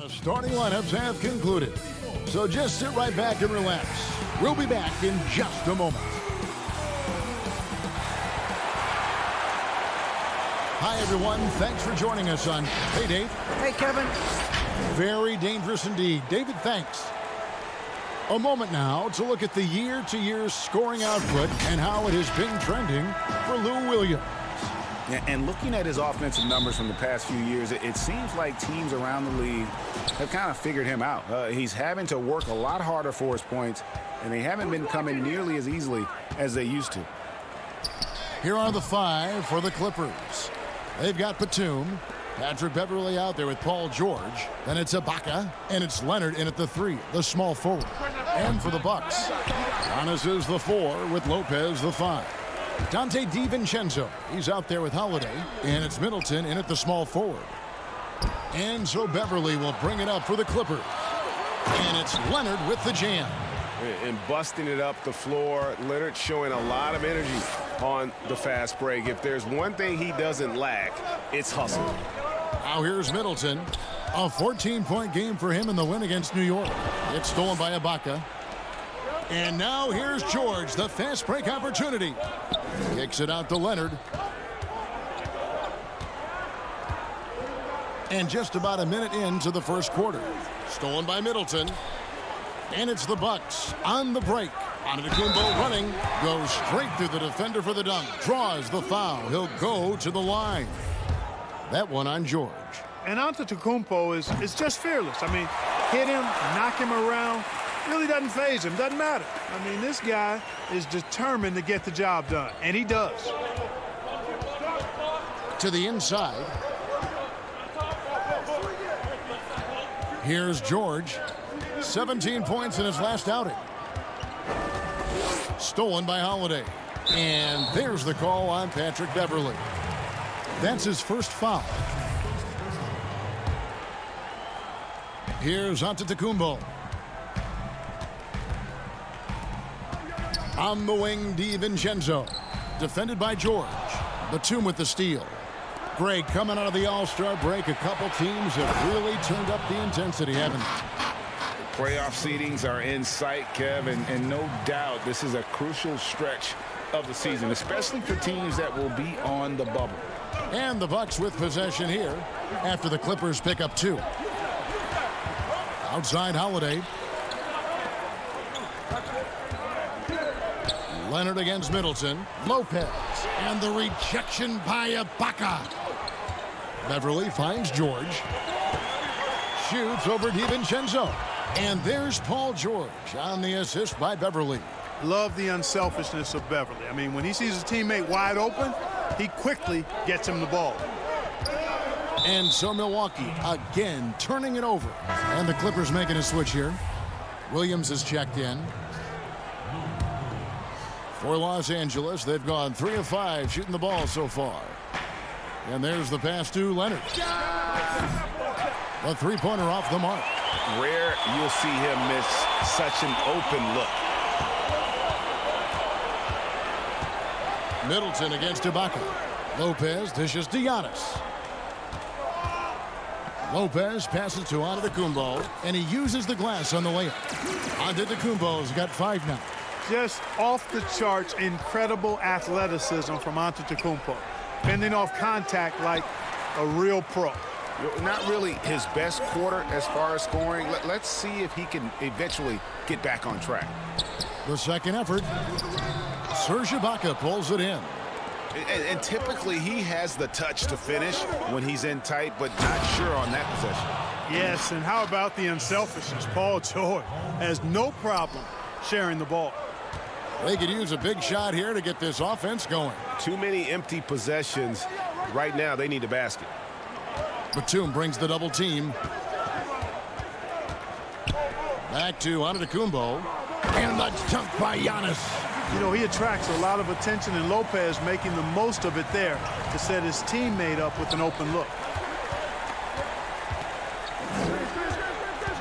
The starting lineups have concluded, so just sit right back and relax. We'll be back in just a moment. Hi, everyone. Thanks for joining us on Hey, Dave. Hey, Kevin. Very dangerous indeed. David, thanks. A moment now to look at the year-to-year scoring output and how it has been trending for Lou Williams. And looking at his offensive numbers from the past few years, it seems like teams around the league have kind of figured him out. He's having to work a lot harder for his points, and they haven't been coming nearly as easily as they used to. Here are the 5 for the Clippers. They've got Batum, Patrick Beverley out there with Paul George. Then it's Ibaka, and it's Leonard in at the 3, the small forward. And for the Bucks, Giannis is the 4 with Lopez the 5. Dante DiVincenzo, he's out there with Holiday, and it's Middleton in at the small forward. And so Beverley will bring it up for the Clippers. And it's Leonard with the jam. And busting it up the floor. Leonard showing a lot of energy on the fast break. If there's one thing he doesn't lack, it's hustle. Now here's Middleton. A 14-point game for him in the win against New York. It's stolen by Ibaka. And now here's George, the fast break opportunity. Kicks it out to Leonard. And just about a minute into the first quarter. Stolen by Middleton. And it's the Bucks on the break. Antetokounmpo running. Goes straight through the defender for the dunk. Draws the foul. He'll go to the line. That one on George. And Antetokounmpo is just fearless. I mean, hit him, knock him around. Really doesn't faze him. Doesn't matter. I mean, this guy is determined to get the job done. And he does. To the inside. Here's George. 17 points in his last outing. Stolen by Holiday. And there's the call on Patrick Beverley. That's his first foul. Here's Antetokounmpo. On the wing, DiVincenzo. Defended by George. Batum with the steal. Greg, coming out of the All-Star break, a couple teams have really turned up the intensity, haven't they? Playoff seedings are in sight, Kev, and no doubt this is a crucial stretch of the season, especially for teams that will be on the bubble. And the Bucks with possession here after the Clippers pick up 2. Outside Holiday. Leonard against Middleton. Lopez. And the rejection by Ibaka. Beverley finds George. Shoots over DiVincenzo. And there's Paul George on the assist by Beverley. Love the unselfishness of Beverley. I mean, when he sees his teammate wide open, he quickly gets him the ball. And so Milwaukee again turning it over. And the Clippers making a switch here. Williams is checked in. For Los Angeles, they've gone 3 of 5 shooting the ball so far. And there's the pass to Leonard. A three-pointer off the mark. Rare you'll see him miss such an open look. Middleton against Ibaka. Lopez dishes to Giannis. Lopez passes to Antetokounmpo, and he uses the glass on the layup. Antetokounmpo's got 5 now. Just off the charts, incredible athleticism from Antetokounmpo. Fending off contact like a real pro. Not really his best quarter as far as scoring. Let's see if he can eventually get back on track. The second effort. Serge Ibaka pulls it in. And typically he has the touch to finish when he's in tight, but not sure on that possession. Yes, and how about the unselfishness? Paul George has no problem sharing the ball. They could use a big shot here to get this offense going. Too many empty possessions. Right now, they need a basket. Batum brings the double team. Back to Antetokounmpo. And the dunk by Giannis. You know, he attracts a lot of attention, and Lopez making the most of it there to set his teammate up with an open look.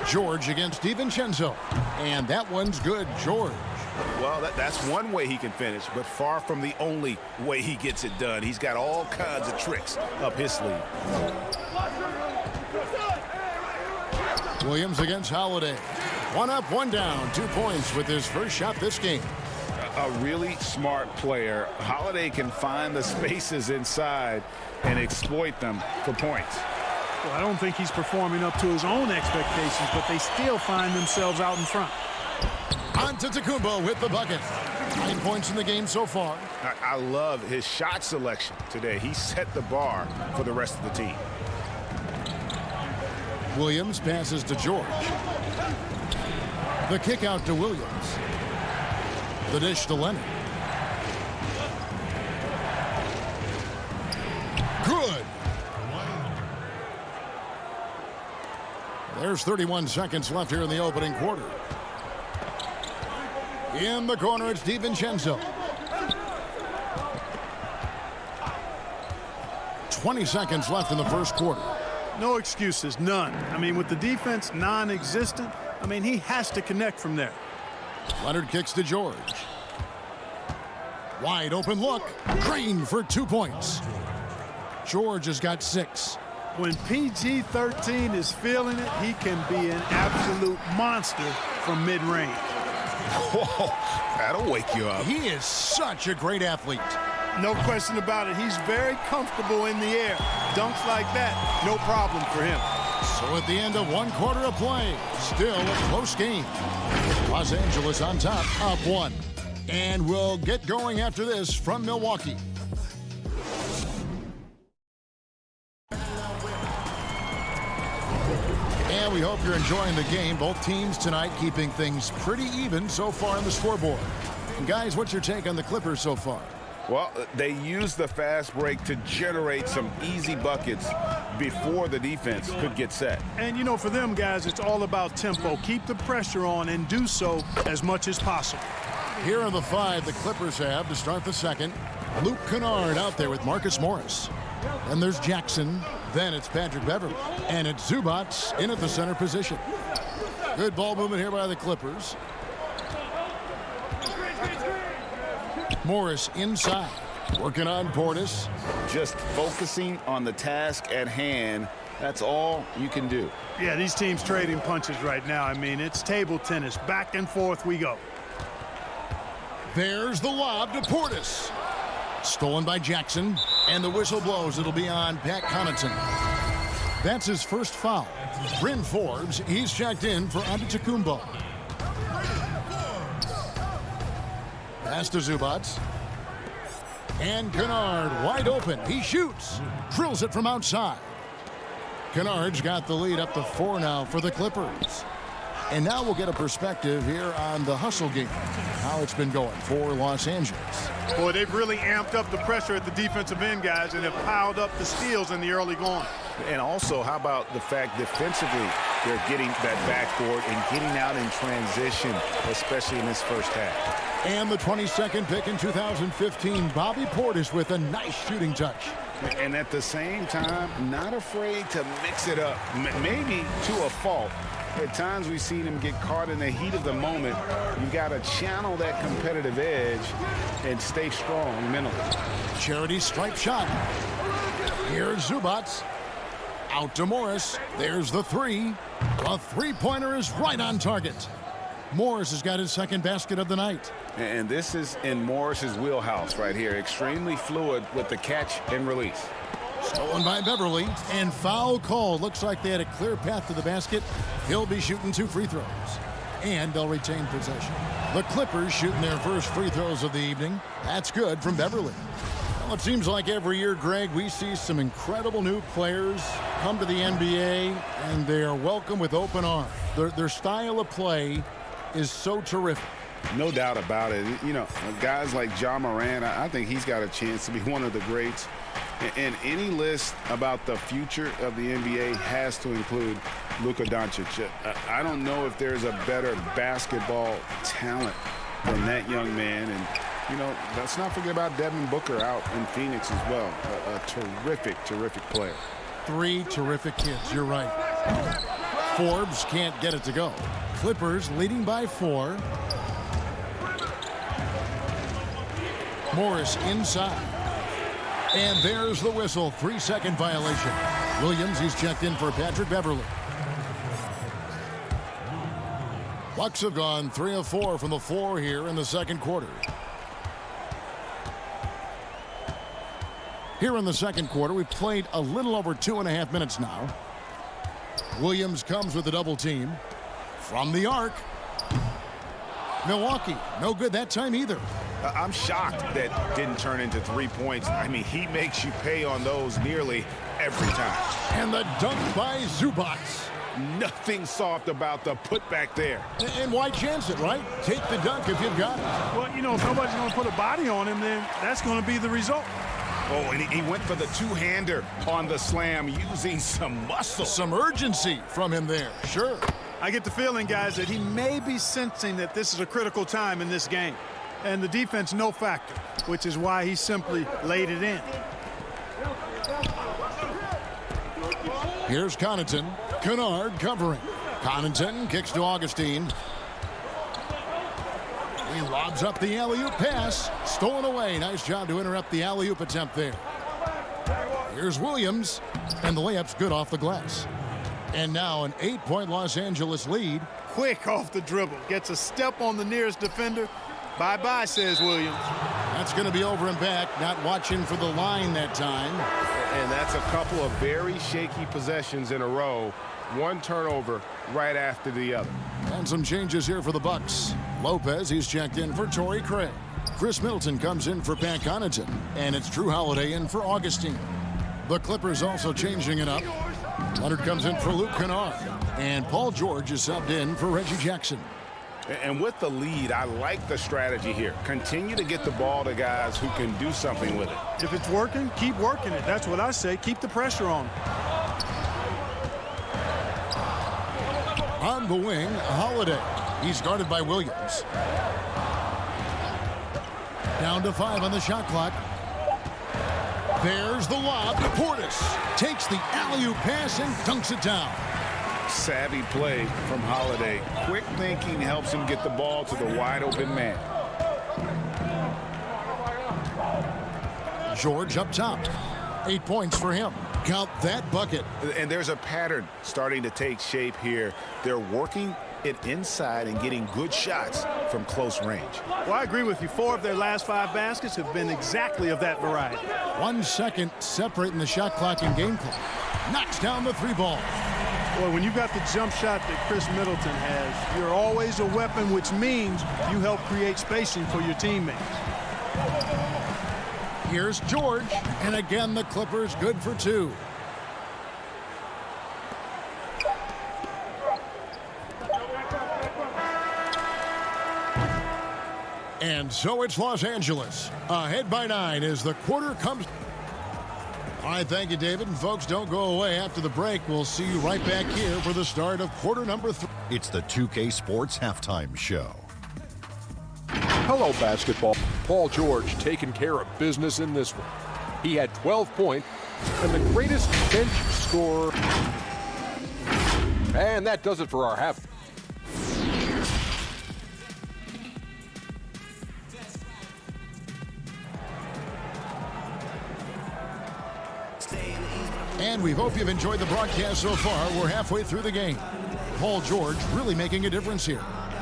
George against DiVincenzo. And that one's good, George. Well, that's one way he can finish, but far from the only way he gets it done. He's got all kinds of tricks up his sleeve. Williams against Holiday. One up, one down. 2 points with his first shot this game. A really smart player. Holiday can find the spaces inside and exploit them for points. Well, I don't think he's performing up to his own expectations, but they still find themselves out in front. Antetokounmpo with the bucket. 9 points in the game so far. I love his shot selection today. He set the bar for the rest of the team. Williams passes to George. The kick out to Williams. The dish to Leonard. Good. There's 31 seconds left here in the opening quarter. In the corner, it's DiVincenzo. 20 seconds left in the first quarter. No excuses, none. I mean, with the defense non-existent, I mean, he has to connect from there. Leonard kicks to George. Wide open look. Green for 2 points. George has got 6. When PG-13 is feeling it, he can be an absolute monster from mid-range. Whoa, that'll wake you up. He is such a great athlete. No question about it. He's very comfortable in the air. Dunks like that, no problem for him. So at the end of 1 quarter of play, still a close game. Los Angeles on top, up 1. And we'll get going after this from Milwaukee. And we hope you're enjoying the game. Both teams tonight keeping things pretty even so far on the scoreboard. And guys, what's your take on the Clippers so far? Well, they used the fast break to generate some easy buckets before the defense could get set. And, you know, for them guys, it's all about tempo. Keep the pressure on and do so as much as possible. Here are the 5 the Clippers have to start the second. Luke Kennard out there with Marcus Morris. Then there's Jackson. Then it's Patrick Beverley. And it's Zubac in at the center position. Good ball movement here by the Clippers. Morris inside. Working on Portis. Just focusing on the task at hand. That's all you can do. Yeah, these teams trading punches right now. I mean, it's table tennis. Back and forth we go. There's the lob to Portis. Stolen by Jackson. And the whistle blows. It'll be on Pat Connaughton. That's his first foul. Bryn Forbes, he's checked in for Antetokounmpo. Pass to Zubac. And Kennard wide open. He shoots. Drills it from outside. Kennard's got the lead up to 4 now for the Clippers. And now we'll get a perspective here on the hustle game. How it's been going for Los Angeles. Boy, they've really amped up the pressure at the defensive end, guys, and have piled up the steals in the early going. And also, how about the fact defensively they're getting that backboard and getting out in transition, especially in this first half. And the 22nd pick in 2015, Bobby Portis with a nice shooting touch. And at the same time, not afraid to mix it up, maybe to a fault. At times we've seen him get caught in the heat of the moment. You've got to channel that competitive edge and stay strong mentally. Charity stripe shot. Here's Zubac. Out to Morris. There's the 3. The three-pointer is right on target. Morris has got his second basket of the night. And this is in Morris's wheelhouse right here. Extremely fluid with the catch and release. Stolen by Beverley, and foul call. Looks like they had a clear path to the basket. He'll be shooting 2 free throws, and they'll retain possession. The Clippers shooting their first free throws of the evening. That's good from Beverley. Well, it seems like every year, Greg, we see some incredible new players come to the NBA, and they are welcome with open arms. Their style of play is so terrific. No doubt about it. You know, guys like Ja Morant, I think he's got a chance to be one of the greats. And any list about the future of the NBA has to include Luka Doncic. I don't know if there's a better basketball talent than that young man. And, you know, let's not forget about Devin Booker out in Phoenix as well. A terrific, terrific player. 3 terrific kids, you're right. Forbes can't get it to go. Clippers leading by 4. Morris inside. And there's the whistle. 3-second violation. Williams, he's checked in for Patrick Beverley. Bucks have gone 3 of 4 from the floor here in the second quarter. Here in the second quarter, we've played a little over 2.5 minutes now. Williams comes with a double team. From the arc. Milwaukee, no good that time either. I'm shocked that didn't turn into 3 points. I mean, he makes you pay on those nearly every time. And the dunk by Zubac. Nothing soft about the putback there. And why chance it, right? Take the dunk if you've got it. Well, you know, if nobody's going to put a body on him, then that's going to be the result. Oh, and he went for the two-hander on the slam using some muscle. Some urgency from him there, sure. I get the feeling, guys, that he may be sensing that this is a critical time in this game. And the defense, no factor, which is why he simply laid it in. Here's Connaughton. Kennard covering. Connaughton kicks to Augustine. He lobs up the alley-oop pass. Stolen away. Nice job to interrupt the alley-oop attempt there. Here's Williams. And the layup's good off the glass. And now an 8-point Los Angeles lead. Quick off the dribble. Gets a step on the nearest defender. Bye-bye, says Williams. That's going to be over and back. Not watching for the line that time. And that's a couple of very shaky possessions in a row. One turnover right after the other. And some changes here for the Bucks. Lopez, he's checked in for Torrey Craig. Chris Middleton comes in for Pat Connaughton. And it's Drew Holiday in for Augustine. The Clippers also changing it up. Leonard comes in for Luke Kennard. And Paul George is subbed in for Reggie Jackson. And with the lead, I like the strategy here. Continue to get the ball to guys who can do something with it. If it's working, keep working it. That's what I say. Keep the pressure on. On the wing, Holiday. He's guarded by Williams. Down to 5 on the shot clock. There's the lob. Portis takes the alley-oop pass and dunks it down. Savvy play from Holiday. Quick thinking helps him get the ball to the wide-open man. George up top. 8 points for him. Count that bucket. And there's a pattern starting to take shape here. They're working it inside and getting good shots from close range. Well, I agree with you. 4 of their last 5 baskets have been exactly of that variety. 1 second separating the shot clock and game clock. Knocks down the 3 ball. Boy, when you've got the jump shot that Chris Middleton has, you're always a weapon, which means you help create spacing for your teammates. Here's George, and again the Clippers good for 2. And so it's Los Angeles, ahead by 9 as the quarter comes. All right, thank you, David. And folks, don't go away after the break. We'll see you right back here for the start of quarter number 3. It's the 2K Sports Halftime Show. Hello, basketball. Paul George taking care of business in this one. He had 12 points and the greatest bench scorer. And that does it for our half. And we hope you've enjoyed the broadcast so far. We're halfway through the game. Paul George really making a difference here.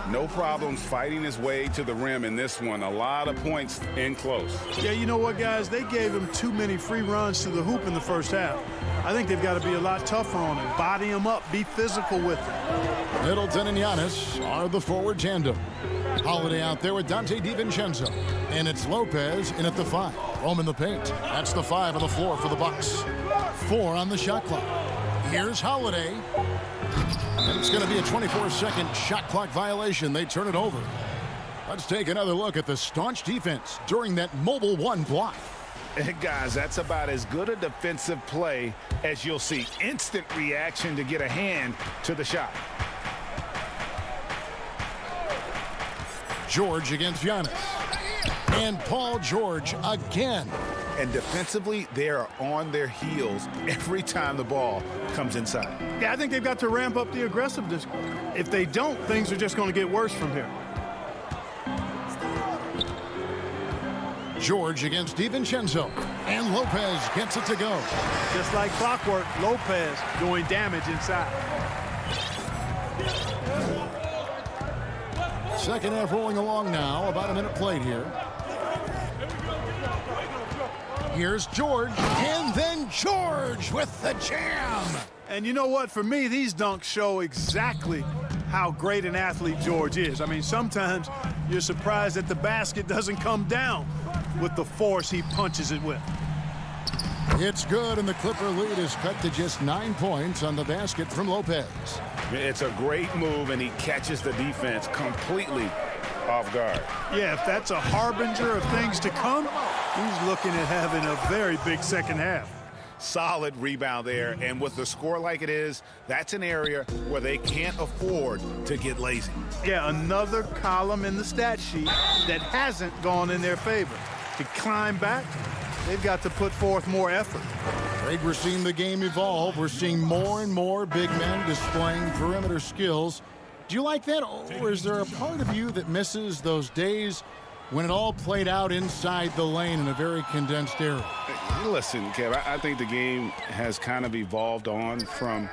No problems fighting his way to the rim in this one. A lot of points in close. Yeah, you know what, guys? They gave him too many free runs to the hoop in the first half. I think they've got to be a lot tougher on him. Body him up. Be physical with him. Middleton and Giannis are the forward tandem. Holiday out there with Dante DiVincenzo. And it's Lopez in at the 5. Rome in the paint. That's the 5 on the floor for the Bucks. 4 on the shot clock. Here's Holiday. And it's going to be a 24-second shot clock violation. They turn it over. Let's take another look at the staunch defense during that mobile 1 block. And guys, that's about as good a defensive play as you'll see. Instant reaction to get a hand to the shot. George against Giannis. And Paul George again. And defensively, they are on their heels every time the ball comes inside. Yeah, I think they've got to ramp up the aggressiveness. If they don't, things are just going to get worse from here. George against DiVincenzo. And Lopez gets it to go. Just like clockwork, Lopez doing damage inside. Second half rolling along now. About a minute played here. Here's George, and then George with the jam. And you know what? For me, these dunks show exactly how great an athlete George is. I mean, sometimes you're surprised that the basket doesn't come down with the force he punches it with. It's good, and the Clipper lead is cut to just 9 points on the basket from Lopez. It's a great move, and he catches the defense completely off guard. Yeah, if that's a harbinger of things to come, he's looking at having a very big second half. Solid rebound there, and with the score like it is, that's an area where they can't afford to get lazy. Yeah, another column in the stat sheet that hasn't gone in their favor. To climb back, they've got to put forth more effort. Craig, we're seeing the game evolve. We're seeing more and more big men displaying perimeter skills. Do you like that, or is there a part of you that misses those days when it all played out inside the lane in a very condensed area? Listen, Kev, I think the game has kind of evolved on from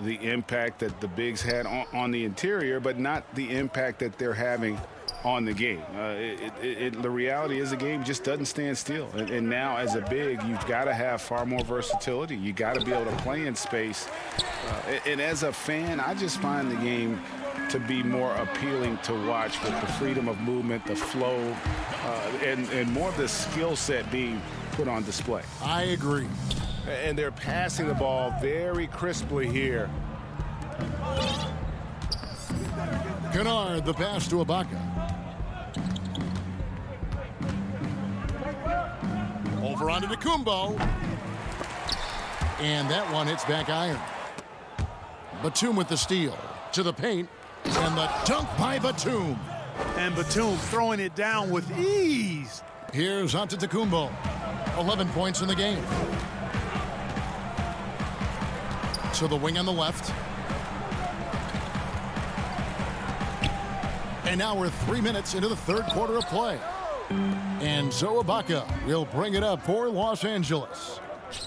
the impact that the bigs had on the interior, but not the impact that they're having on the game. The reality is the game just doesn't stand still. And now as a big, you've got to have far more versatility. You got to be able to play in space. And as a fan, I just find the game to be more appealing to watch with the freedom of movement, the flow, and more of the skill set being put on display. I agree. And they're passing the ball very crisply here. Kennard, the pass to Ibaka. Over onto Kumbo. And that one hits back iron. Batum with the steal. To the paint. And the dunk by Batum. And Batum throwing it down with ease. Here's Antetokounmpo. 11 points in the game. To the wing on the left. And now we're 3 minutes into the third quarter of play. And Zo Ibaka will bring it up for Los Angeles.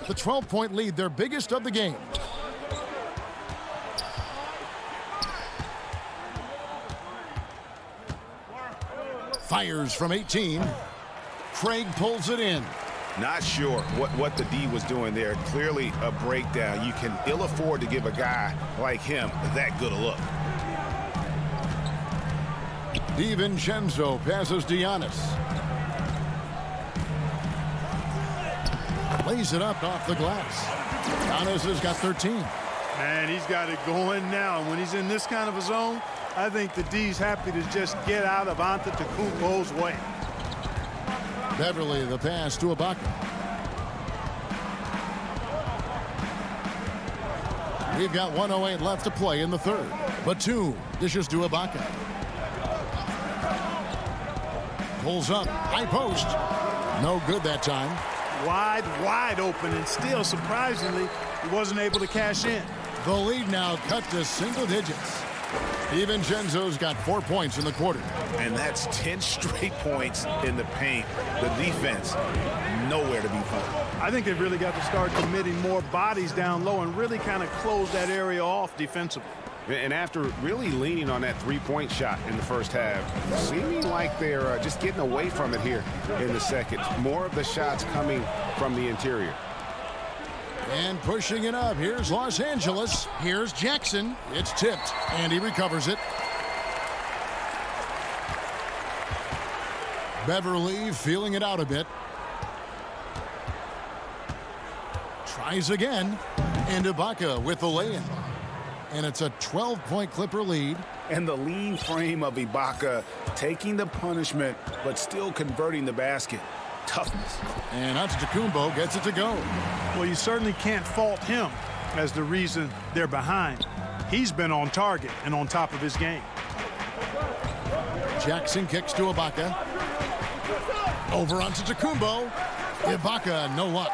The 12-point lead, their biggest of the game. Fires from 18. Craig pulls it in. Not sure what the D was doing there. Clearly a breakdown. You can ill afford to give a guy like him that good a look. DiVincenzo passes Giannis. Lays it up off the glass. Giannis has got 13. Man, he's got it going now. And when he's in this kind of a zone, I think the D's happy to just get out of Antetokounmpo's way. Beverly, the pass to Ibaka. We've got 1:08 left to play in the third. Batum dishes to Ibaka. Pulls up, high post. No good that time. Wide open, and still, surprisingly, he wasn't able to cash in. The lead now cut to single digits. DiVincenzo's got 4 points in the quarter. And that's 10 straight points in the paint. The defense, nowhere to be found. I think they've really got to start committing more bodies down low and really kind of close that area off defensively. And after really leaning on that three-point shot in the first half, seeming like they're just getting away from it here in the second. More of the shots coming from the interior. And pushing it up. Here's Los Angeles. Here's Jackson. It's tipped, and he recovers it. Beverly feeling it out a bit. Tries again. And Ibaka with the lay-in. And it's a 12-point Clipper lead. And the lean frame of Ibaka taking the punishment, but still converting the basket. Toughness. And Antetokounmpo gets it to go. Well, you certainly can't fault him as the reason they're behind. He's been on target and on top of his game. Jackson kicks to Ibaka. Over Antetokounmpo. Ibaka, no luck.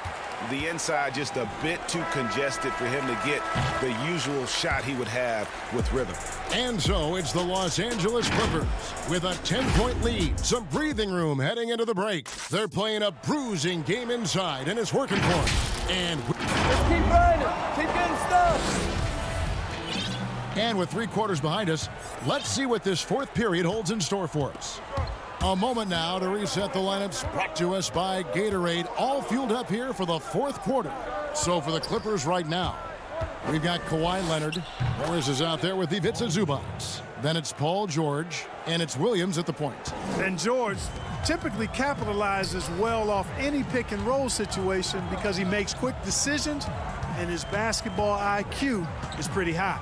The inside just a bit too congested for him to get the usual shot he would have with rhythm. And so it's the Los Angeles Clippers with a 10-point lead. Some breathing room heading into the break. They're playing a bruising game inside, and it's working for them. And just keep running. Keep getting stuff. And with 3 quarters behind us, let's see what this 4th period holds in store for us. A moment now to reset the lineups, brought to us by Gatorade, all fueled up here for the 4th quarter. So for the Clippers right now, we've got Kawhi Leonard. Morris is out there with Ivica Zubac. Then it's Paul George, and it's Williams at the point. And George typically capitalizes well off any pick and roll situation because he makes quick decisions and his basketball IQ is pretty high.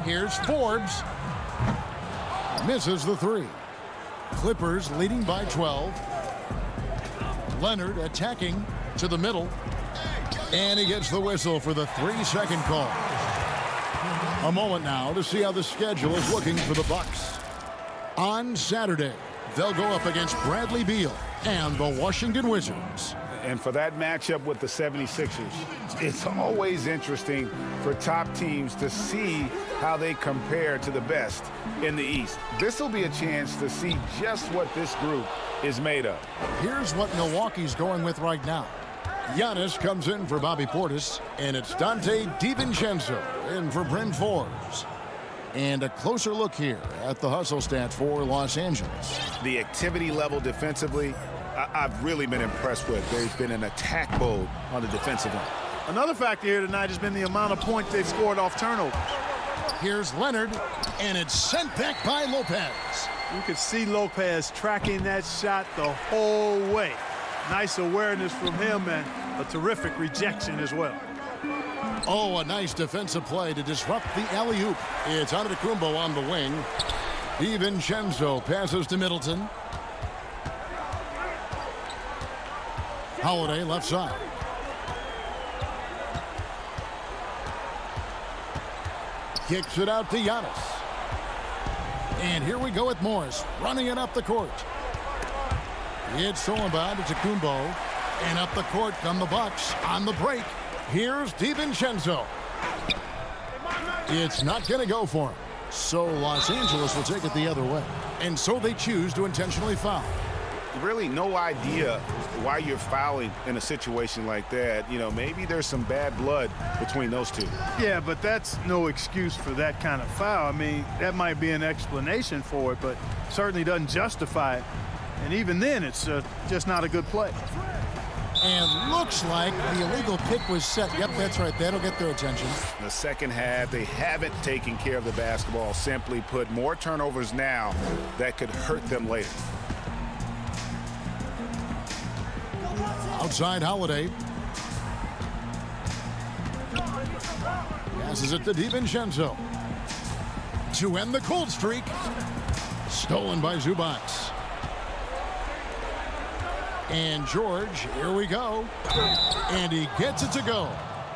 Here's Forbes. Misses the 3. Clippers leading by 12. Leonard attacking to the middle. And he gets the whistle for the 3-second call. A moment now to see how the schedule is looking for the Bucks. On Saturday, they'll go up against Bradley Beal and the Washington Wizards. And for that matchup with the 76ers, it's always interesting for top teams to see how they compare to the best in the East. This will be a chance to see just what this group is made of. Here's what Milwaukee's going with right now. Giannis comes in for Bobby Portis, and it's Dante DiVincenzo in for Bryn Forbes. And a closer look here at the hustle stats for Los Angeles. The activity level defensively, I've really been impressed with. There's been an attack mode on the defensive end. Another factor here tonight has been the amount of points they've scored off turnovers. Here's Leonard, and it's sent back by Lopez. You could see Lopez tracking that shot the whole way. Nice awareness from him and a terrific rejection as well. Oh, a nice defensive play to disrupt the alley-oop. It's Antetokounmpo on the wing. DiVincenzo passes to Middleton. Holiday left side. Kicks it out to Giannis. And here we go with Morris running it up the court. It's stolen by Antetokounmpo. And up the court come the Bucks on the break. Here's DiVincenzo. It's not going to go for him. So Los Angeles will take it the other way. And so they choose to intentionally foul. Really no idea why you're fouling in a situation like that. You know, maybe there's some bad blood between those two. Yeah, but that's no excuse for that kind of foul. I mean, that might be an explanation for it, but certainly doesn't justify it. And even then, it's just not a good play. And looks like the illegal pick was set. Yep, that's right. That'll get their attention. In the second half, they haven't taken care of the basketball. Simply put, more turnovers now that could hurt them later. Outside Holiday. Passes it to DiVincenzo. To end the cold streak. Stolen by Zubac. And George, here we go. And he gets it to go.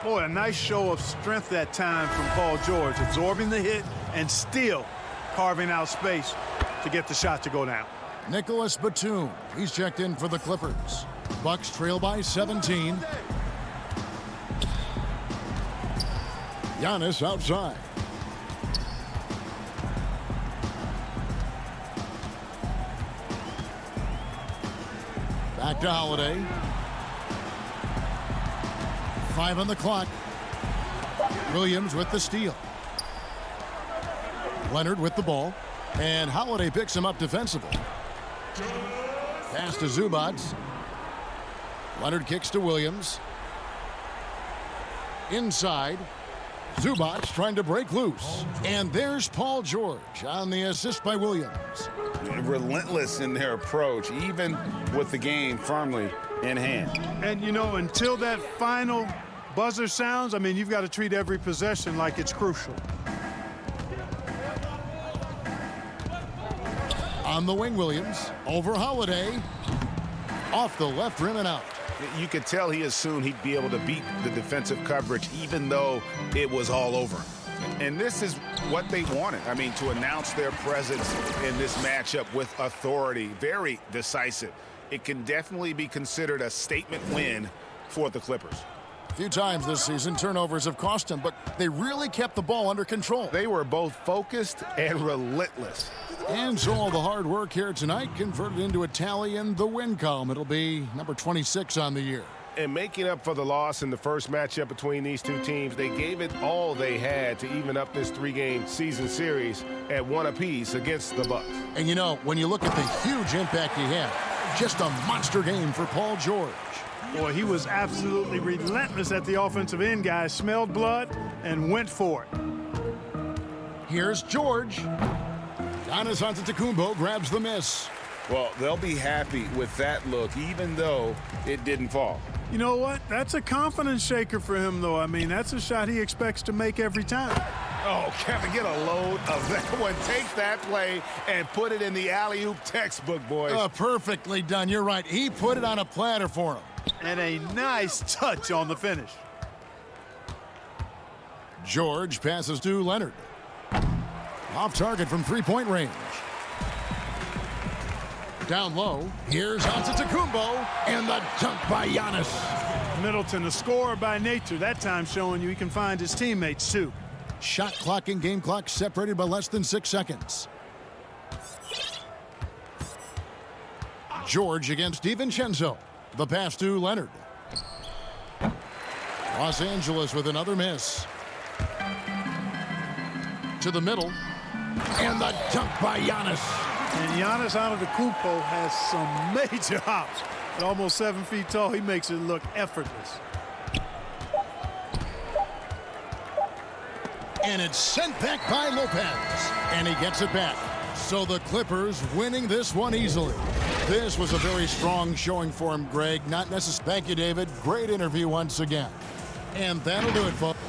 Boy, a nice show of strength that time from Paul George, absorbing the hit and still carving out space to get the shot to go down. Nicholas Batum, he's checked in for the Clippers. Bucks trail by 17. Giannis outside. Back to Holiday. 5 on the clock. Williams with the steal. Leonard with the ball. And Holiday picks him up defensively. Pass to Zubac. Leonard kicks to Williams. Inside. Zubac trying to break loose. And there's Paul George on the assist by Williams. Relentless in their approach, even with the game firmly in hand. And, you know, until that final buzzer sounds, I mean, you've got to treat every possession like it's crucial. On the wing, Williams. Over Holiday. Off the left rim and out. You could tell he assumed he'd be able to beat the defensive coverage even though it was all over. And this is what they wanted. I mean, to announce their presence in this matchup with authority, very decisive. It can definitely be considered a statement win for the Clippers. A few times this season, turnovers have cost them, but they really kept the ball under control. They were both focused and relentless. And so all the hard work here tonight converted into a tally in the win column. It'll be number 26 on the year. And making up for the loss in the first matchup between these two teams, they gave it all they had to even up this 3-game season series at 1 apiece against the Bucks. And you know, when you look at the huge impact he had, just a monster game for Paul George. Boy, he was absolutely relentless at the offensive end, guys. Smelled blood and went for it. Here's George. Giannis Antetokounmpo grabs the miss. Well, they'll be happy with that look, even though it didn't fall. You know what? That's a confidence shaker for him, though. I mean, that's a shot he expects to make every time. Oh, Kevin, get a load of that one. Take that play and put it in the alley-oop textbook, boys. Perfectly done. You're right. He put it on a platter for him. And a nice touch on the finish. George passes to Leonard. Off target from three-point range. Down low, here's Antetokounmpo, and the dunk by Giannis. Middleton, a scorer by nature, that time showing you he can find his teammates, too. Shot clock and game clock separated by less than 6 seconds. George against DiVincenzo. The pass to Leonard. Los Angeles with another miss. To the middle, and the dunk by Giannis. And Giannis Antetokounmpo has some major hops. At almost 7 feet tall, he makes it look effortless. And it's sent back by Lopez. And he gets it back. So the Clippers winning this one easily. This was a very strong showing for him, Greg. Not necessarily. Thank you, David. Great interview once again. And that'll do it, folks.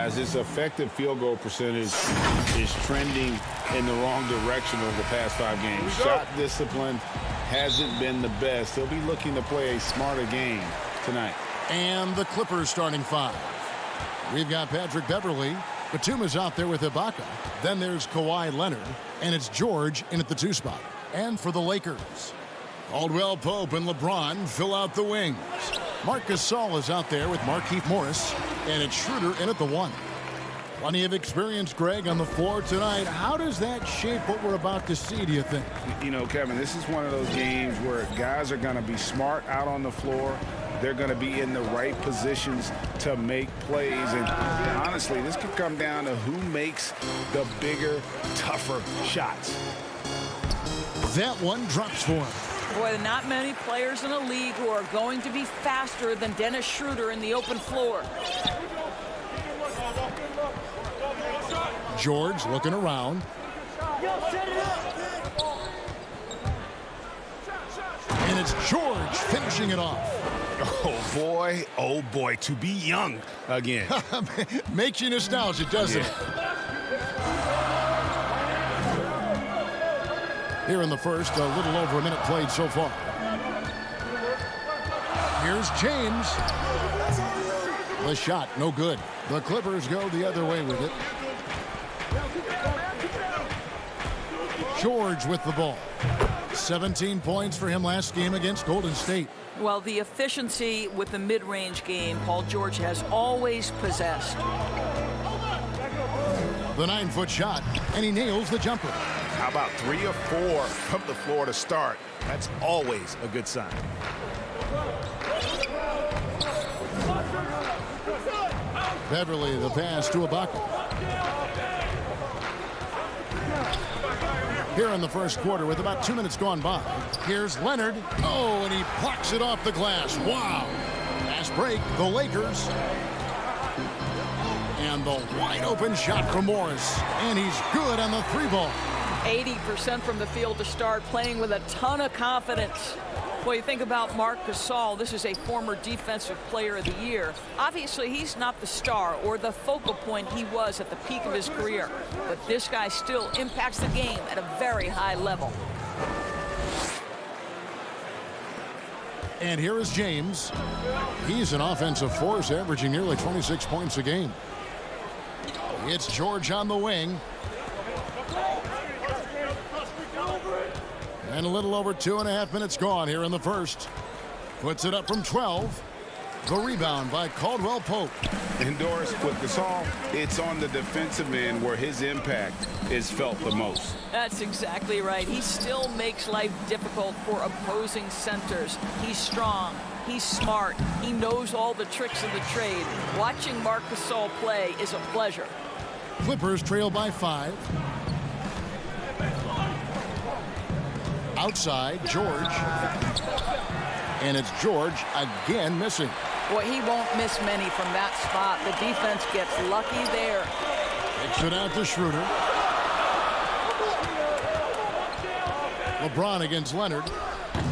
His effective field goal percentage is trending in the wrong direction over the past 5 games. Shot discipline hasn't been the best. He'll be looking to play a smarter game tonight. And the Clippers starting 5. We've got Patrick Beverley. Batum is out there with Ibaka. Then there's Kawhi Leonard. And it's George in at the 2 spot. And for the Lakers, Caldwell Pope and LeBron fill out the wings. Marc Gasol is out there with Markieff Morris. And it's Schroeder in at the 1. Plenty of experience, Greg, on the floor tonight. How does that shape what we're about to see, do you think? You know, Kevin, this is one of those games where guys are going to be smart out on the floor. They're going to be in the right positions to make plays. And honestly, this could come down to who makes the bigger, tougher shots. That one drops for him. Boy, not many players in the league who are going to be faster than Dennis Schroeder in the open floor. George looking around. And it's George finishing it off. Oh boy, to be young again. Makes you nostalgic, doesn't it? Here in the first, a little over a minute played so far. Here's James. The shot, no good. The Clippers go the other way with it. George with the ball. 17 points for him last game against Golden State. Well, the efficiency with the mid-range game, Paul George has always possessed. The 9-foot shot, and he nails the jumper. How about 3 or 4 from the floor to start? That's always a good sign. Beverley, the pass to Ibaka. Here in the first quarter with about 2 minutes gone by. Here's Leonard. Oh, and he plucks it off the glass. Wow. Fast break, the Lakers. And the wide open shot from Morris. And he's good on the 3 ball. 80% from the field to start, playing with a ton of confidence. Well, you think about Marc Gasol. This is a former Defensive Player of the Year. Obviously, he's not the star or the focal point he was at the peak of his career. But this guy still impacts the game at a very high level. And here is James. He's an offensive force, averaging nearly 26 points a game. It's George on the wing. And a little over 2.5 minutes gone here in the first. Puts it up from 12. The rebound by Caldwell Pope. Indoors with Gasol, it's on the defensive end where his impact is felt the most. That's exactly right. He still makes life difficult for opposing centers. He's strong. He's smart. He knows all the tricks of the trade. Watching Marc Gasol play is a pleasure. Clippers trail by 5. Outside, George. And it's George again missing. Boy, he won't miss many from that spot. The defense gets lucky there. Kicks it out to Schroeder. LeBron against Leonard.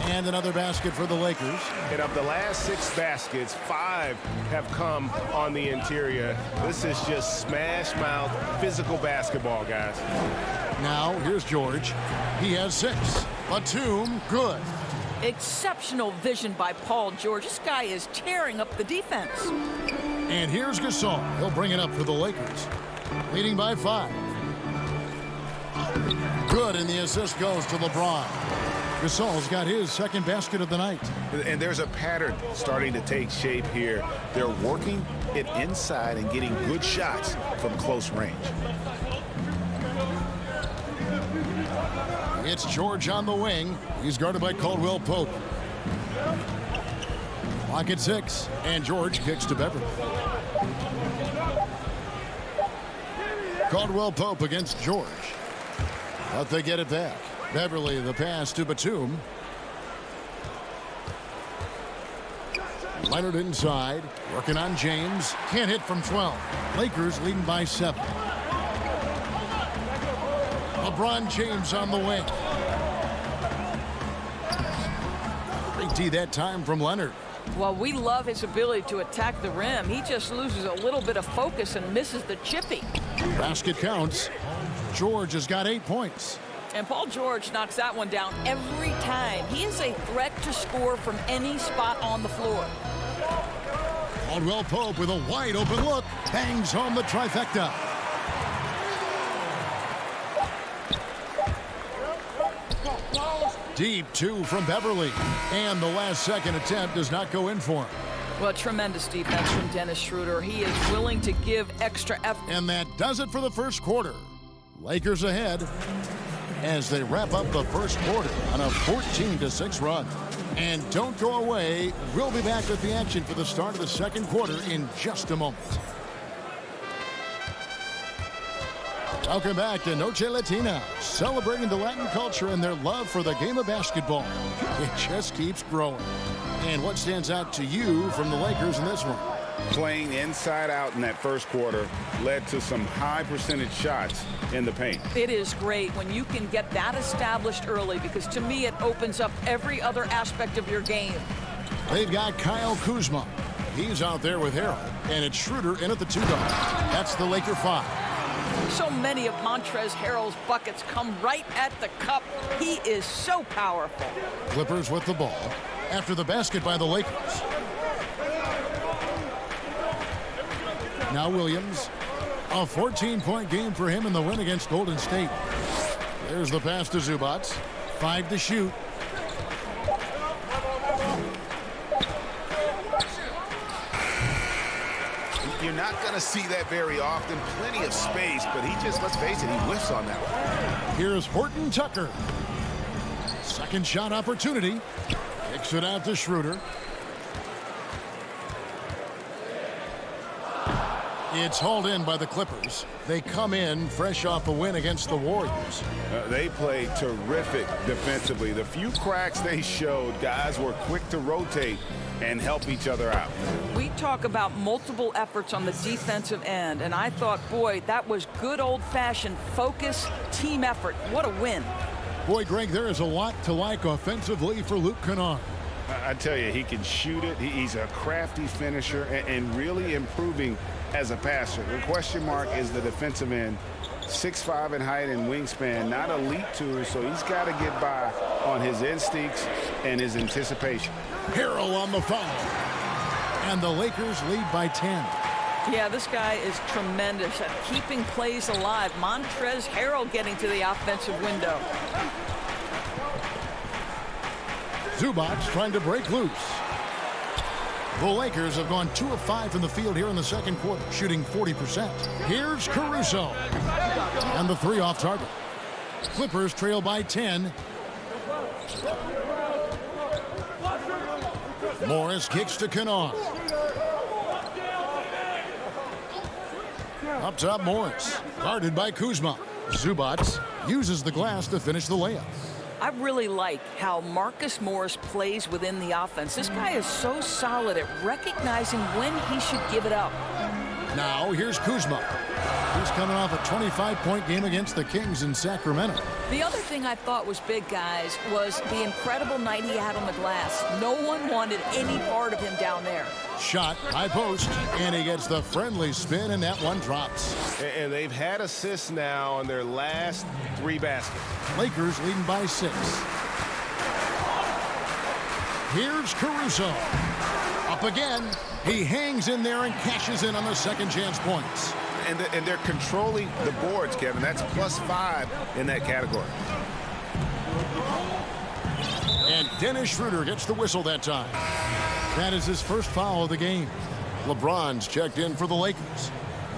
And another basket for the Lakers. And of the last 6 baskets, 5 have come on the interior. This is just smash mouth physical basketball, guys. Now here's George. He has 6. Batum, good. Exceptional vision by Paul George. This guy is tearing up the defense. And here's Gasol. He'll bring it up for the Lakers. Leading by 5. Good, and the assist goes to LeBron. Gasol's got his second basket of the night. And there's a pattern starting to take shape here. They're working it inside and getting good shots from close range. It's George on the wing. He's guarded by Caldwell Pope. Clock at 6, and George kicks to Beverly. Caldwell Pope against George. But they get it back. Beverly, the pass to Batum. Leonard inside, working on James. Can't hit from 12. Lakers leading by 7. LeBron James on the wing. Big D that time from Leonard. Well, we love his ability to attack the rim. He just loses a little bit of focus and misses the chippy. Basket counts. George has got 8 points. And Paul George knocks that one down every time. He is a threat to score from any spot on the floor. Caldwell Pope with a wide open look. Bangs home the trifecta. Deep 2 from Beverly. And the last second attempt does not go in for him. Well, tremendous defense from Dennis Schroeder. He is willing to give extra effort. And that does it for the first quarter. Lakers ahead as they wrap up the first quarter on a 14-6 run. And don't go away. We'll be back with the action for the start of the second quarter in just a moment. Welcome back to Noche Latina, celebrating the Latin culture and their love for the game of basketball. It just keeps growing. And what stands out to you from the Lakers in this one? Playing inside out in that first quarter led to some high percentage shots in the paint. It is great when you can get that established early, because to me it opens up every other aspect of your game. They've got Kyle Kuzma. He's out there with Harrell. And it's Schroeder in at the 2 guard. That's the Laker 5. So many of Montrezl Harrell's buckets come right at the cup. He is so powerful. Clippers with the ball after the basket by the Lakers. Now Williams. A 14-point game for him in the win against Golden State. There's the pass to Zubac. 5 to shoot. You're not going to see that very often. Plenty of space, but he just, let's face it, he whiffs on that one. Here's Horton Tucker. Second shot opportunity. Kicks it out to Schroeder. It's hauled in by the Clippers. They come in fresh off a win against the Warriors. They played terrific defensively. The few cracks they showed, guys were quick to rotate and help each other out. We talk about multiple efforts on the defensive end, and I thought, boy, that was good old-fashioned focus, team effort. What a win. Boy, Greg, there is a lot to like offensively for Luke Kennard. I tell you, he can shoot it. He's a crafty finisher and really improving as a passer. The question mark is the defensive end. 6'5" in height and wingspan, not elite tools, so he's got to get by on his instincts and his anticipation. Harrell on the foul. And the Lakers lead by 10. Yeah, this guy is tremendous at keeping plays alive. Montrezl Harrell getting to the offensive window. Zubac trying to break loose. The Lakers have gone 2 of 5 from the field here in the second quarter, shooting 40%. Here's Caruso. And the 3 off target. Clippers trail by 10. Morris kicks to Kanawha. Up top, Morris. Guarded by Kuzma. Zubac uses the glass to finish the layup. I really like how Marcus Morris plays within the offense. This guy is so solid at recognizing when he should give it up. Now here's Kuzma. He's coming off a 25-point game against the Kings in Sacramento. The other thing I thought was big, guys, was the incredible night he had on the glass. No one wanted any part of him down there. Shot, high post, and he gets the friendly spin, and that one drops. And they've had assists now on their last 3 baskets. Lakers leading by 6. Here's Caruso. Up again. He hangs in there and cashes in on the second chance points. And they're controlling the boards, Kevin. That's +5 in that category. And Dennis Schroeder gets the whistle that time. That is his first foul of the game. LeBron's checked in for the Lakers.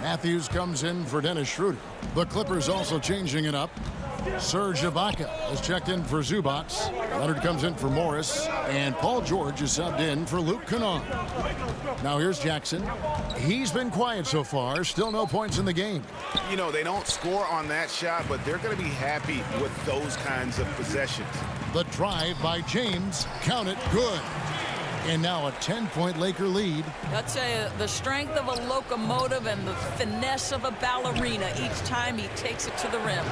Matthews comes in for Dennis Schroeder. The Clippers also changing it up. Serge Ibaka has checked in for Zubac. Leonard comes in for Morris. And Paul George is subbed in for Luke Kennard. Now here's Jackson. He's been quiet so far. Still no points in the game. You know, they don't score on that shot, but they're going to be happy with those kinds of possessions. The drive by James. Count it. Good. And now a 10-point Laker lead. I'd say the strength of a locomotive and the finesse of a ballerina each time he takes it to the rim.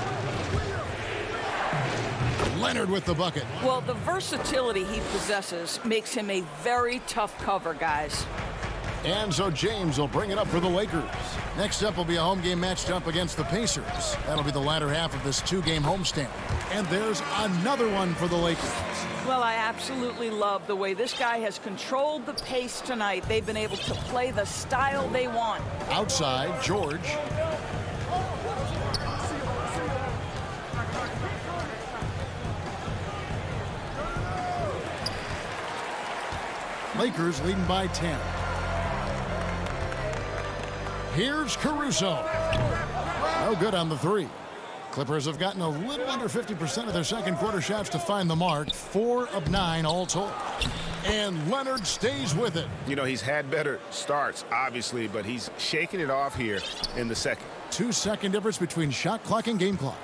Leonard with the bucket. Well, the versatility he possesses makes him a very tough cover, guys. And so James will bring it up for the Lakers. Next up will be a home game matched up against the Pacers. That'll be the latter half of this 2-game homestand. And there's another one for the Lakers. Well, I absolutely love the way this guy has controlled the pace tonight. They've been able to play the style they want. Outside, George. Lakers leading by 10. Here's Caruso. No good on the 3. Clippers have gotten a little under 50% of their second quarter shots to find the mark. 4 of 9 all told. And Leonard stays with it. You know, he's had better starts, obviously, but he's shaking it off here in the second. 2-second difference between shot clock and game clock.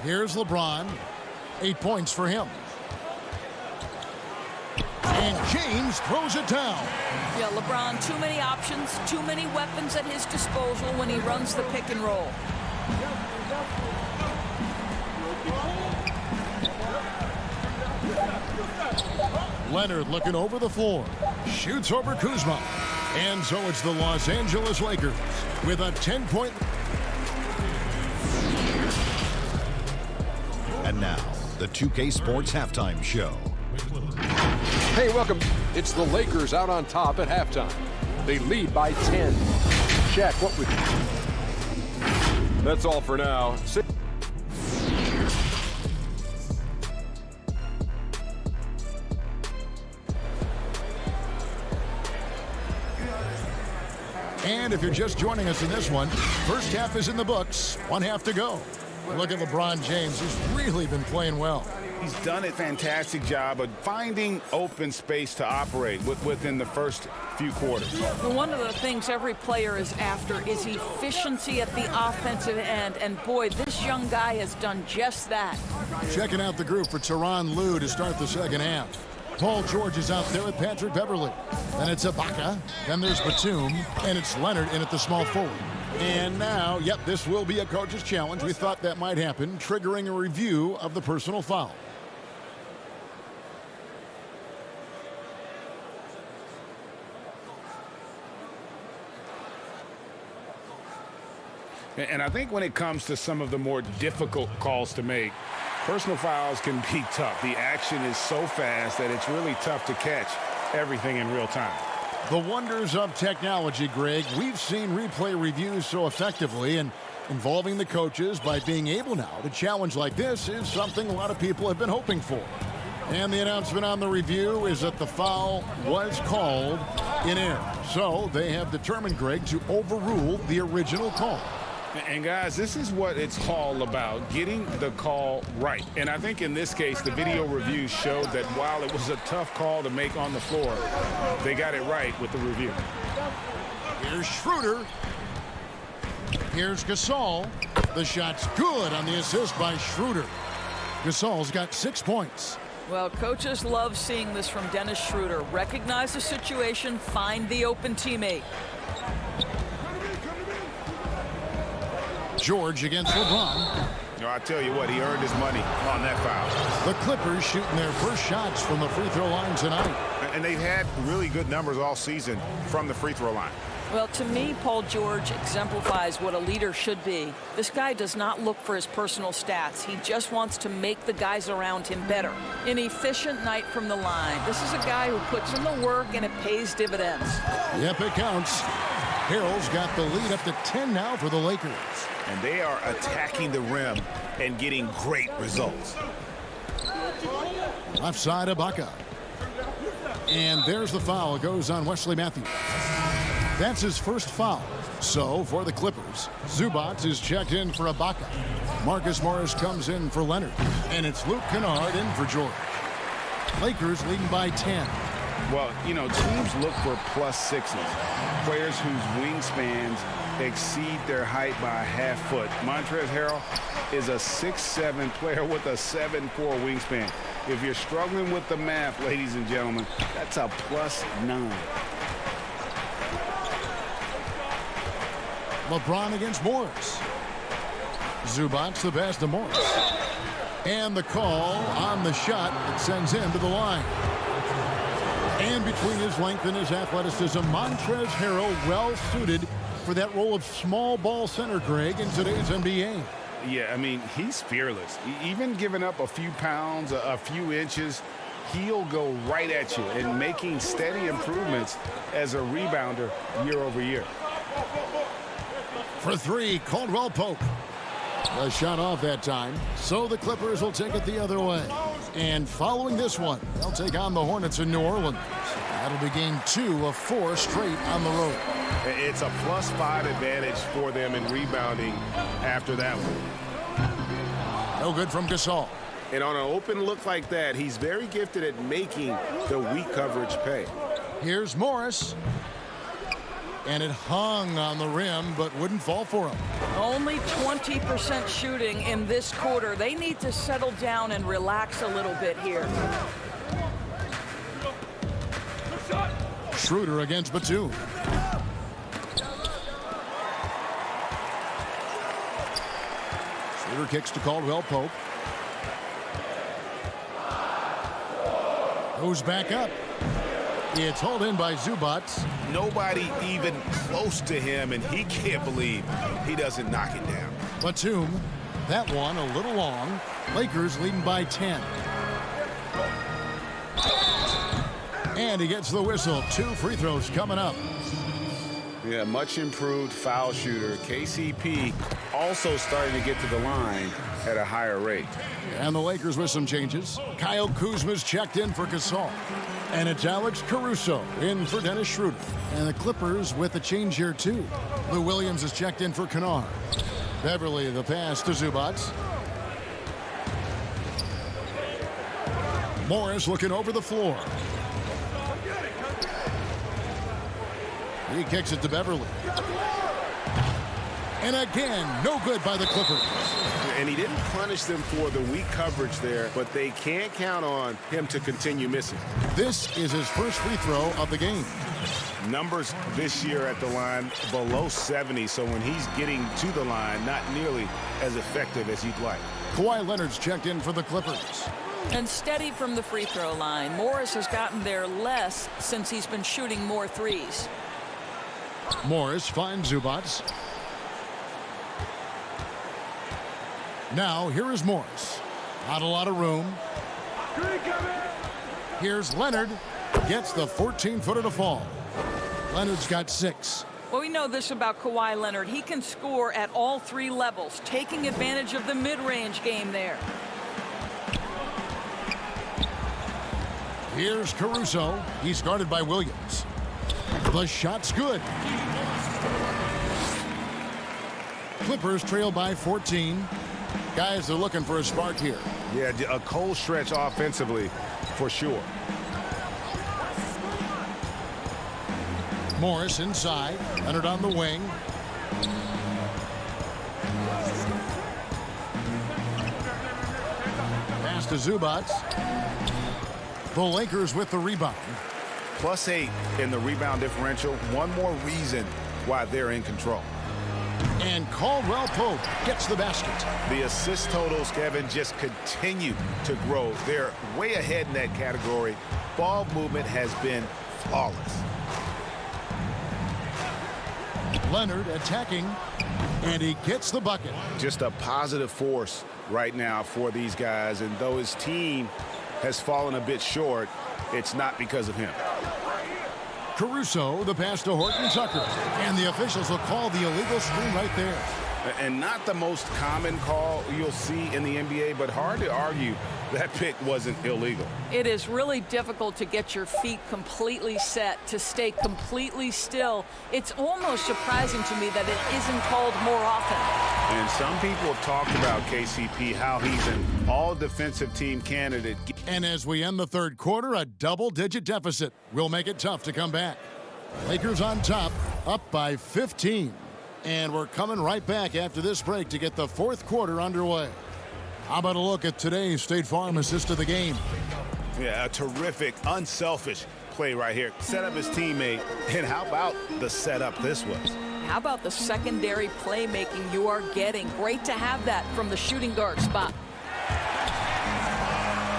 Here's LeBron. 8 points for him. And James throws it down. Yeah, LeBron, too many options, too many weapons at his disposal when he runs the pick and roll. Leonard looking over the floor. Shoots over Kuzma. And so it's the Los Angeles Lakers with a 10-point. And now, the 2K Sports Halftime Show. Hey, welcome. It's the Lakers out on top at halftime. They lead by 10. Shaq, what would you? That's all for now. And if you're just joining us in this one, first half is in the books. 1 half to go. Look at LeBron James. He's really been playing well. He's done a fantastic job of finding open space to operate within the first few quarters. Well, one of the things every player is after is efficiency at the offensive end. And boy, this young guy has done just that. Checking out the group for Tyronn Lue to start the second half. Paul George is out there with Patrick Beverley. Then it's Ibaka. Then there's Batum. And it's Leonard in at the small forward. And now, yep, this will be a coach's challenge. We thought that might happen, triggering a review of the personal foul. And I think when it comes to some of the more difficult calls to make, personal fouls can be tough. The action is so fast that it's really tough to catch everything in real time. The wonders of technology, Greg. We've seen replay reviews so effectively, and involving the coaches by being able now to challenge like this is something a lot of people have been hoping for. And the announcement on the review is that the foul was called in error. So they have determined, Greg, to overrule the original call. And guys, this is what it's all about, getting the call right. And I think in this case, the video review showed that while it was a tough call to make on the floor, they got it right with the review. Here's Schroeder. Here's Gasol. The shot's good on the assist by Schroeder. Gasol's got 6 points. Well, coaches love seeing this from Dennis Schroeder. Recognize the situation, find the open teammate. George against LeBron. No, I tell you what, he earned his money on that foul. The Clippers shooting their first shots from the free throw line tonight. And they've had really good numbers all season from the free throw line. Well, to me, Paul George exemplifies what a leader should be. This guy does not look for his personal stats. He just wants to make the guys around him better. An efficient night from the line. This is a guy who puts in the work, and it pays dividends. Yep, it counts. Harrell's got the lead up to 10 now for the Lakers. And they are attacking the rim and getting great results. Left side, Ibaka. And there's the foul. It goes on Wesley Matthews. That's his first foul. So, for the Clippers, Zubac is checked in for Ibaka. Marcus Morris comes in for Leonard. And it's Luke Kennard in for George. Lakers leading by 10. Well, you know, teams look for +6s, players whose wingspans exceed their height by a half foot. Montrezl Harrell is a 6'7" player with a 7'4" wingspan. If you're struggling with the math, ladies and gentlemen, that's a +9. LeBron against Morris. Zubac the pass to Morris. And the call on the shot that sends him to the line. And between his length and his athleticism, Montrezl Harrell well suited for that role of small ball center, Greg, in today's NBA. Yeah, I mean, he's fearless. Even giving up a few pounds, a few inches, he'll go right at you and making steady improvements as a rebounder year over year. For three, Caldwell Pope. A shot off that time, so the Clippers will take it the other way. And following this one, they'll take on the Hornets in New Orleans. That'll be game 2 of 4 straight on the road. It's a +5 advantage for them in rebounding after that one. No good from Gasol. And on an open look like that, he's very gifted at making the weak coverage pay. Here's Morris. And it hung on the rim, but wouldn't fall for him. Only 20% shooting in this quarter. They need to settle down and relax a little bit here. Schroeder against Batum. Schroeder kicks to Caldwell Pope. Goes back up. It's hauled in by Zubac. Nobody even close to him, and he can't believe he doesn't knock it down. Batum, that one a little long. Lakers leading by 10. And he gets the whistle. 2 free throws coming up. Yeah, much improved foul shooter. KCP also starting to get to the line at a higher rate. And the Lakers with some changes. Kyle Kuzma's checked in for Gasol. And it's Alex Caruso in for Dennis Schroeder. And the Clippers with a change here, too. Lou Williams is checked in for Kennard. Beverly, the pass to Zubac. Morris looking over the floor. He kicks it to Beverly. And again, no good by the Clippers. And he didn't punish them for the weak coverage there, but they can't count on him to continue missing. This is his first free throw of the game. Numbers this year at the line below 70, so when he's getting to the line, not nearly as effective as he'd like. Kawhi Leonard's checked in for the Clippers. And steady from the free throw line. Morris has gotten there less since he's been shooting more threes. Morris finds Zubac. Now here is Morris. Not a lot of room. Here's Leonard. Gets the 14-footer to fall. Leonard's got 6. Well, we know this about Kawhi Leonard. He can score at all 3 levels, taking advantage of the mid-range game there. Here's Caruso. He's guarded by Williams. The shot's good. Clippers trail by 14. Guys are looking for a spark here. Yeah, a cold stretch offensively for sure. Morris inside. Leonard on the wing. Pass to Zubac. The Lakers with the rebound. +8 in the rebound differential. One more reason why they're in control. And Caldwell Pope gets the basket. The assist totals, Kevin, just continue to grow. They're way ahead in that category. Ball movement has been flawless. Leonard attacking, and he gets the bucket. Just a positive force right now for these guys, and though his team has fallen a bit short, it's not because of him. Caruso, the pass to Horton Tucker, and the officials will call the illegal screen right there. And not the most common call you'll see in the NBA, but hard to argue that pick wasn't illegal. It is really difficult to get your feet completely set, to stay completely still. It's almost surprising to me that it isn't called more often. And some people have talked about KCP, how he's an all-defensive team candidate. And as we end the third quarter, a double-digit deficit will make it tough to come back. Lakers on top, up by 15. And we're coming right back after this break to get the fourth quarter underway. How about a look at today's State Farm assist of the game? Yeah, a terrific, unselfish play right here. Set up his teammate. And how about the setup this was? How about the secondary playmaking you are getting? Great to have that from the shooting guard spot.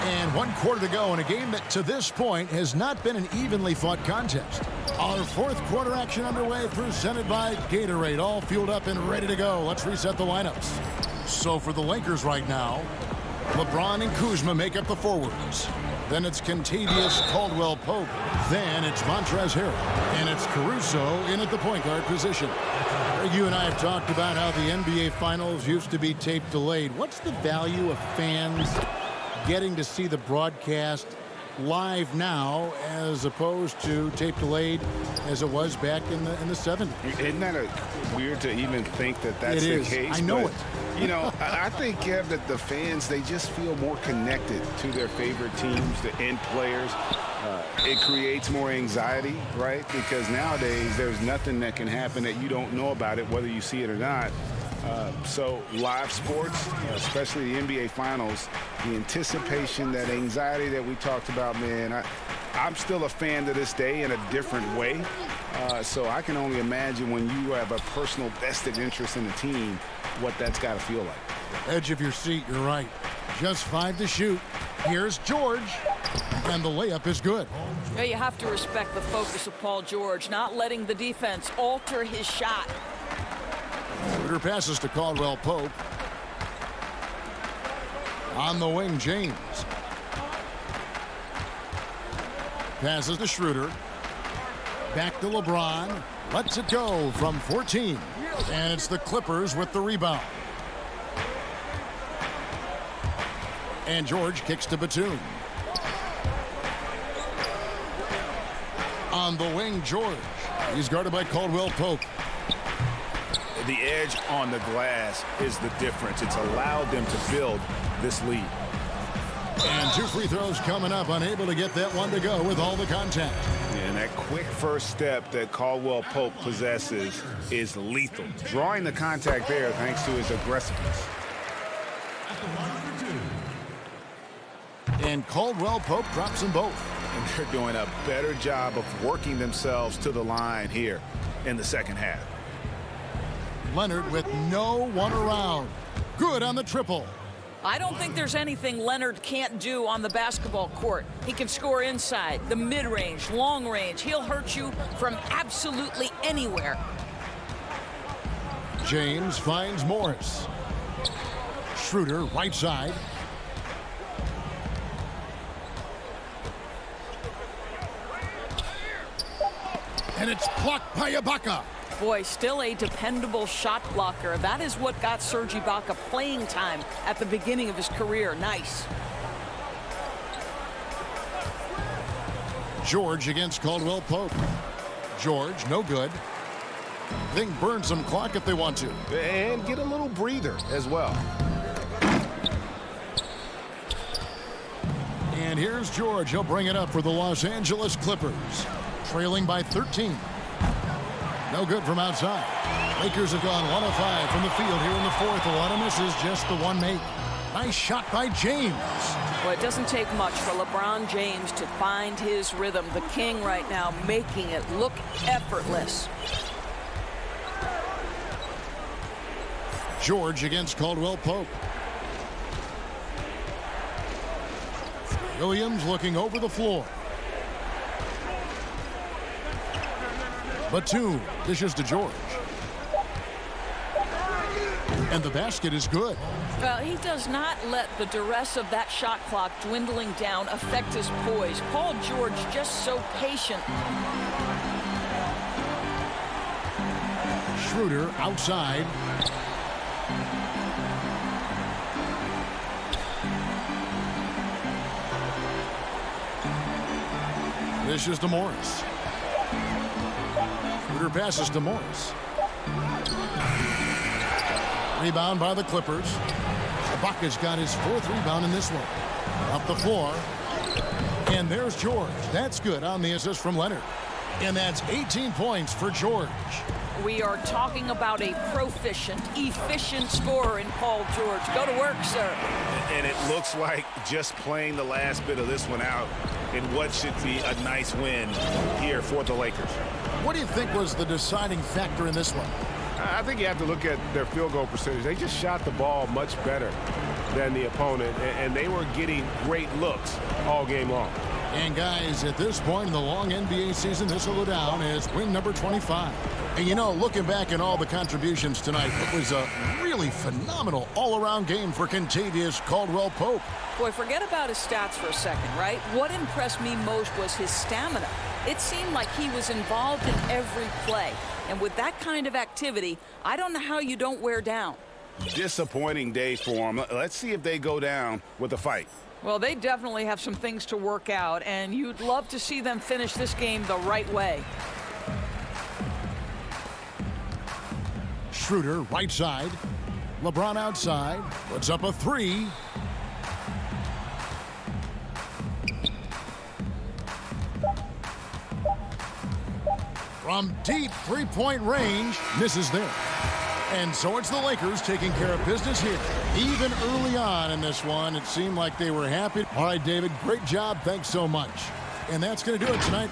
And 1 quarter to go in a game that to this point has not been an evenly fought contest. Our fourth quarter action underway, presented by Gatorade, all fueled up and ready to go. Let's reset the lineups. So for the Lakers right now, LeBron and Kuzma make up the forwards. Then it's Contavious Caldwell Pope. Then it's Montrezl Harrell. And it's Caruso in at the point guard position. You and I have talked about how the NBA Finals used to be tape delayed. What's the value of fans getting to see the broadcast live now as opposed to tape delayed as it was back in the 70s? Isn't that weird to even think that that's the case? I know but, it. You know, I think, Kev, that the fans, they just feel more connected to their favorite teams, the end players. It creates more anxiety, right? Because nowadays there's nothing that can happen that you don't know about it, whether you see it or not. So live sports, especially the NBA Finals, the anticipation, that anxiety that we talked about, man, I'm still a fan to this day in a different way. So I can only imagine when you have a personal vested interest in the team, what that's got to feel like. Edge of your seat, you're right. Just 5 to shoot. Here's George, and the layup is good. Yeah, you have to respect the focus of Paul George, not letting the defense alter his shot. Schroeder passes to Caldwell Pope. On the wing, James. Passes to Schroeder. Back to LeBron. Lets it go from 14. And it's the Clippers with the rebound. And George kicks to Batum. On the wing, George. He's guarded by Caldwell Pope. The edge on the glass is the difference. It's allowed them to build this lead. And 2 free throws coming up, unable to get that one to go with all the contact. And that quick first step that Caldwell Pope possesses is lethal. Drawing the contact there thanks to his aggressiveness. And Caldwell Pope drops them both. And they're doing a better job of working themselves to the line here in the second half. Leonard with no one around. Good on the triple. I don't think there's anything Leonard can't do on the basketball court. He can score inside, the mid-range, long range. He'll hurt you from absolutely anywhere. James finds Morris. Schroeder, right side. And it's blocked by Ibaka. Boy, still a dependable shot blocker. That is what got Serge Ibaka playing time at the beginning of his career. Nice. George against Caldwell Pope. George, no good. They can burn some clock if they want to. And get a little breather as well. And here's George. He'll bring it up for the Los Angeles Clippers. Trailing by 13. No good from outside. Lakers have gone 1 of 5 from the field here in the fourth. A lot of misses, just the one make. Nice shot by James. Well, it doesn't take much for LeBron James to find his rhythm. The king right now making it look effortless. George against Caldwell Pope. Williams looking over the floor. Batum dishes to George. And the basket is good. Well, he does not let the duress of that shot clock dwindling down affect his poise. Paul George just so patient. Schroeder outside. This is to Morris. Schroeder passes to Morris. Rebound by the Clippers. Ibaka's got his fourth rebound in this one. Up the floor. And there's George. That's good on the assist from Leonard. And that's 18 points for George. We are talking about a proficient, efficient scorer in Paul George. Go to work, sir. And it looks like just playing the last bit of this one out in what should be a nice win here for the Lakers. What do you think was the deciding factor in this one? I think you have to look at their field goal percentage. They just shot the ball much better than the opponent, and they were getting great looks all game long. And guys, at this point in the long NBA season, this will go down as win number 25. And you know, looking back at all the contributions tonight, it was a really phenomenal all-around game for Kentavious Caldwell-Pope. Boy, forget about his stats for a second, right? What impressed me most was his stamina. It seemed like he was involved in every play. And with that kind of activity, I don't know how you don't wear down. Disappointing day for him. Let's see if they go down with a fight. Well, they definitely have some things to work out, and you'd love to see them finish this game the right way. Schroeder, right side. LeBron outside. Puts up a three. From deep three-point range, misses there. And so it's the Lakers taking care of business here. Even early on in this one, it seemed like they were happy. All right, David, great job. Thanks so much. And that's going to do it tonight.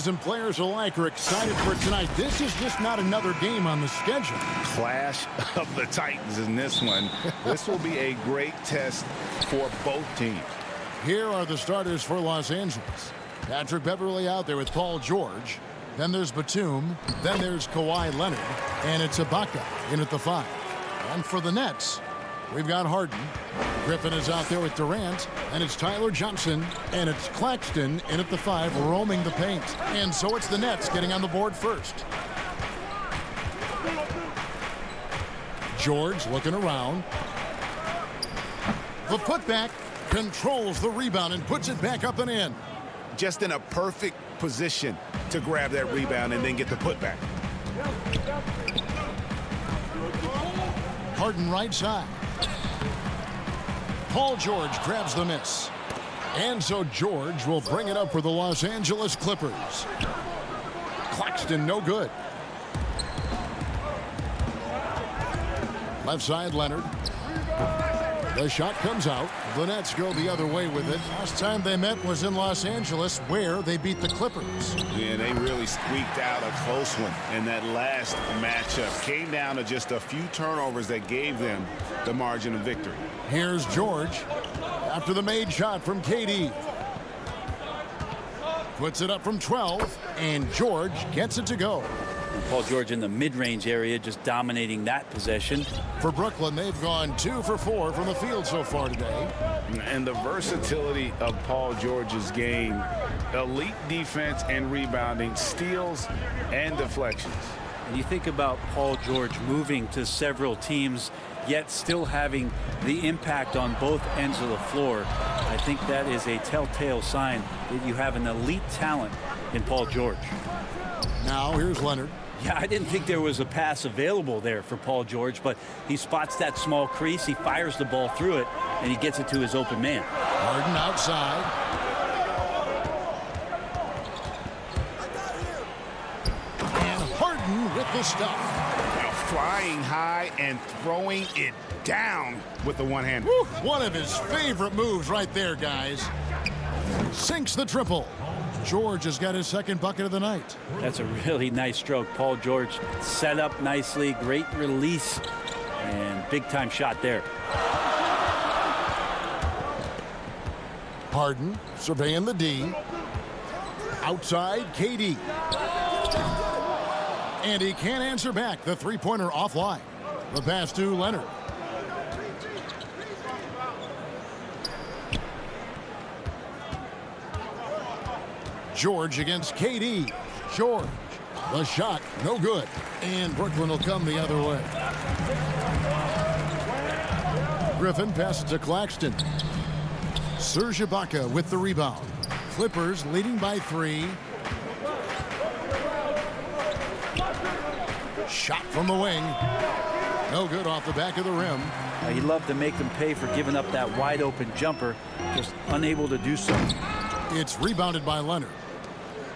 Fans and players alike are excited for tonight. This is just not another game on the schedule. Clash of the Titans in this one. This will be a great test for both teams. Here are the starters for Los Angeles. Patrick Beverley out there with Paul George. Then there's Batum. Then there's Kawhi Leonard. And it's Ibaka in at the 5. And for the Nets, we've got Harden. Griffin is out there with Durant. And it's Tyler Johnson. And it's Claxton in at the 5, roaming the paint. And so it's the Nets getting on the board first. George looking around. The putback controls the rebound and puts it back up and in. Just in a perfect position to grab that rebound and then get the putback. Harden right side. Paul George grabs the miss. And so George will bring it up for the Los Angeles Clippers. Claxton no good. Left side Leonard. The shot comes out. The Nets go the other way with it. Last time they met was in Los Angeles, where they beat the Clippers. Yeah, they really squeaked out a close one in that last matchup. Came down to just a few turnovers that gave them the margin of victory. Here's George after the made shot from KD. Puts it up from 12, and George gets it to go. Paul George in the mid-range area, just dominating that possession. For Brooklyn, they've gone 2 for 4 from the field so far today. And the versatility of Paul George's game, elite defense and rebounding, steals and deflections. And you think about Paul George moving to several teams, yet still having the impact on both ends of the floor. I think that is a telltale sign that you have an elite talent in Paul George. Now here's Leonard. Yeah, I didn't think there was a pass available there for Paul George, but he spots that small crease, he fires the ball through it, and he gets it to his open man. Harden outside. And Harden with the stuff. Now flying high and throwing it down with the one hand. Woo, one of his favorite moves right there, guys. Sinks the triple. George has got his second bucket of the night. That's a really nice stroke. Paul George set up nicely, great release, and big-time shot there. Harden surveying the D. Outside, KD. And he can't answer back. The three-pointer offline. The pass to Leonard. George against KD. George. The shot, no good. And Brooklyn will come the other way. Griffin passes to Claxton. Serge Ibaka with the rebound. Clippers leading by 3. Shot from the wing. No good off the back of the rim. He loved to make them pay for giving up that wide open jumper, just unable to do so. It's rebounded by Leonard.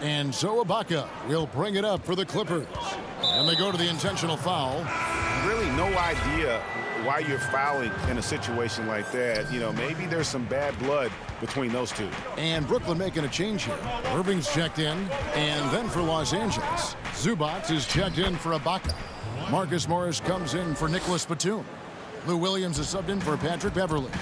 And so Ibaka will bring it up for the Clippers. And they go to the intentional foul. Really no idea why you're fouling in a situation like that. You know, maybe there's some bad blood between those two. And Brooklyn making a change here. Irving's checked in. And then for Los Angeles, Zubac is checked in for Ibaka. Marcus Morris comes in for Nicholas Batum. Lou Williams is subbed in for Patrick Beverley.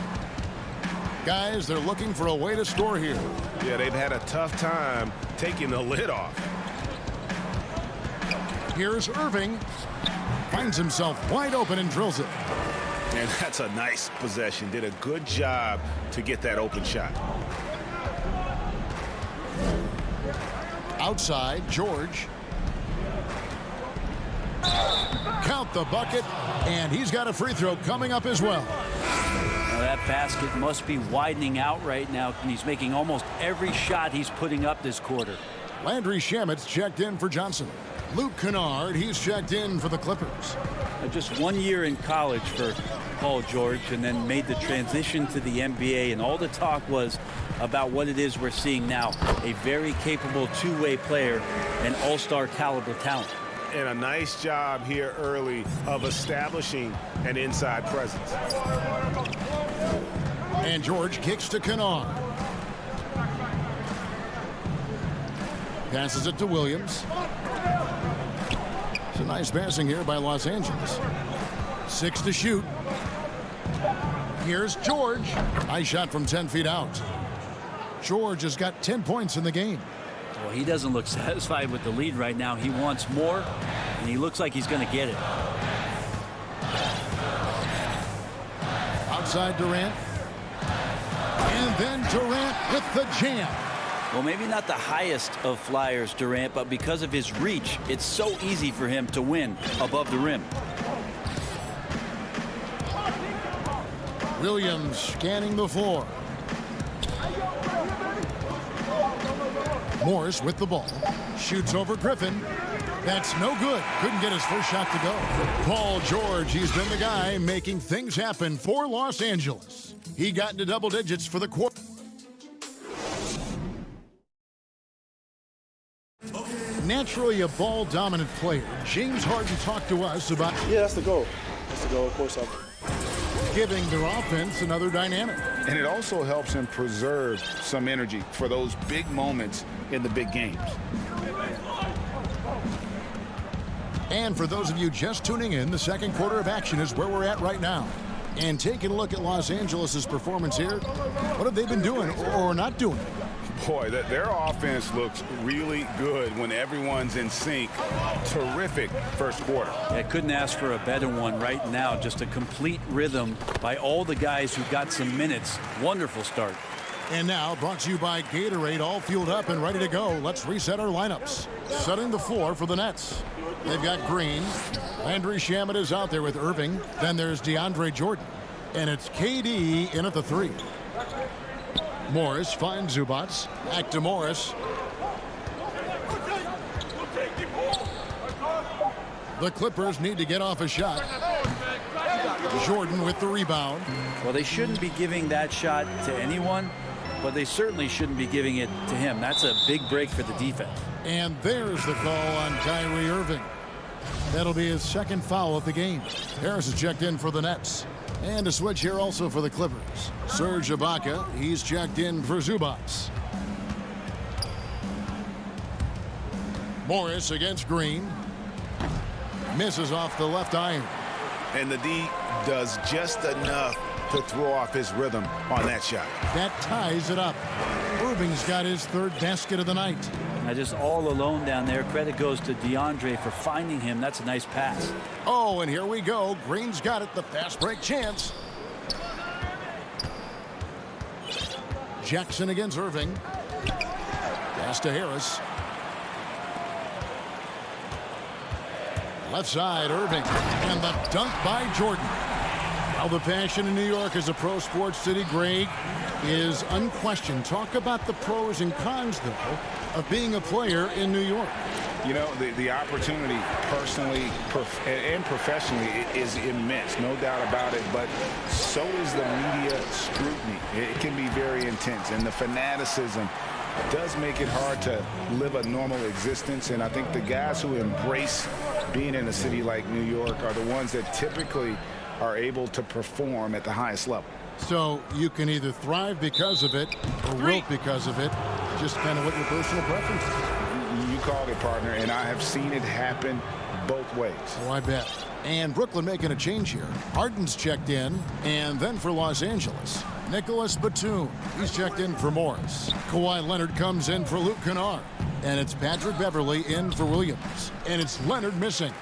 Guys, they're looking for a way to score here. Yeah, they've had a tough time taking the lid off. Here's Irving. Finds himself wide open and drills it. And that's a nice possession. Did a good job to get that open shot. Outside, George. Count the bucket, and he's got a free throw coming up as well. Now that basket must be widening out right now, and he's making almost every shot he's putting up this quarter. Landry Shamet's checked in for Johnson. Luke Kennard, he's checked in for the Clippers. Just 1 year in college for Paul George, and then made the transition to the NBA, and all the talk was about what it is we're seeing now. A very capable two-way player and all-star caliber talent. And a nice job here early of establishing an inside presence. And George kicks to Kennard. Passes it to Williams. It's a nice passing here by Los Angeles. 6 to shoot. Here's George. Nice shot from 10 feet out. George has got 10 points in the game. Well, he doesn't look satisfied with the lead right now. He wants more, and he looks like he's going to get it. Outside Durant. And then Durant with the jam. Well, maybe not the highest of flyers, Durant, but because of his reach, it's so easy for him to win above the rim. Williams scanning the floor. Morris with the ball. Shoots over Griffin. That's no good. Couldn't get his first shot to go. Paul George, he's been the guy making things happen for Los Angeles. He got into double digits for the quarter. Naturally a ball-dominant player, James Harden talked to us about that's the goal. That's the goal, of course. Giving their offense another dynamic. And it also helps him preserve some energy for those big moments in the big games. And for those of you just tuning in, the second quarter of action is where we're at right now. And taking a look at Los Angeles' performance here, what have they been doing or not doing? Boy, their offense looks really good when everyone's in sync. Terrific first quarter. I couldn't ask for a better one right now. Just a complete rhythm by all the guys who got some minutes. Wonderful start. And now, brought to you by Gatorade, all fueled up and ready to go. Let's reset our lineups. Setting the floor for the Nets. They've got Green. Landry Shamet is out there with Irving. Then there's DeAndre Jordan. And it's KD in at the 3. Morris finds Zubats. Back to Morris. The Clippers need to get off a shot. Jordan with the rebound. Well, they shouldn't be giving that shot to anyone, but they certainly shouldn't be giving it to him. That's a big break for the defense. And there's the call on Kyrie Irving. That'll be his second foul of the game. Harris is checked in for the Nets. And a switch here also for the Clippers. Serge Ibaka, he's checked in for Zubats. Morris against Green. Misses off the left iron. And the D does just enough to throw off his rhythm on that shot. That ties it up. Irving's got his third basket of the night. Now just all alone down there. Credit goes to DeAndre for finding him. That's a nice pass. Oh, and here we go. Green's got it. The fast break chance. Jackson against Irving. Pass to Harris. Left side, Irving. And the dunk by Jordan. Now the passion in New York as a pro sports city, Greg, is unquestioned. Talk about the pros and cons, though, of being a player in New York. You know, the opportunity personally and professionally is immense, no doubt about it, but so is the media scrutiny. It can be very intense, and the fanaticism does make it hard to live a normal existence, and I think the guys who embrace being in a city like New York are the ones that typically are able to perform at the highest level. So you can either thrive because of it or wilt because of it, just kind of what your personal preference is. You called it, partner, and I have seen it happen both ways. Oh, I bet. And Brooklyn making a change here. Harden's checked in, and then for Los Angeles, Nicholas Batum. He's checked in for Morris. Kawhi Leonard comes in for Luke Kennard. And it's Patrick Beverley in for Williams. And it's Leonard missing.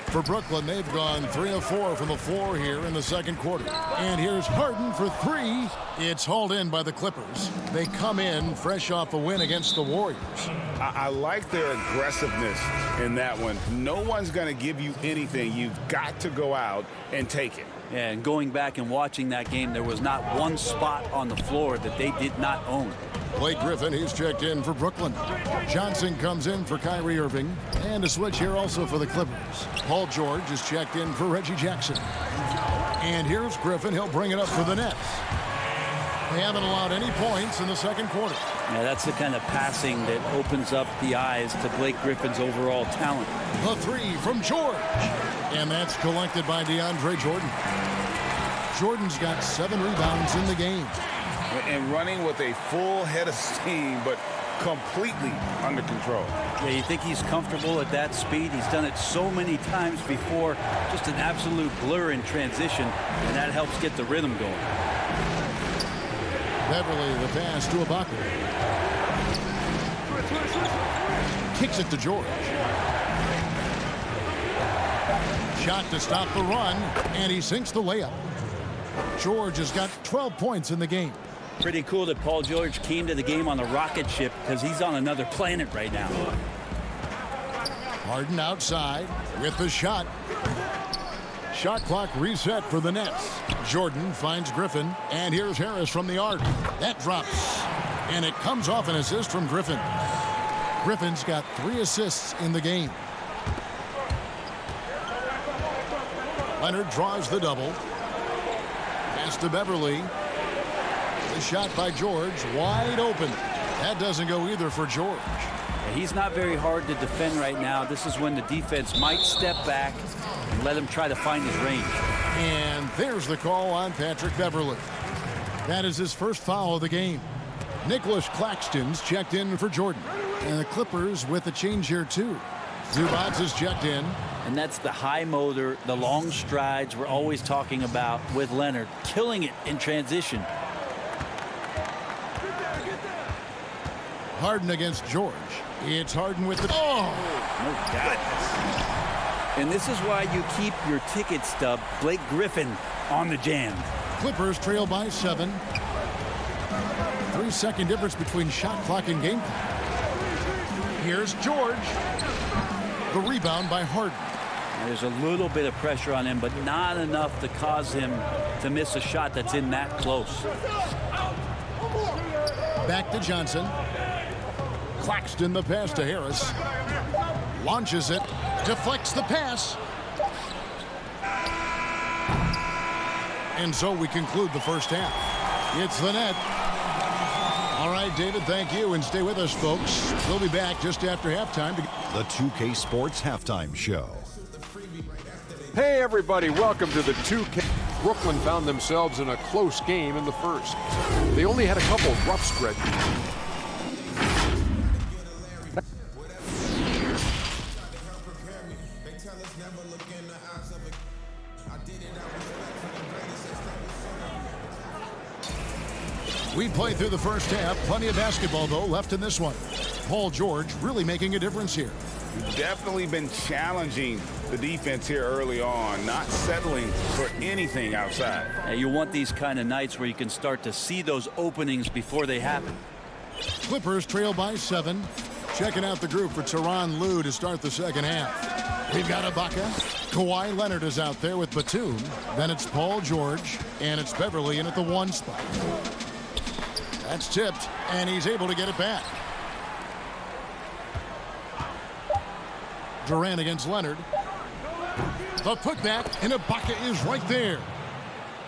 For Brooklyn, they've gone 3 of 4 from the floor here in the second quarter. And here's Harden for 3. It's hauled in by the Clippers. They come in fresh off a win against the Warriors. I like their aggressiveness in that one. No one's going to give you anything. You've got to go out and take it. Yeah, and going back and watching that game, there was not one spot on the floor that they did not own. Blake Griffin, he's checked in for Brooklyn. Johnson comes in for Kyrie Irving. And a switch here also for the Clippers. Paul George is checked in for Reggie Jackson. And here's Griffin. He'll bring it up for the Nets. They haven't allowed any points in the second quarter. Yeah, that's the kind of passing that opens up the eyes to Blake Griffin's overall talent. The 3 from George. And that's collected by DeAndre Jordan. Jordan's got 7 rebounds in the game. And running with a full head of steam, but completely under control. Yeah, you think he's comfortable at that speed? He's done it so many times before. Just an absolute blur in transition, and that helps get the rhythm going. Beverly, the pass to Ibaka. Kicks it to George. Shot to stop the run, and he sinks the layup. George has got 12 points in the game. Pretty cool that Paul George came to the game on a rocket ship because he's on another planet right now. Harden outside with the shot. Shot clock reset for the Nets. Jordan finds Griffin, and here's Harris from the arc. That drops, and it comes off an assist from Griffin. Griffin's got 3 assists in the game. Leonard draws the double. Pass to Beverly. The shot by George, wide open. That doesn't go either for George. He's not very hard to defend right now. This is when the defense might step back and let him try to find his range. And there's the call on Patrick Beverly. That is his first foul of the game. Nicholas Claxton's checked in for Jordan. And the Clippers with a change here too. Zubats is checked in. And that's the high motor, the long strides we're always talking about with Leonard. Killing it in transition. Harden against George. It's Harden with the... Oh! Oh, God. And this is why you keep your ticket stub, Blake Griffin, on the jam. Clippers trail by 7. 3-second difference between shot clock and game clock. Here's George. The rebound by Harden. There's a little bit of pressure on him, but not enough to cause him to miss a shot that's in that close. Back to Johnson. Claxton the pass to Harris. Launches it. Deflects the pass. And so we conclude the first half. It's the net. All right, David, thank you. And stay with us, folks. We'll be back just after halftime. The 2K Sports Halftime Show. Hey, everybody. Welcome to the 2K. Brooklyn found themselves in a close game in the first. They only had a couple rough stretches. We played through the first half. Plenty of basketball, though, left in this one. Paul George really making a difference here. Definitely been challenging the defense here early on, not settling for anything outside. You want these kind of nights where you can start to see those openings before they happen. Clippers trail by 7. Checking out the group for Tyronn Lue to start the second half. We've got Ibaka. Kawhi Leonard is out there with Batum. Then it's Paul George, and it's Beverly in at the 1 spot. That's tipped, and he's able to get it back. Durant against Leonard. The putback, and Ibaka is right there.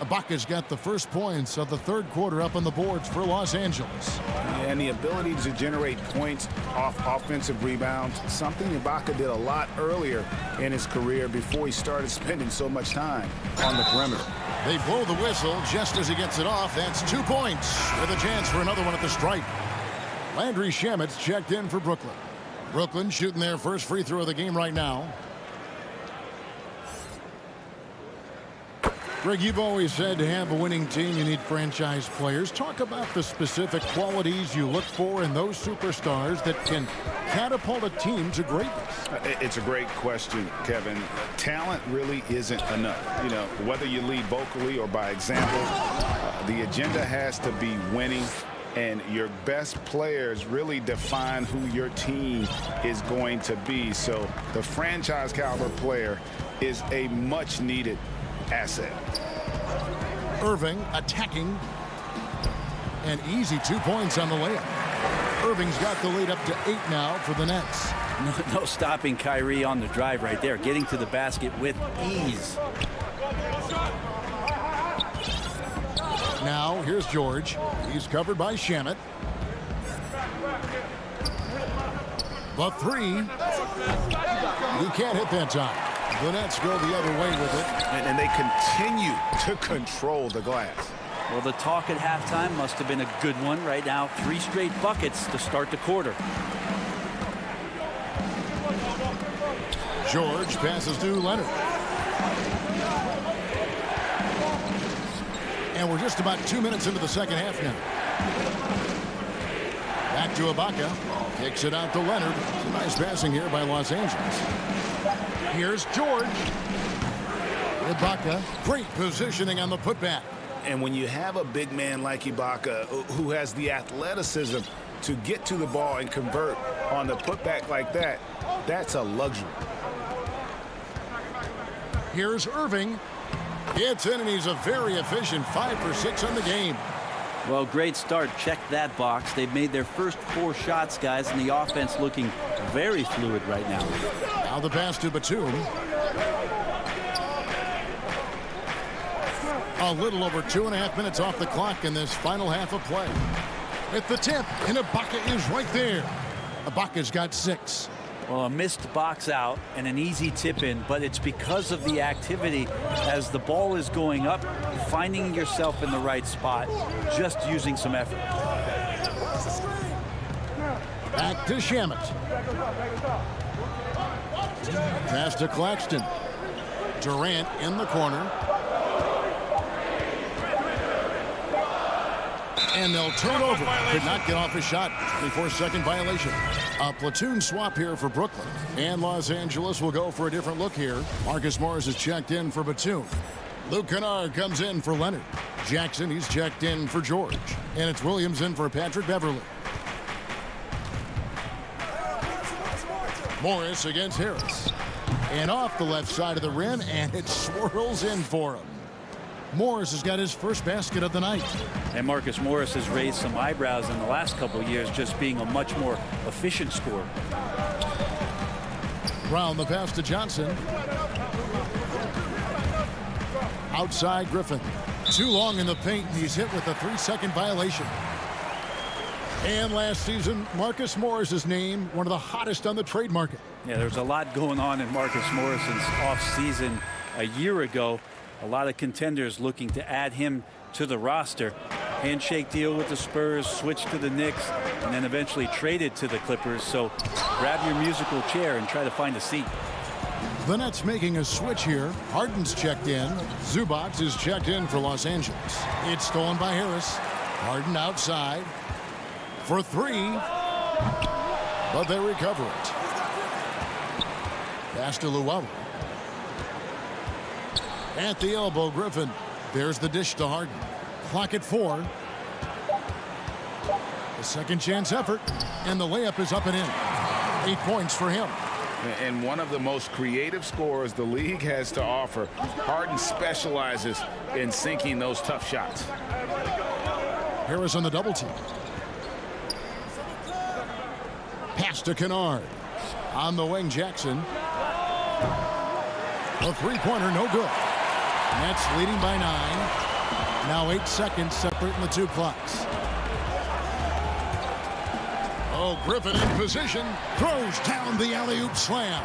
Ibaka's got the first points of the third quarter up on the boards for Los Angeles. And the ability to generate points off offensive rebounds, something Ibaka did a lot earlier in his career before he started spending so much time on the perimeter. They blow the whistle just as he gets it off. That's 2 points with a chance for another one at the stripe. Landry Shamet's checked in for Brooklyn. Brooklyn shooting their first free throw of the game right now. Greg, you've always said to have a winning team, you need franchise players. Talk about the specific qualities you look for in those superstars that can catapult a team to greatness. It's a great question, Kevin. Talent really isn't enough. You know, whether you lead vocally or by example, the agenda has to be winning. And your best players really define who your team is going to be. So the franchise caliber player is a much needed asset. Irving attacking. An easy 2 points on the layup. Irving's got the lead up to 8 now for the Nets. No stopping Kyrie on the drive right there. Getting to the basket with ease. Now here's George. He's covered by Shamet. The 3. He can't hit that time. The Nets go the other way with it. And they continue to control the glass. Well, the talk at halftime must have been a good one. Right now, 3 straight buckets to start the quarter. George passes to Leonard. And we're just about 2 minutes into the second half now. Back to Ibaka. Kicks it out to Leonard. Some nice passing here by Los Angeles. Here's George. Ibaka. Great positioning on the putback. And when you have a big man like Ibaka who has the athleticism to get to the ball and convert on the putback like that, that's a luxury. Here's Irving. Gets in, and he's a very efficient 5 for 6 on the game. Well, great start. Check that box. They've made their first 4 shots, guys, and the offense looking very fluid right now. Now the pass to Batum. A little over 2.5 minutes off the clock in this final half of play. At the tip, and Ibaka is right there. Ibaka's got 6. Well, a missed box out and an easy tip in, but it's because of the activity as the ball is going up, finding yourself in the right spot, just using some effort. Back to Shamet. Pass to Claxton. Durant in the corner. And they'll turn over. Could not get off his shot. 24-second violation. A platoon swap here for Brooklyn. And Los Angeles will go for a different look here. Marcus Morris is checked in for Batum. Luke Kennard comes in for Leonard. Jackson, he's checked in for George. And it's Williams in for Patrick Beverley. Morris against Harris. And off the left side of the rim, and it swirls in for him. Morris has got his first basket of the night. And Marcus Morris has raised some eyebrows in the last couple of years, just being a much more efficient scorer. Brown the pass to Johnson. Outside Griffin. Too long in the paint, and he's hit with a 3-second violation. And last season, Marcus Morris's name, one of the hottest on the trade market. Yeah, there's a lot going on in Marcus Morris's offseason a year ago. A lot of contenders looking to add him to the roster. Handshake deal with the Spurs, switch to the Knicks, and then eventually traded to the Clippers. So grab your musical chair and try to find a seat. The Nets making a switch here. Harden's checked in. Zubac is checked in for Los Angeles. It's stolen by Harris. Harden outside for 3. But they recover it. Pass to Luwawu. At the elbow, Griffin. There's the dish to Harden. Clock at 4. A second chance effort, and the layup is up and in. 8 points for him. And one of the most creative scorers the league has to offer. Harden specializes in sinking those tough shots. Harris on the double team. Pass to Kennard. On the wing, Jackson. A 3-pointer, no good. Nets leading by 9. Now 8 seconds separating the 2 clocks. Oh, Griffin in position. Throws down the alley-oop slam.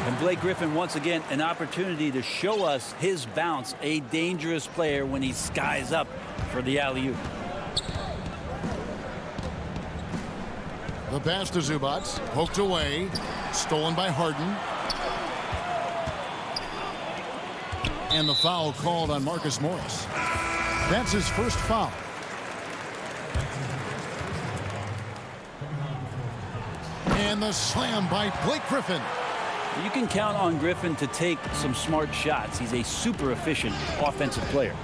And Blake Griffin, once again, an opportunity to show us his bounce. A dangerous player when he skies up for the alley-oop. The pass to Zubac. Poked away. Stolen by Harden. And the foul called on Marcus Morris. That's his first foul. And the slam by Blake Griffin. You can count on Griffin to take some smart shots. He's a super efficient offensive player.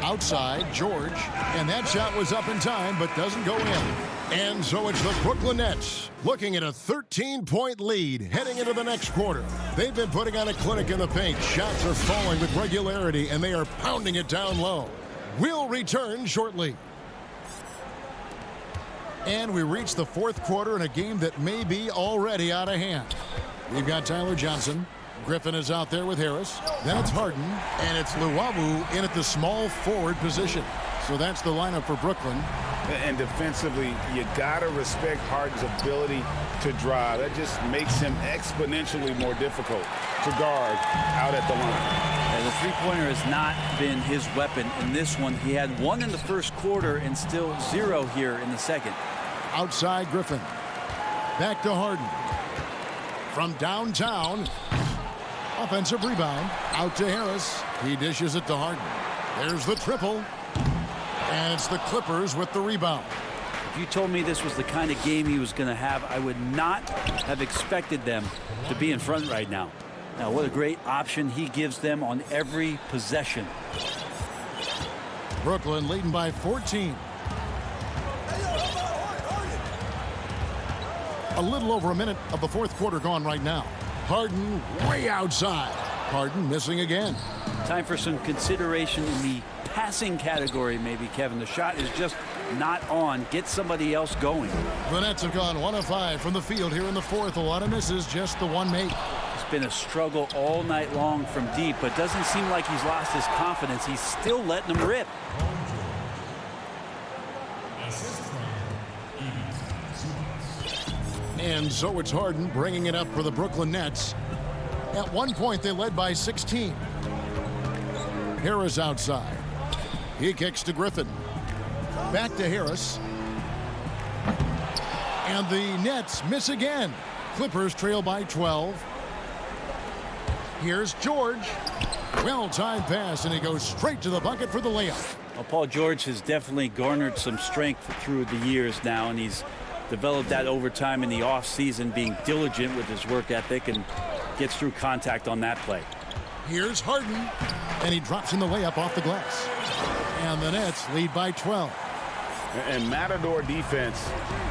Outside, George. And that shot was up in time, but doesn't go in. And so it's the Brooklyn Nets looking at a 13-point lead heading into the next quarter. They've been putting on a clinic in the paint. Shots are falling with regularity, and they are pounding it down low. We'll return shortly. And we reach the 4th quarter in a game that may be already out of hand. We've got Tyler Johnson. Griffin is out there with Harris. Then it's Harden, and it's Luwawu in at the small forward position. So that's the lineup for Brooklyn. And defensively, you got to respect Harden's ability to drive. That just makes him exponentially more difficult to guard out at the line. And the three-pointer has not been his weapon in this one. He had 1 in the first quarter and still 0 here in the second. Outside Griffin. Back to Harden. From downtown. Offensive rebound. Out to Harris. He dishes it to Harden. There's the triple. And it's the Clippers with the rebound. If you told me this was the kind of game he was going to have, I would not have expected them to be in front right now. Now, what a great option he gives them on every possession. Brooklyn leading by 14. A little over a minute of the fourth quarter gone right now. Harden way outside. Harden missing again. Time for some consideration in the passing category, maybe, Kevin. The shot is just not on. Get somebody else going. The Nets have gone 1 of 5 from the field here in the fourth. A lot of misses, just the one make. It's been a struggle all night long from deep, but doesn't seem like he's lost his confidence. He's still letting them rip. And so it's Harden bringing it up for the Brooklyn Nets. At one point, they led by 16. Harris outside. He kicks to Griffin. Back to Harris. And the Nets miss again. Clippers trail by 12. Here's George. Well-timed pass, and he goes straight to the bucket for the layup. Well, Paul George has definitely garnered some strength through the years now, and he's developed that over time in the offseason, being diligent with his work ethic and gets through contact on that play. Here's Harden, and he drops in the layup off the glass. And the Nets lead by 12. And Matador defense,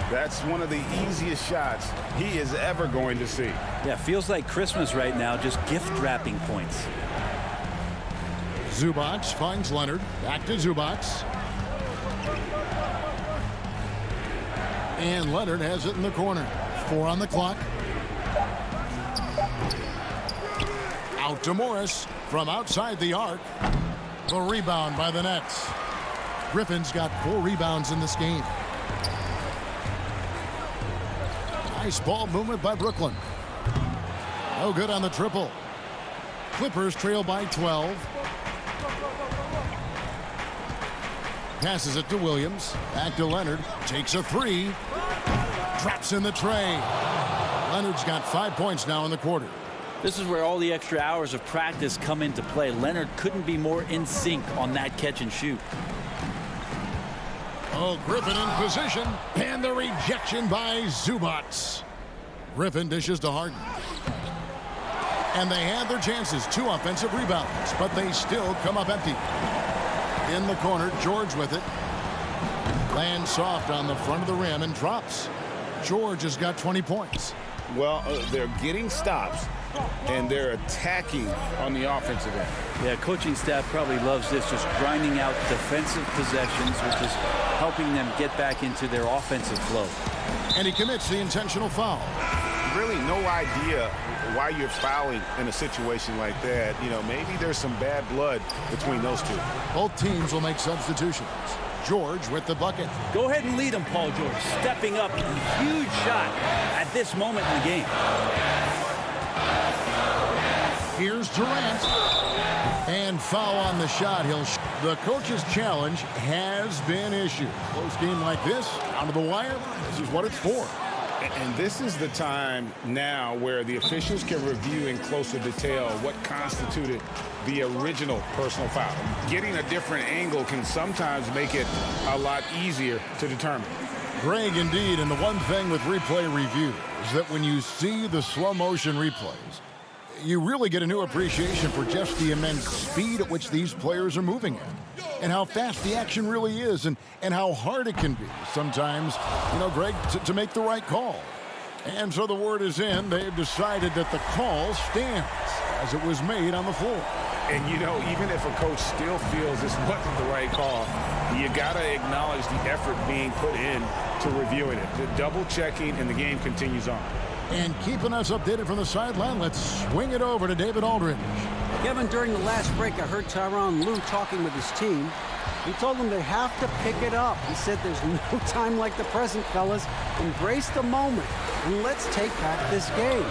that's one of the easiest shots he is ever going to see. Yeah, feels like Christmas right now, just gift wrapping points. Zubac finds Leonard. Back to Zubac. And Leonard has it in the corner. 4 on the clock. Out to Morris from outside the arc. The rebound by the Nets. Griffin's got 4 rebounds in this game. Nice ball movement by Brooklyn. No good on the triple. Clippers trail by 12. Passes it to Williams. Back to Leonard. Takes a 3. Drops in the tray. Leonard's got 5 points now in the quarter. This is where all the extra hours of practice come into play. Leonard couldn't be more in sync on that catch and shoot. Oh, Griffin in position. And the rejection by Zubac. Griffin dishes to Harden. And they had their chances. 2 offensive rebounds, but they still come up empty. In the corner, George with it. Lands soft on the front of the rim and drops. George has got 20 points. Well, they're getting stops, and they're attacking on the offensive end. Yeah, coaching staff probably loves this, just grinding out defensive possessions, which is helping them get back into their offensive flow. And he commits the intentional foul. Really no idea why you're fouling in a situation like that. You know, maybe there's some bad blood between those two. Both teams will make substitutions. George with the bucket. Go ahead and lead him, Paul George. Stepping up, huge shot at this moment in the game. Here's Durant. And foul on the shot. The coach's challenge has been issued. Close game like this, down to the wire, this is what it's for. And this is the time now where the officials can review in closer detail what constituted the original personal foul. Getting a different angle can sometimes make it a lot easier to determine. Greg, indeed, and the one thing with replay review is that when you see the slow motion replays, you really get a new appreciation for just the immense speed at which these players are moving at, and how fast the action really is, and how hard it can be sometimes, you know, Greg, to make the right call. And so the word is in. They've decided that the call stands as it was made on the floor. And, you know, even if a coach still feels this wasn't the right call, you got to acknowledge the effort being put in to reviewing it. The double checking, and the game continues on. And keeping us updated from the sideline, let's swing it over to David Aldridge. Kevin, during the last break, I heard Tyronn Lue talking with his team. He told them they have to pick it up. He said there's no time like the present, fellas. Embrace the moment, and let's take back this game.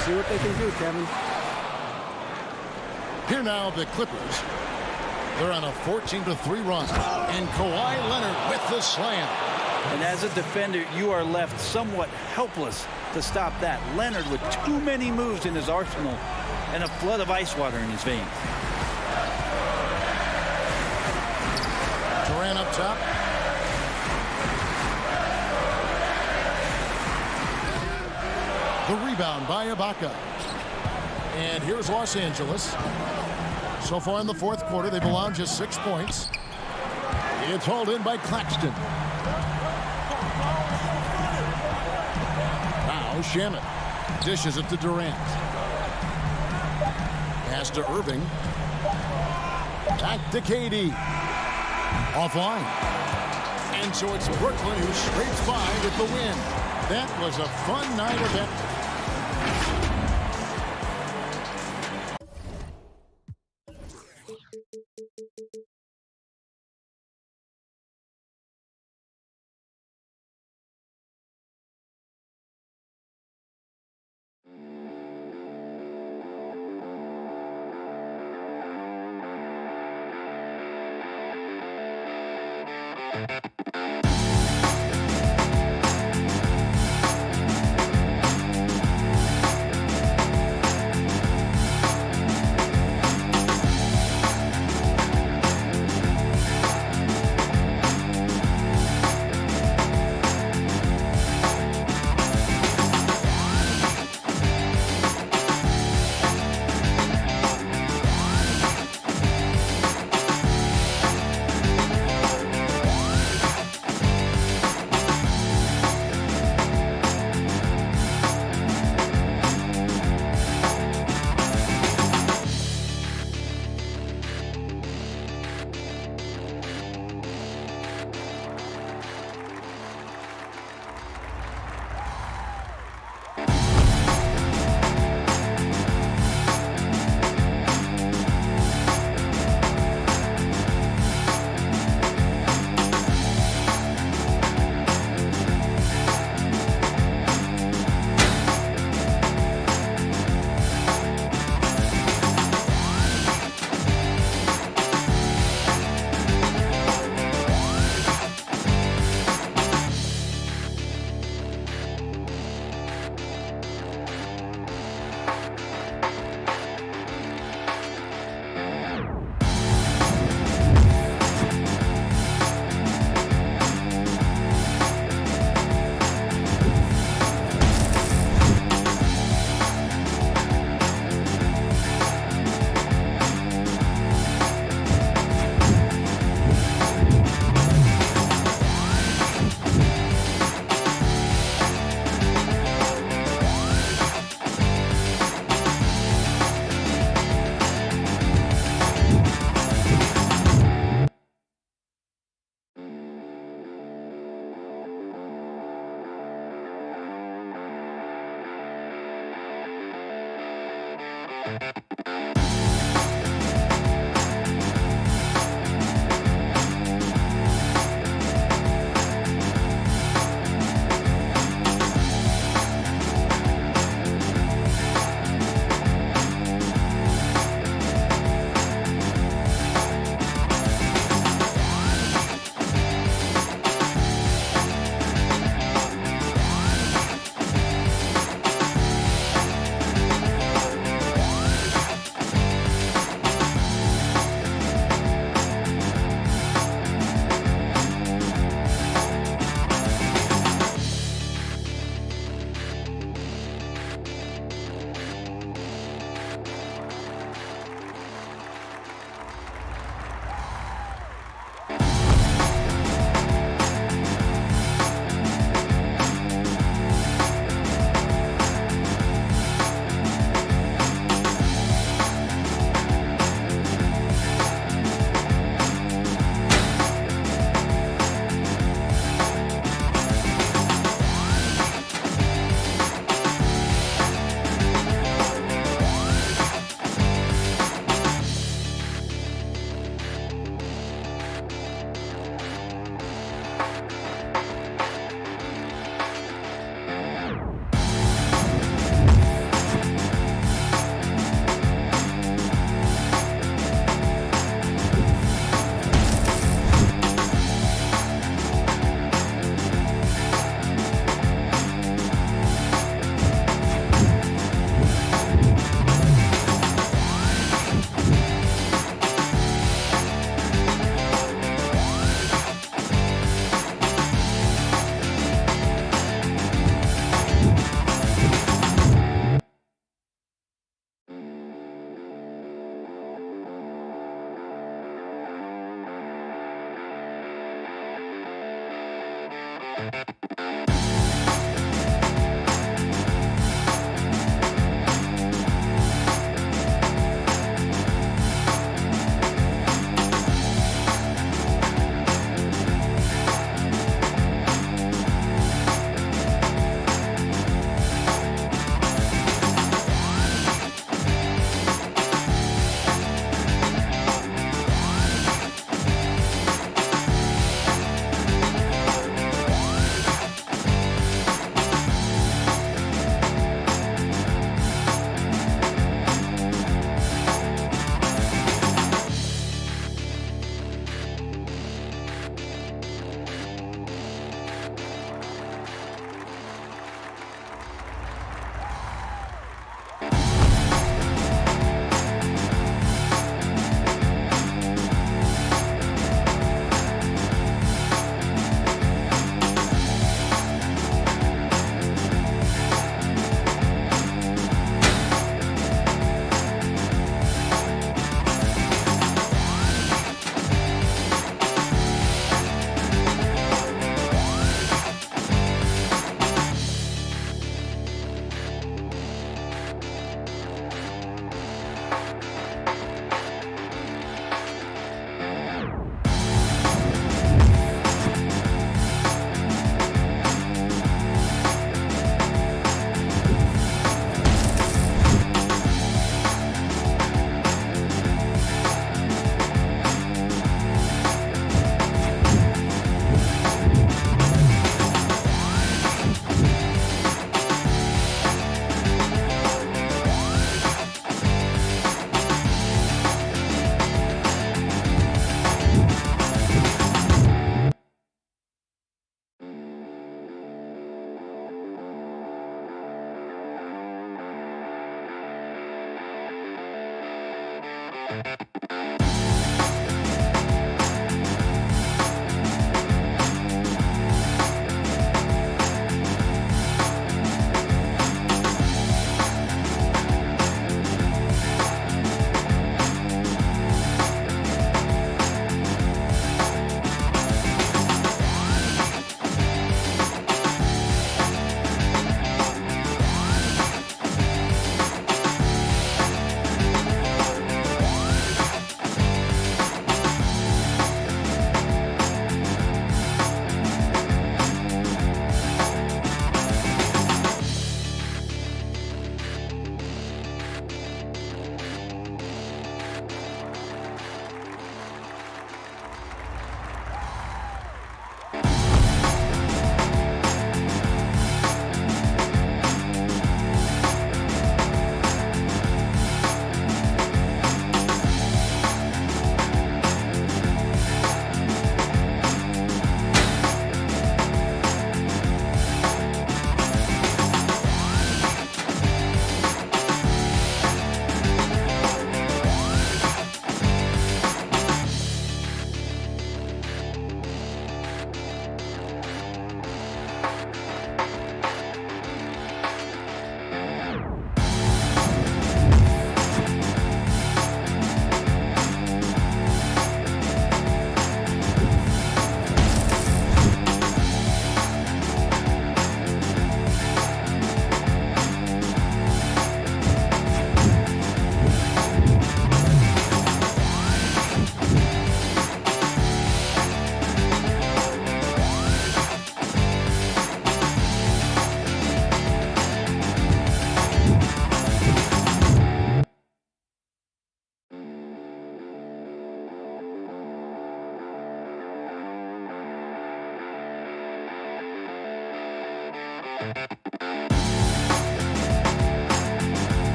See what they can do, Kevin. Here now, the Clippers. They're on a 14-3 run. And Kawhi Leonard with the slam. And as a defender, you are left somewhat helpless to stop that. Leonard with too many moves in his arsenal and a flood of ice water in his veins. Durant up top. The rebound by Ibaka. And here's Los Angeles. So far in the fourth quarter, they've allowed just 6 points. It's hauled in by Claxton. Now Shannon dishes it to Durant. Pass to Irving. Back to KD. Offline. And so it's Brooklyn who scrapes by with the win. That was a fun night event.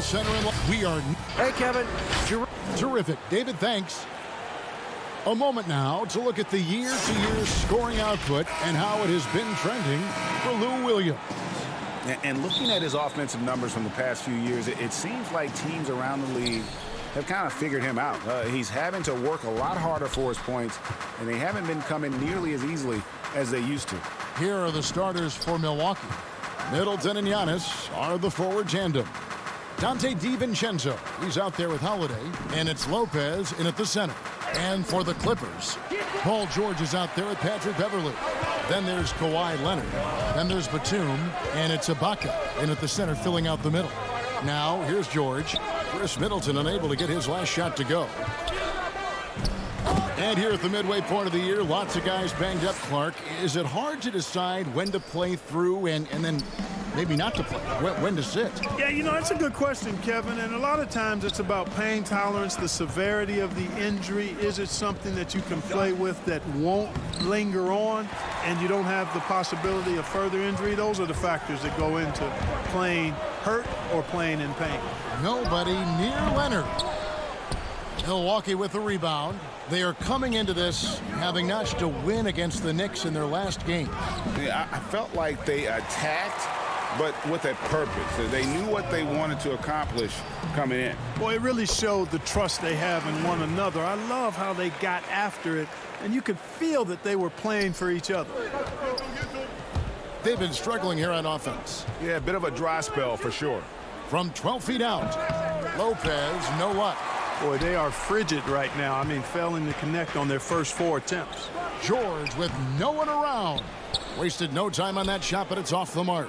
center and we are Hey, Kevin. terrific. David, thanks. A moment now to look at the year-to-year scoring output and how it has been trending for Lou Williams. And looking at his offensive numbers from the past few years, it seems like teams around the league have kind of figured him out. He's having to work a lot harder for his points, and they haven't been coming nearly as easily as they used to. Here are the starters for Milwaukee. Middleton and Giannis are the forward tandem. Dante DiVincenzo, he's out there with Holiday, and it's Lopez in at the center. And for the Clippers, Paul George is out there with Patrick Beverley. Then there's Kawhi Leonard. Then there's Batum, and it's Ibaka in at the center filling out the middle. Now, here's George. Chris Middleton unable to get his last shot to go. And here at the midway point of the year, lots of guys banged up. Clark, is it hard to decide when to play through and then maybe not to play, when to sit? Yeah, you know, that's a good question, Kevin. And a lot of times it's about pain tolerance, the severity of the injury. Is it something that you can play with that won't linger on and you don't have the possibility of further injury? Those are the factors that go into playing hurt or playing in pain. Nobody near Leonard. Milwaukee with the rebound. They are coming into this having notched a win against the Knicks in their last game. Yeah, I felt like they attacked, but with a purpose. They knew what they wanted to accomplish coming in. Boy, it really showed the trust they have in one another. I love how they got after it, and you could feel that they were playing for each other. They've been struggling here on offense. Yeah, a bit of a dry spell for sure. From 12 feet out, Lopez, no luck. Boy, they are frigid right now. I mean, failing to connect on their first 4 attempts. George with no one around. Wasted no time on that shot, but it's off the mark.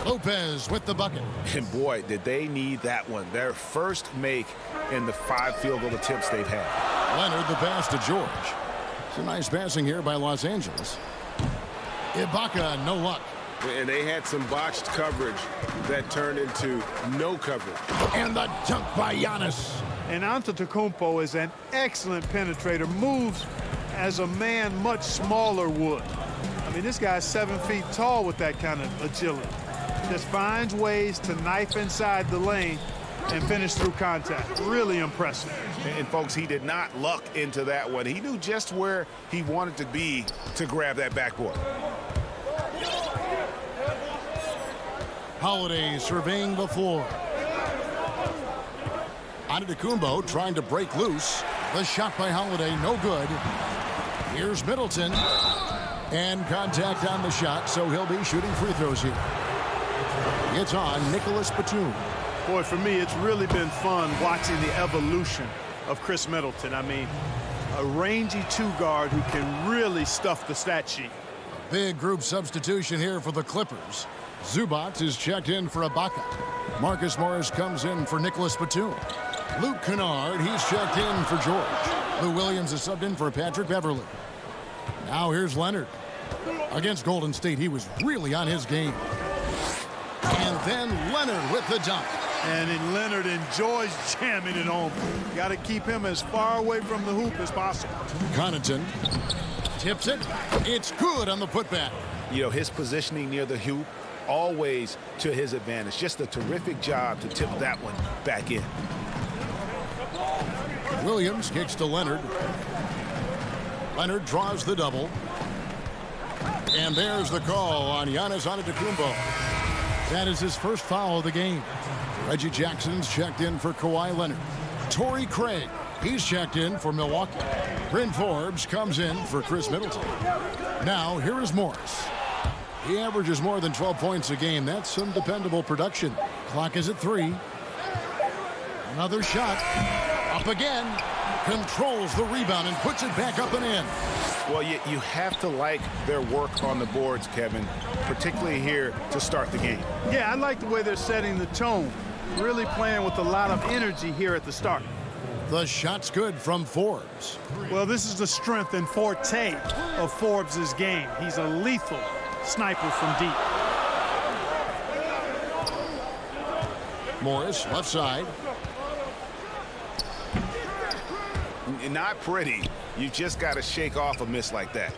Lopez with the bucket. And boy, did they need that one. Their first make in the 5 field goal attempts they've had. Leonard the pass to George. It's a nice passing here by Los Angeles. Ibaka, no luck. And they had some botched coverage that turned into no coverage. And the dunk by Giannis. And Antetokounmpo is an excellent penetrator. Moves as a man much smaller would. I mean, this guy's 7 feet tall with that kind of agility. Just finds ways to knife inside the lane and finish through contact. Really impressive. And folks, he did not luck into that one. He knew just where he wanted to be to grab that backboard. Holiday surveying the floor. Antetokounmpo trying to break loose. The shot by Holiday, no good. Here's Middleton. And contact on the shot, so he'll be shooting free throws here. It's on Nicholas Batum. Boy, for me, it's really been fun watching the evolution of Chris Middleton. I mean, a rangy 2-guard who can really stuff the stat sheet. Big group substitution here for the Clippers. Zubac is checked in for Ibaka. Marcus Morris comes in for Nicholas Batum. Luke Kennard, he's checked in for George. Lou Williams is subbed in for Patrick Beverley. Now here's Leonard. Against Golden State, he was really on his game. And then Leonard with the dunk. And Leonard enjoys jamming it home. Got to keep him as far away from the hoop as possible. Connaughton tips it. It's good on the putback. You know, his positioning near the hoop, always to his advantage. Just a terrific job to tip that one back in. Williams kicks to Leonard. Leonard draws the double. And there's the call on Giannis Antetokounmpo. That is his first foul of the game. Reggie Jackson's checked in for Kawhi Leonard. Torrey Craig, he's checked in for Milwaukee. Bryn Forbes comes in for Chris Middleton. Now, here is Morris. He averages more than 12 points a game. That's some dependable production. Clock is at 3. Another shot. Up again. Controls the rebound and puts it back up and in. Well, you have to like their work on the boards, Kevin, particularly here to start the game. Yeah, I like the way they're setting the tone. Really playing with a lot of energy here at the start. The shot's good from Forbes. Well, this is the strength and forte of Forbes' game. He's a lethal sniper from deep. Morris, left side. Not pretty. You just got to shake off a miss like that.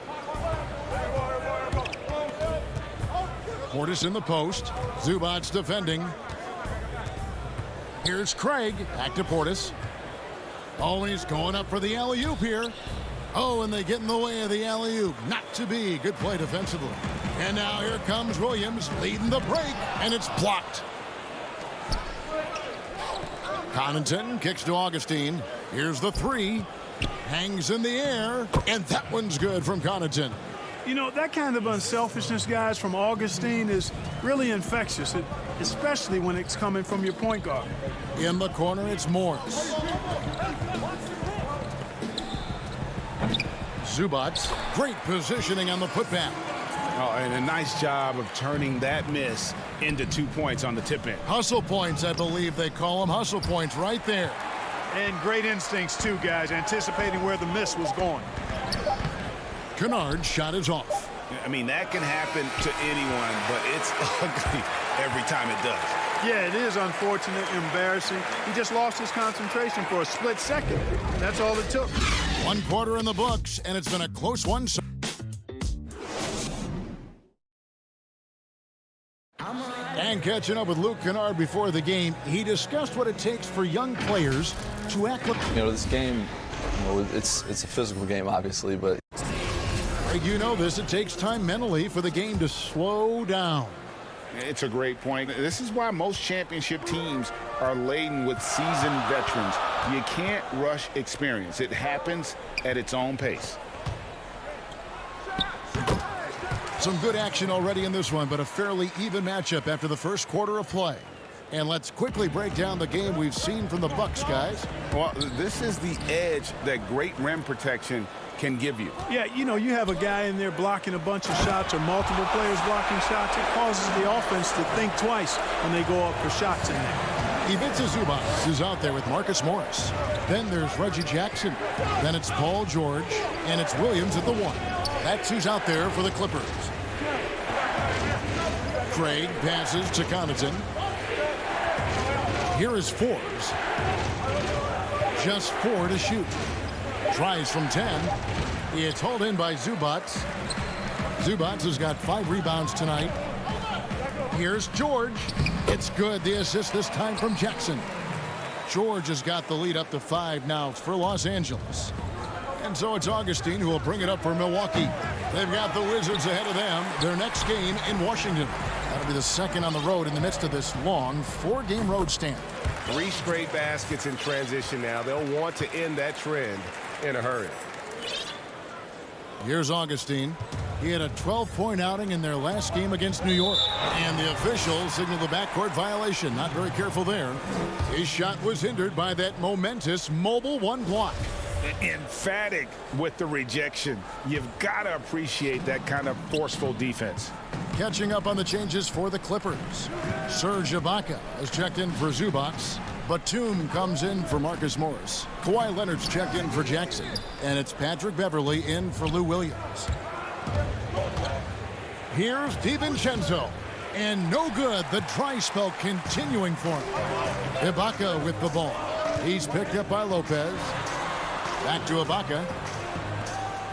Portis in the post. Zubac's defending. Here's Craig. Back to Portis. Oh, and he's going up for the alley-oop here. Oh, and they get in the way of the alley-oop. Not to be. Good play defensively. And now here comes Williams leading the break, and it's blocked. Connaughton kicks to Augustine. Here's the three. Hangs in the air, and that one's good from Connaughton. You know, that kind of unselfishness, guys, from Augustine is really infectious, especially when it's coming from your point guard. In the corner, it's Morris. Zubac, great positioning on the putback. Oh, and a nice job of turning that miss into 2 points on the tip in. Hustle points, I believe they call them. Hustle points right there. And great instincts, too, guys, anticipating where the miss was going. Kennard's shot is off. I mean, that can happen to anyone, but it's ugly every time it does. Yeah, it is unfortunate, embarrassing. He just lost his concentration for a split second. That's all it took. 1 quarter in the books, and it's been a close one. And catching up with Luke Kennard before the game, he discussed what it takes for young players to acclimate. You know, this game, it's a physical game, obviously, but... You know this, it takes time mentally for the game to slow down. It's a great point. This is why most championship teams are laden with seasoned veterans. You can't rush experience. It happens at its own pace. Some good action already in this one, but a fairly even matchup after the first quarter of play. And let's quickly break down the game we've seen from the Bucks, guys. Well, this is the edge that great rim protection can give you. Yeah, you know, you have a guy in there blocking a bunch of shots or multiple players blocking shots. It causes the offense to think twice when they go up for shots in there. Ivica Zubac is out there with Marcus Morris. Then there's Reggie Jackson. Then it's Paul George. And it's Williams at the 1. That's who's out there for the Clippers. Craig passes to Connaughton. Here is Forbes. Just 4 to shoot. Tries from 10. It's hauled in by Zubac. Zubac has got 5 rebounds tonight. Here's George. It's good. The assist this time from Jackson. George has got the lead up to 5 now for Los Angeles. And so it's Augustine who will bring it up for Milwaukee. They've got the Wizards ahead of them. Their next game in Washington. That'll be the second on the road in the midst of this long 4-game road stand. 3 straight baskets in transition now. They'll want to end that trend in a hurry. Here's Augustine. He had a 12-point outing in their last game against New York. And the officials signaled the backcourt violation. Not very careful there. His shot was hindered by that momentous mobile 1 block. Emphatic with the rejection. You've got to appreciate that kind of forceful defense. Catching up on the changes for the Clippers. Serge Ibaka has checked in for Zubac. Batum comes in for Marcus Morris. Kawhi Leonard's checked in for Jackson. And it's Patrick Beverley in for Lou Williams. Here's DiVincenzo. And no good. The dry spell continuing for him. Ibaka with the ball. He's picked up by Lopez. Back to Ibaka.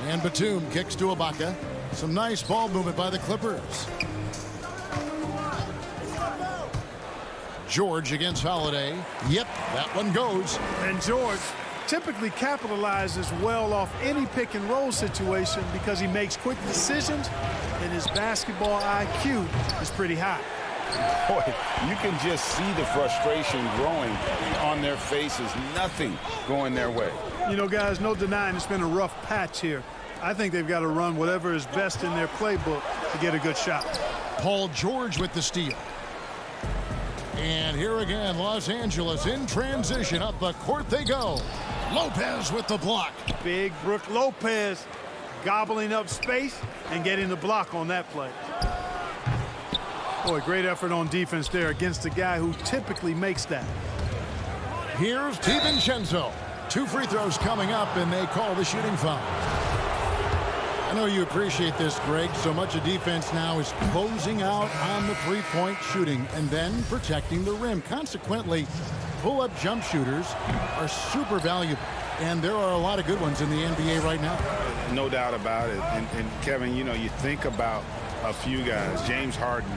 And Batum kicks to Ibaka. Some nice ball movement by the Clippers. George against Holiday. Yep, that one goes. And George typically capitalizes well off any pick and roll situation because he makes quick decisions and his basketball IQ is pretty high. Boy, you can just see the frustration growing on their faces. Nothing going their way. You know, guys, no denying it's been a rough patch here. I think they've got to run whatever is best in their playbook to get a good shot. Paul George with the steal. And here again, Los Angeles in transition. Up the court they go. Lopez with the block. Big Brook Lopez gobbling up space and getting the block on that play. Boy, great effort on defense there against a guy who typically makes that. Here's DiVincenzo. 2 free throws coming up, and they call the shooting foul. I know you appreciate this, Greg. So much of defense now is closing out on the 3-point shooting and then protecting the rim. Consequently, pull-up jump shooters are super valuable, and there are a lot of good ones in the NBA right now. No doubt about it. And Kevin, you know, you think about a few guys. James Harden,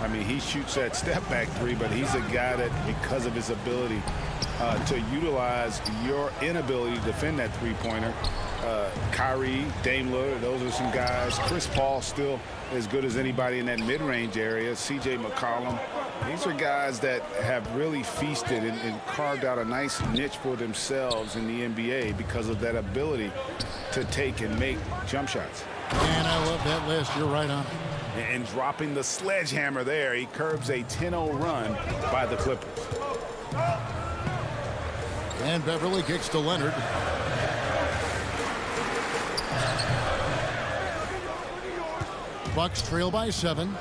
I mean, he shoots that step-back three, but he's a guy that, because of his ability to utilize your inability to defend that three-pointer, Kyrie, Dame Lillard, those are some guys. Chris Paul still as good as anybody in that mid-range area. C.J. McCollum. These are guys that have really feasted and carved out a nice niche for themselves in the NBA because of that ability to take and make jump shots. And I love that list. You're right on. And dropping the sledgehammer there, he curbs a 10-0 run by the Clippers. And Beverly kicks to Leonard. Bucks trail by 7.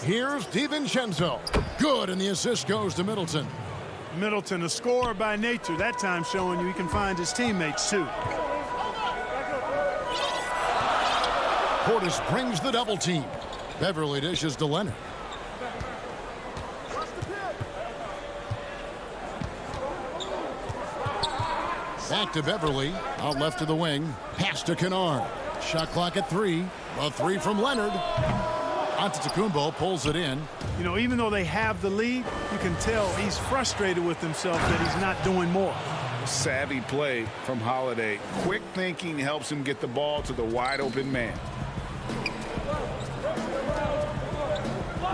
Here's DiVincenzo. Good, and the assist goes to Middleton. Middleton, a scorer by nature, that time showing you he can find his teammates too. Portis brings the double team. Beverly dishes to Leonard. Back to Beverly. Out left to the wing. Pass to Kennard. Shot clock at 3. A 3 from Leonard. Antetokounmpo pulls it in. You know, even though they have the lead, you can tell he's frustrated with himself that he's not doing more. Savvy play from Holiday. Quick thinking helps him get the ball to the wide open man.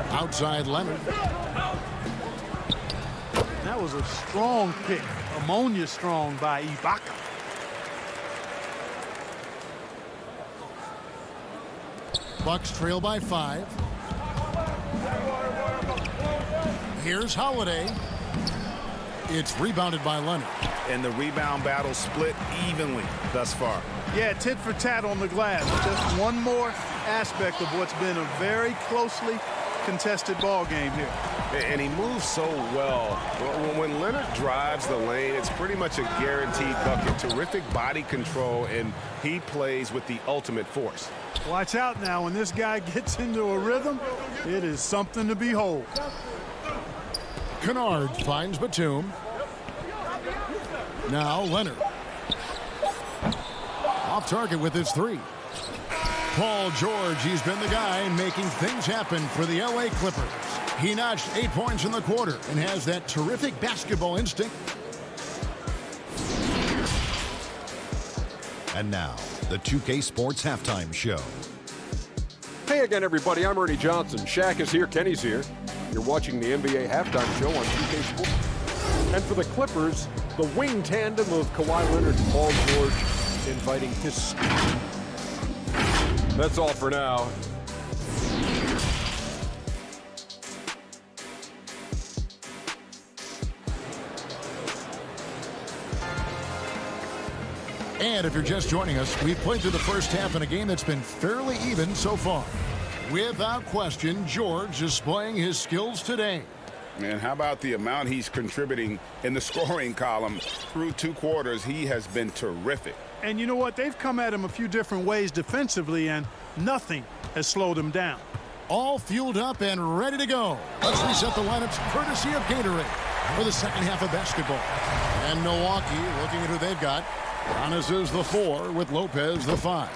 Outside Leonard. That was a strong pick. Ammonia strong by Ibaka. Bucks trail by 5. Here's Holiday. It's rebounded by Leonard. And the rebound battle split evenly thus far. Yeah, tit for tat on the glass. Just one more aspect of what's been a very closely contested ball game here. And he moves so well. When Leonard drives the lane, it's pretty much a guaranteed bucket. Terrific body control, and he plays with the ultimate force. Watch out now. When this guy gets into a rhythm, it is something to behold. Kennard finds Batum. Now Leonard. Off target with his 3. Paul George, he's been the guy making things happen for the LA Clippers. He notched 8 points in the quarter and has that terrific basketball instinct. And now, the 2K Sports Halftime Show. Hey again, everybody. I'm Ernie Johnson. Shaq is here. Kenny's here. You're watching the NBA Halftime Show on 2K Sports. And for the Clippers, the wing tandem of Kawhi Leonard and Paul George inviting his... That's all for now. And if you're just joining us, we've played through the first half in a game that's been fairly even so far. Without question, George is displaying his skills today. And how about the amount he's contributing in the scoring column? Through 2 quarters, he has been terrific. And you know what? They've come at him a few different ways defensively, and nothing has slowed him down. All fueled up and ready to go. Let's reset the lineups courtesy of Gatorade for the second half of basketball. And Milwaukee looking at who they've got. Giannis is the 4 with Lopez the 5.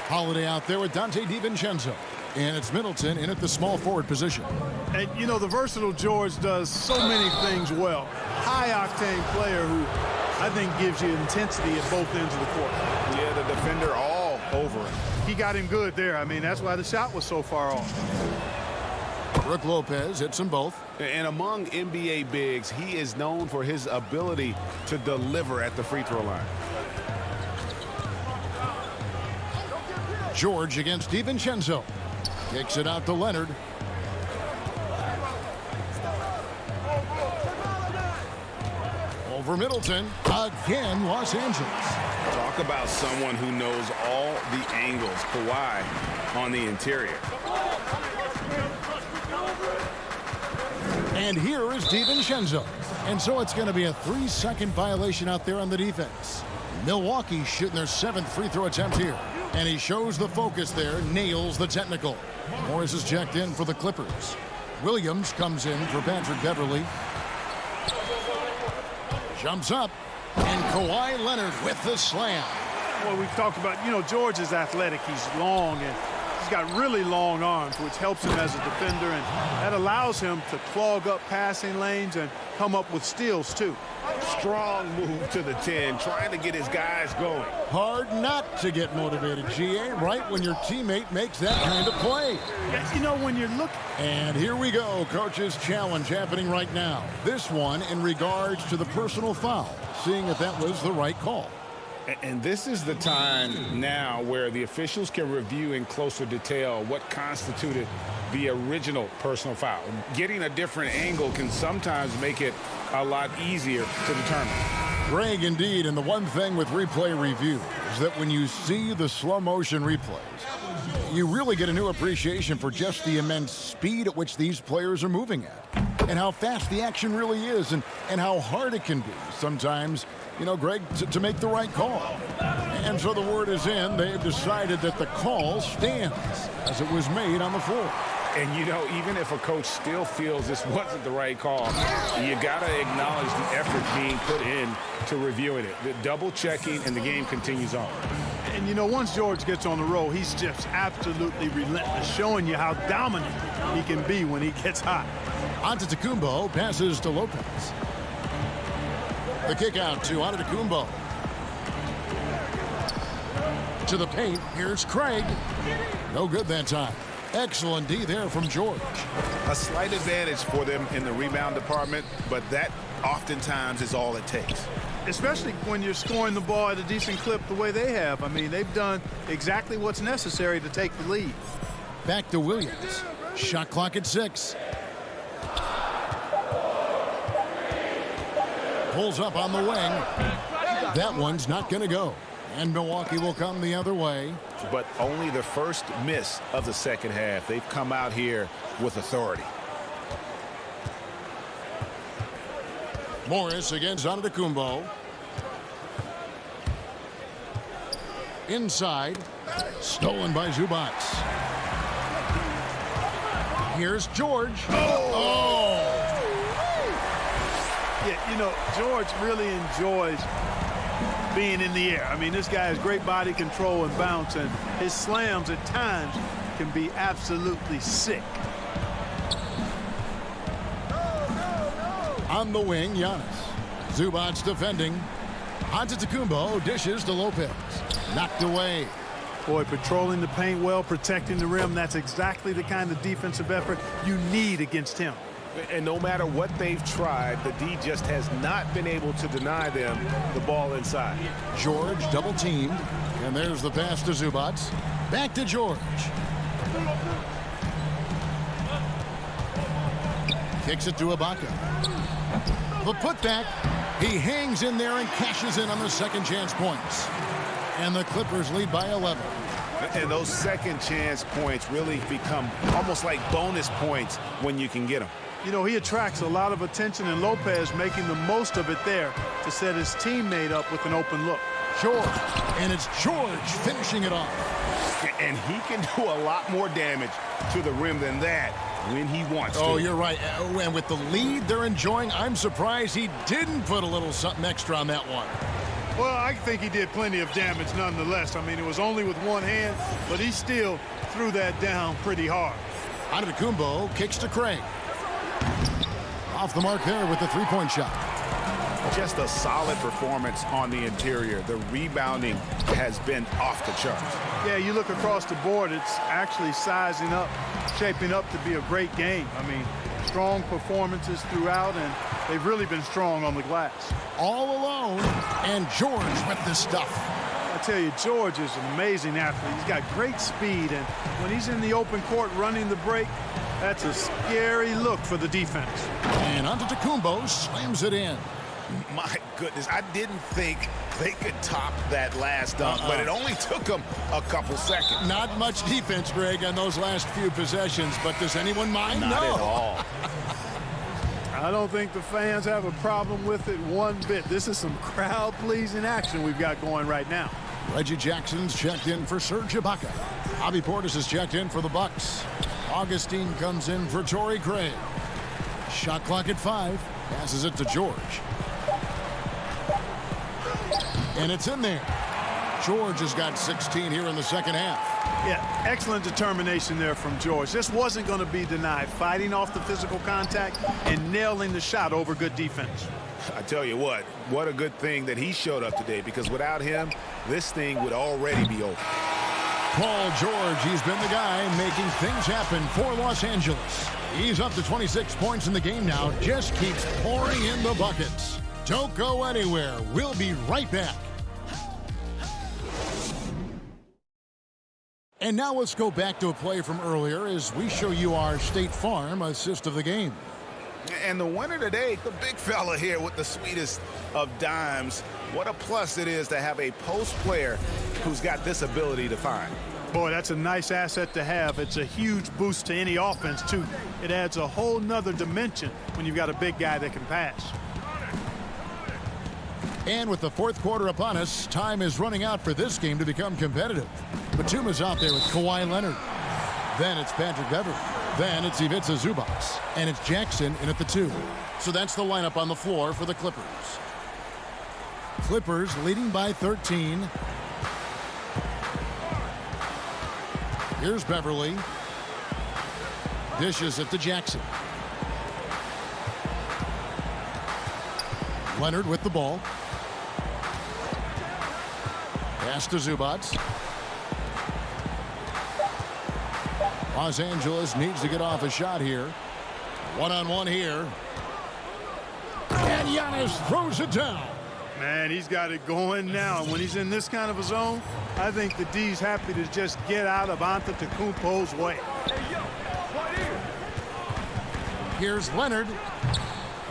Holiday out there with Dante DiVincenzo. And it's Middleton in at the small forward position. And, you know, the versatile George does so many things well. High-octane player who I think gives you intensity at both ends of the court. Yeah, the defender all over him. He got him good there. I mean, that's why the shot was so far off. Brook Lopez hits them both. And among NBA bigs, he is known for his ability to deliver at the free throw line. George against DiVincenzo. Kicks it out to Leonard. Over Middleton. Again, Los Angeles. Talk about someone who knows all the angles. Kawhi on the interior. And here is DiVincenzo. And so it's going to be a 3-second violation out there on the defense. Milwaukee shooting their 7th free throw attempt here. And he shows the focus there, nails the technical. Morris is checked in for the Clippers. Williams comes in for Patrick Beverly. Jumps up, and Kawhi Leonard with the slam. Well, we've talked about, you know, George is athletic. He's long, and He's got really long arms, which helps him as a defender, and that allows him to clog up passing lanes and come up with steals, too. Strong move to the 10, trying to get his guys going. Hard not to get motivated, GA, right when your teammate makes that kind of play. Yeah, you know, when you're looking. And here we go, coach's challenge happening right now. This one in regards to the personal foul, seeing if that was the right call. And this is the time now where the officials can review in closer detail what constituted the original personal foul. Getting a different angle can sometimes make it a lot easier to determine. Greg, indeed, and the one thing with replay review is that when you see the slow motion replays, you really get a new appreciation for just the immense speed at which these players are moving at and how fast the action really is and how hard it can be sometimes, you know, Greg, to make the right call. And so the word is in. They've decided that the call stands as it was made on the floor. And, you know, even if a coach still feels this wasn't the right call, you got to acknowledge the effort being put in to reviewing it. The double checking, and the game continues on. And, you know, once George gets on the roll, he's just absolutely relentless, showing you how dominant he can be when he gets hot. Antetokounmpo passes to Lopez. The kick out to Antetokounmpo. To the paint. Here's Craig. No good that time. Excellent D there from George. A slight advantage for them in the rebound department, but that oftentimes is all it takes. Especially when you're scoring the ball at a decent clip the way they have. I mean, they've done exactly what's necessary to take the lead. Back to Williams. Shot clock at 6. Pulls up on the wing. That one's not going to go. And Milwaukee will come the other way. But only the first miss of the second half. They've come out here with authority. Morris against Antetokounmpo. Inside. Stolen by Zubac. Here's George. Oh! Yeah, you know, George really enjoys being in the air. I mean, this guy has great body control and bounce, and his slams at times can be absolutely sick. On the wing, Giannis. Zubac defending. Antetokounmpo dishes to Lopez. Knocked away. Boy, patrolling the paint well, protecting the rim. That's exactly the kind of defensive effort you need against him. And no matter what they've tried, the D just has not been able to deny them the ball inside. George double teamed. And there's the pass to Zubac. Back to George. Kicks it to Ibaka. The putback. He hangs in there and cashes in on the second chance points. And the Clippers lead by 11. And those second chance points really become almost like bonus points when you can get them. You know, he attracts a lot of attention, and Lopez making the most of it there to set his teammate up with an open look. George, and it's George finishing it off. And he can do a lot more damage to the rim than that when he wants to. Oh, you're right. And with the lead they're enjoying, I'm surprised he didn't put a little something extra on that one. Well, I think he did plenty of damage nonetheless. I mean, it was only with one hand, but he still threw that down pretty hard. Antetokounmpo kicks to Craig. Off the mark there with the three-point shot. Just a solid performance on the interior. The rebounding has been off the charts. Yeah, you look across the board, it's actually sizing up, shaping up to be a great game. I mean, strong performances throughout, and they've really been strong on the glass. All alone, and George with the stuff. I tell you, George is an amazing athlete. He's got great speed, and when he's in the open court running the break, that's a scary look for the defense. And Antetokounmpo slams it in. My goodness, I didn't think they could top that last dunk, but it only took them a couple seconds. Not much defense, Greg, on those last few possessions, but does anyone mind? Not at all. I don't think the fans have a problem with it one bit. This is some crowd-pleasing action we've got going right now. Reggie Jackson's checked in for Serge Ibaka. Bobby Portis is checked in for the Bucks. Augustine comes in for Torrey Craig. Shot clock at 5. Passes it to George. And it's in there. George has got 16 here in the second half. Yeah, excellent determination there from George. This wasn't going to be denied. Fighting off the physical contact and nailing the shot over good defense. I tell you what a good thing that he showed up today, because without him, this thing would already be over. Paul George, he's been the guy making things happen for Los Angeles. He's up to 26 points in the game now, just keeps pouring in the buckets. Don't go anywhere. We'll be right back. And now let's go back to a play from earlier as we show you our State Farm assist of the game. And the winner today, the big fella here with the sweetest of dimes. What a plus it is to have a post player who's got this ability to find. Boy, that's a nice asset to have. It's a huge boost to any offense, too. It adds a whole nother dimension when you've got a big guy that can pass. And with the fourth quarter upon us, time is running out for this game to become competitive. Batum is out there with Kawhi Leonard. Then it's Patrick Beverley. Then it's Ivica Zubac. And it's Jackson in at the 2. So that's the lineup on the floor for the Clippers. Clippers leading by 13. Here's Beverley. Dishes it to Jackson. Leonard with the ball. Pass to Zubac. Los Angeles needs to get off a shot here. One-on-one here. And Giannis throws it down. Man, he's got it going now. When he's in this kind of a zone, I think the D's happy to just get out of Antetokounmpo's way. Here's Leonard.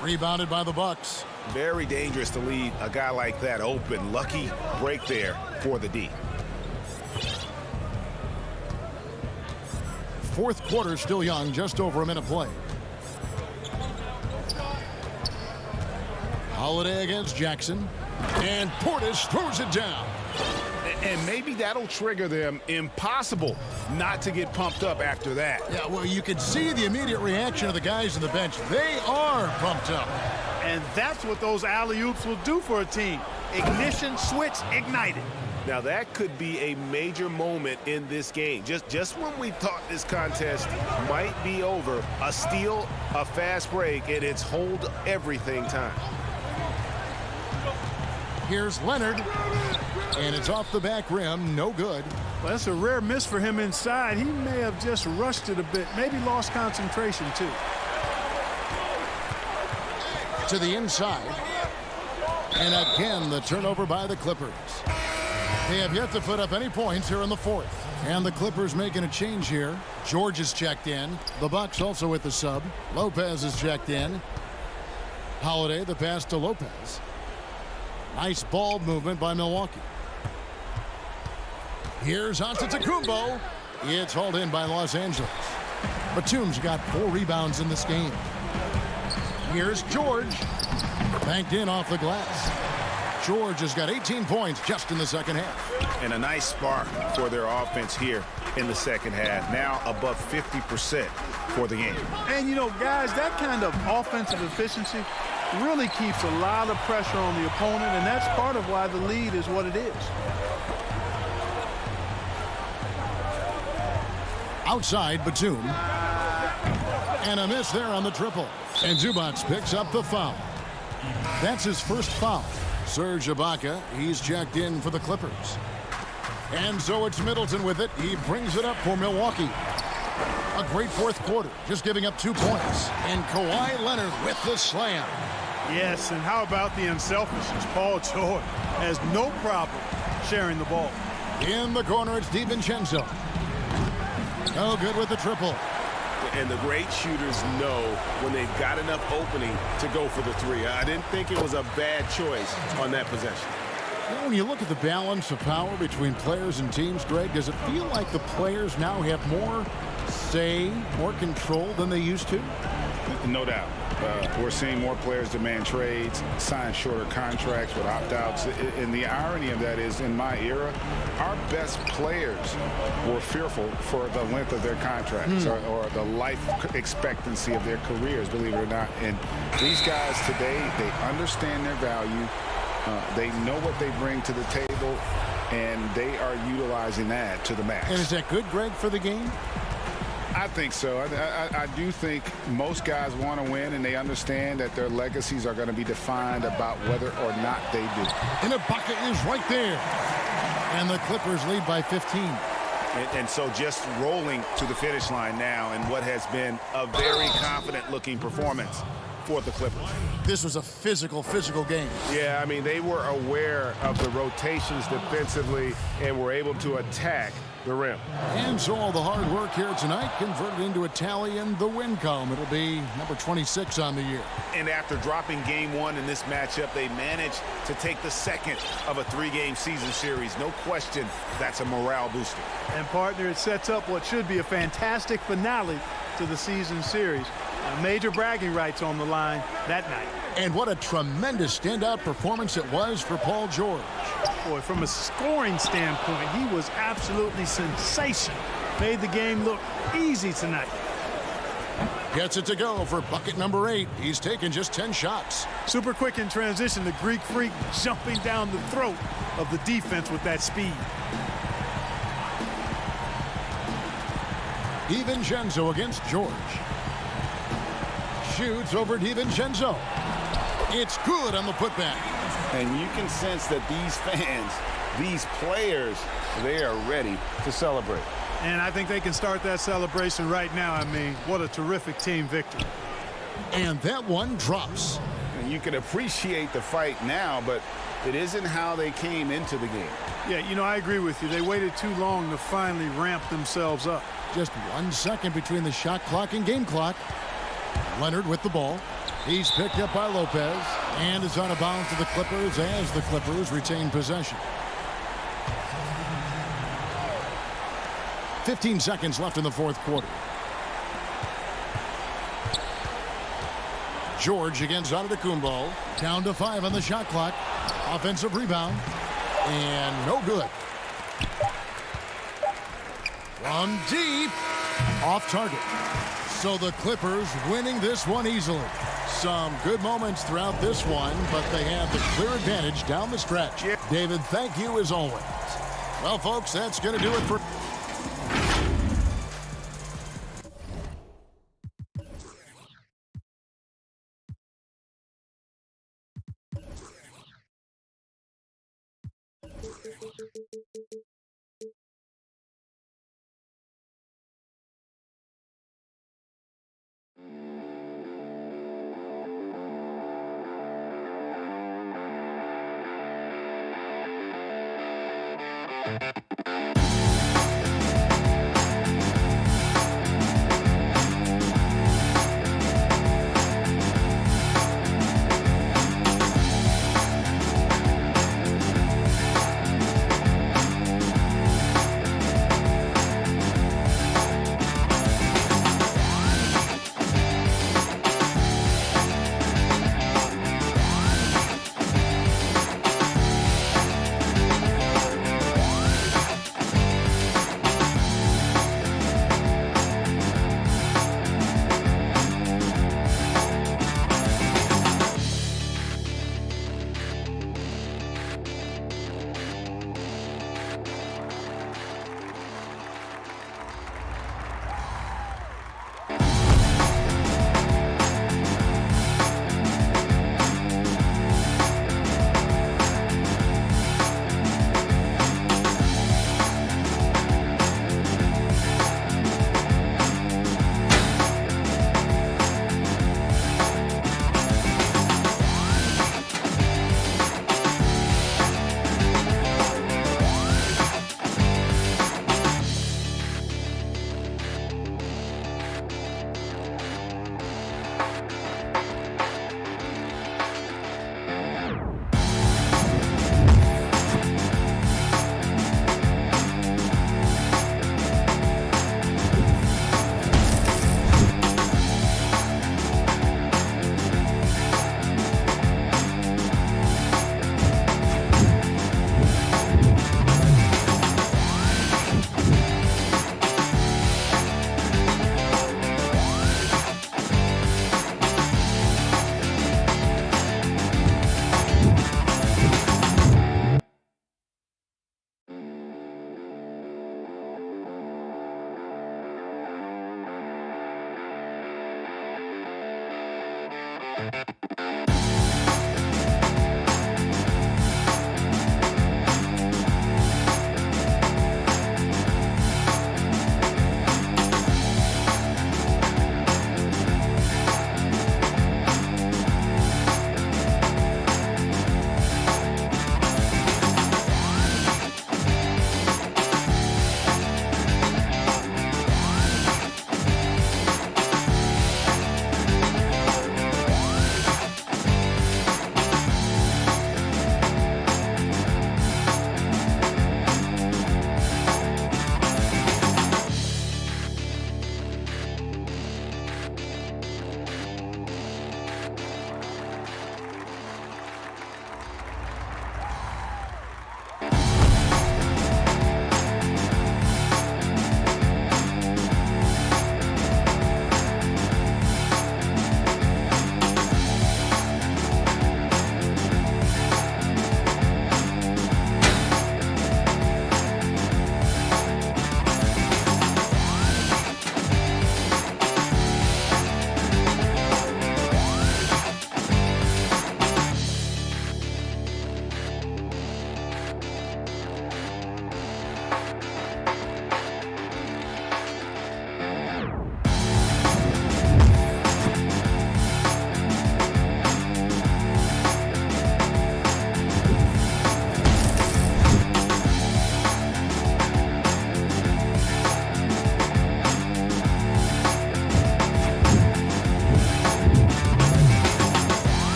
Rebounded by the Bucks. Very dangerous to leave a guy like that open. Lucky break there for the D. Fourth quarter still young, just over a minute play. Holiday against Jackson. And Portis throws it down. And maybe that'll trigger them. Impossible not to get pumped up after that. Yeah, well, you can see the immediate reaction of the guys on the bench. They are pumped up. And that's what those alley-oops will do for a team. Ignition, switch, ignited. Now that could be a major moment in this game. Just when we thought this contest might be over, a steal, a fast break, and it's hold everything time. Here's Leonard. And it's off the back rim. No good. Well, that's a rare miss for him inside. He may have just rushed it a bit. Maybe lost concentration, too. To the inside. And again, the turnover by the Clippers. They have yet to put up any points here in the fourth. And the Clippers making a change here. George is checked in. The Bucks also with the sub. Lopez is checked in. Holiday, the pass to Lopez. Nice ball movement by Milwaukee. Here's Antetokounmpo. It's hauled in by Los Angeles. Batum's got 4 rebounds in this game. Here's George. Banked in off the glass. George has got 18 points just in the second half. And a nice spark for their offense here in the second half. Now above 50% for the game. And, you know, guys, that kind of offensive efficiency really keeps a lot of pressure on the opponent, and that's part of why the lead is what it is. Outside, Batum. And a miss there on the triple. And Zubac picks up the foul. That's his first foul. Serge Ibaka, he's checked in for the Clippers. And so it's Middleton with it. He brings it up for Milwaukee. A great fourth quarter, just giving up 2 points. And Kawhi Leonard with the slam. Yes, and how about the unselfishness? Paul George has no problem sharing the ball. In the corner, it's DiVincenzo. No good with the triple. And the great shooters know when they've got enough opening to go for the 3. I didn't think it was a bad choice on that possession. When you look at the balance of power between players and teams, Greg, does it feel like the players now have more say, more control than they used to? No doubt. We're seeing more players demand trades, sign shorter contracts with opt-outs. And the irony of that is, in my era, our best players were fearful for the length of their contracts or the life expectancy of their careers, believe it or not. And these guys today, they understand their value. They know what they bring to the table. and they are utilizing that to the max. And is that good, Greg, for the game? I think so. I do think most guys want to win, and they understand that their legacies are going to be defined about whether or not they do. And Ibaka is right there. And the Clippers lead by 15. And so just rolling to the finish line now in what has been a very confident-looking performance for the Clippers. This was a physical game. Yeah, I mean, they were aware of the rotations defensively and were able to attack the rim. And so all the hard work here tonight converted into a tally in the win column. It'll be number 26 on the year. And after dropping game one in this matchup, they managed to take the second of a three-game season series. No question, that's a morale booster. And, partner, it sets up what should be a fantastic finale to the season series. Major bragging rights on the line that night. And what a tremendous standout performance it was for Paul George. Boy, from a scoring standpoint, he was absolutely sensational. Made the game look easy tonight. Gets it to go for bucket number 8. He's taken just 10 shots. Super quick in transition. The Greek Freak jumping down the throat of the defense with that speed. DiVincenzo against George. Shoots over DiVincenzo. It's good on the putback. And you can sense that these fans, these players, they are ready to celebrate. And I think they can start that celebration right now. I mean, what a terrific team victory. And that one drops. And you can appreciate the fight now, but it isn't how they came into the game. Yeah, you know, I agree with you. They waited too long to finally ramp themselves up. Just 1 second between the shot clock and game clock. Leonard with the ball. He's picked up by Lopez and is out of bounds to the Clippers as the Clippers retain possession. 15 seconds left in the fourth quarter. George against Antetokounmpo. Down to 5 on the shot clock. Offensive rebound. And no good. From deep. Off target. So the Clippers winning this one easily. Some good moments throughout this one, but they have the clear advantage down the stretch. David, thank you as always. Well, folks, that's going to do it for...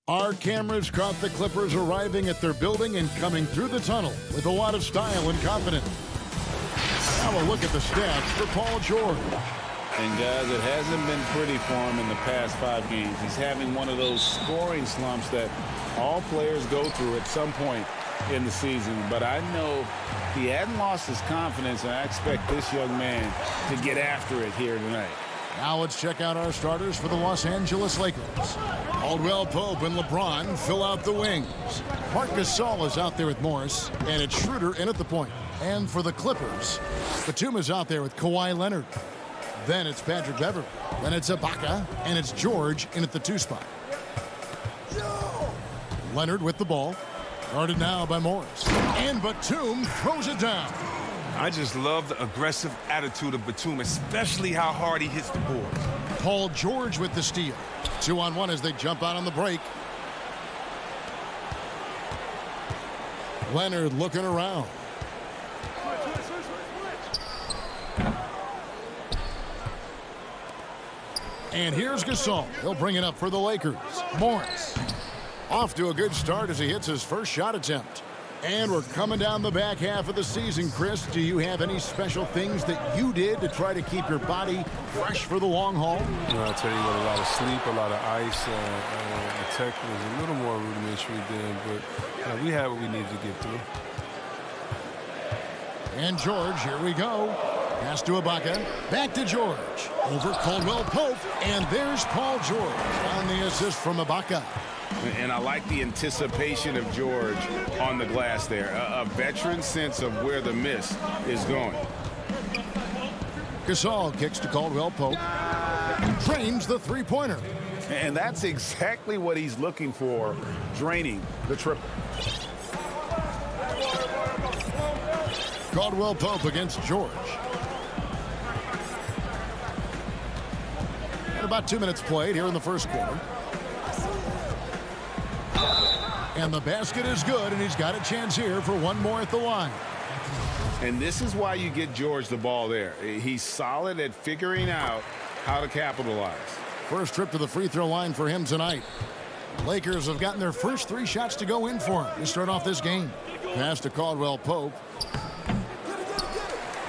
Our cameras caught the Clippers arriving at their building and coming through the tunnel with a lot of style and confidence. Now a look at the stats for Paul George. And guys, it hasn't been pretty for him in the past 5 games. He's having one of those scoring slumps that all players go through at some point in the season. But I know he hadn't lost his confidence, and I expect this young man to get after it here tonight. Now let's check out our starters for the Los Angeles Lakers. Caldwell Pope and LeBron fill out the wings. Marc Gasol is out there with Morris, and it's Schroeder in at the point. And for the Clippers, Batum is out there with Kawhi Leonard. Then it's Patrick Beverley. Then it's Ibaka, and it's George in at the 2 spot. Leonard with the ball. Guarded now by Morris. And Batum throws it down. I just love the aggressive attitude of Batum, especially how hard he hits the boards. Paul George with the steal. 2-on-1 as they jump out on the break. Leonard looking around. And here's Gasol. He'll bring it up for the Lakers. Morris. Off to a good start as he hits his first shot attempt. And we're coming down the back half of the season, Chris. Do you have any special things that you did to try to keep your body fresh for the long haul? I'll tell you what, a lot of sleep, a lot of ice. The tech was a little more rudimentary then, but we had what we needed to get through. And George, here we go. Pass to Ibaka. Back to George. Over Caldwell Pope. And there's Paul George on the assist from Ibaka. And I like the anticipation of George on the glass there. A veteran sense of where the miss is going. Gasol kicks to Caldwell Pope. Drains the three-pointer. And that's exactly what he's looking for, draining the triple. Caldwell Pope against George. And about 2 minutes played here in the first quarter. And the basket is good, and he's got a chance here for one more at the line. And this is why you get George the ball there. He's solid at figuring out how to capitalize. First trip to the free throw line for him tonight. Lakers have gotten their first 3 shots to go in for him to start off this game. Pass to Caldwell Pope.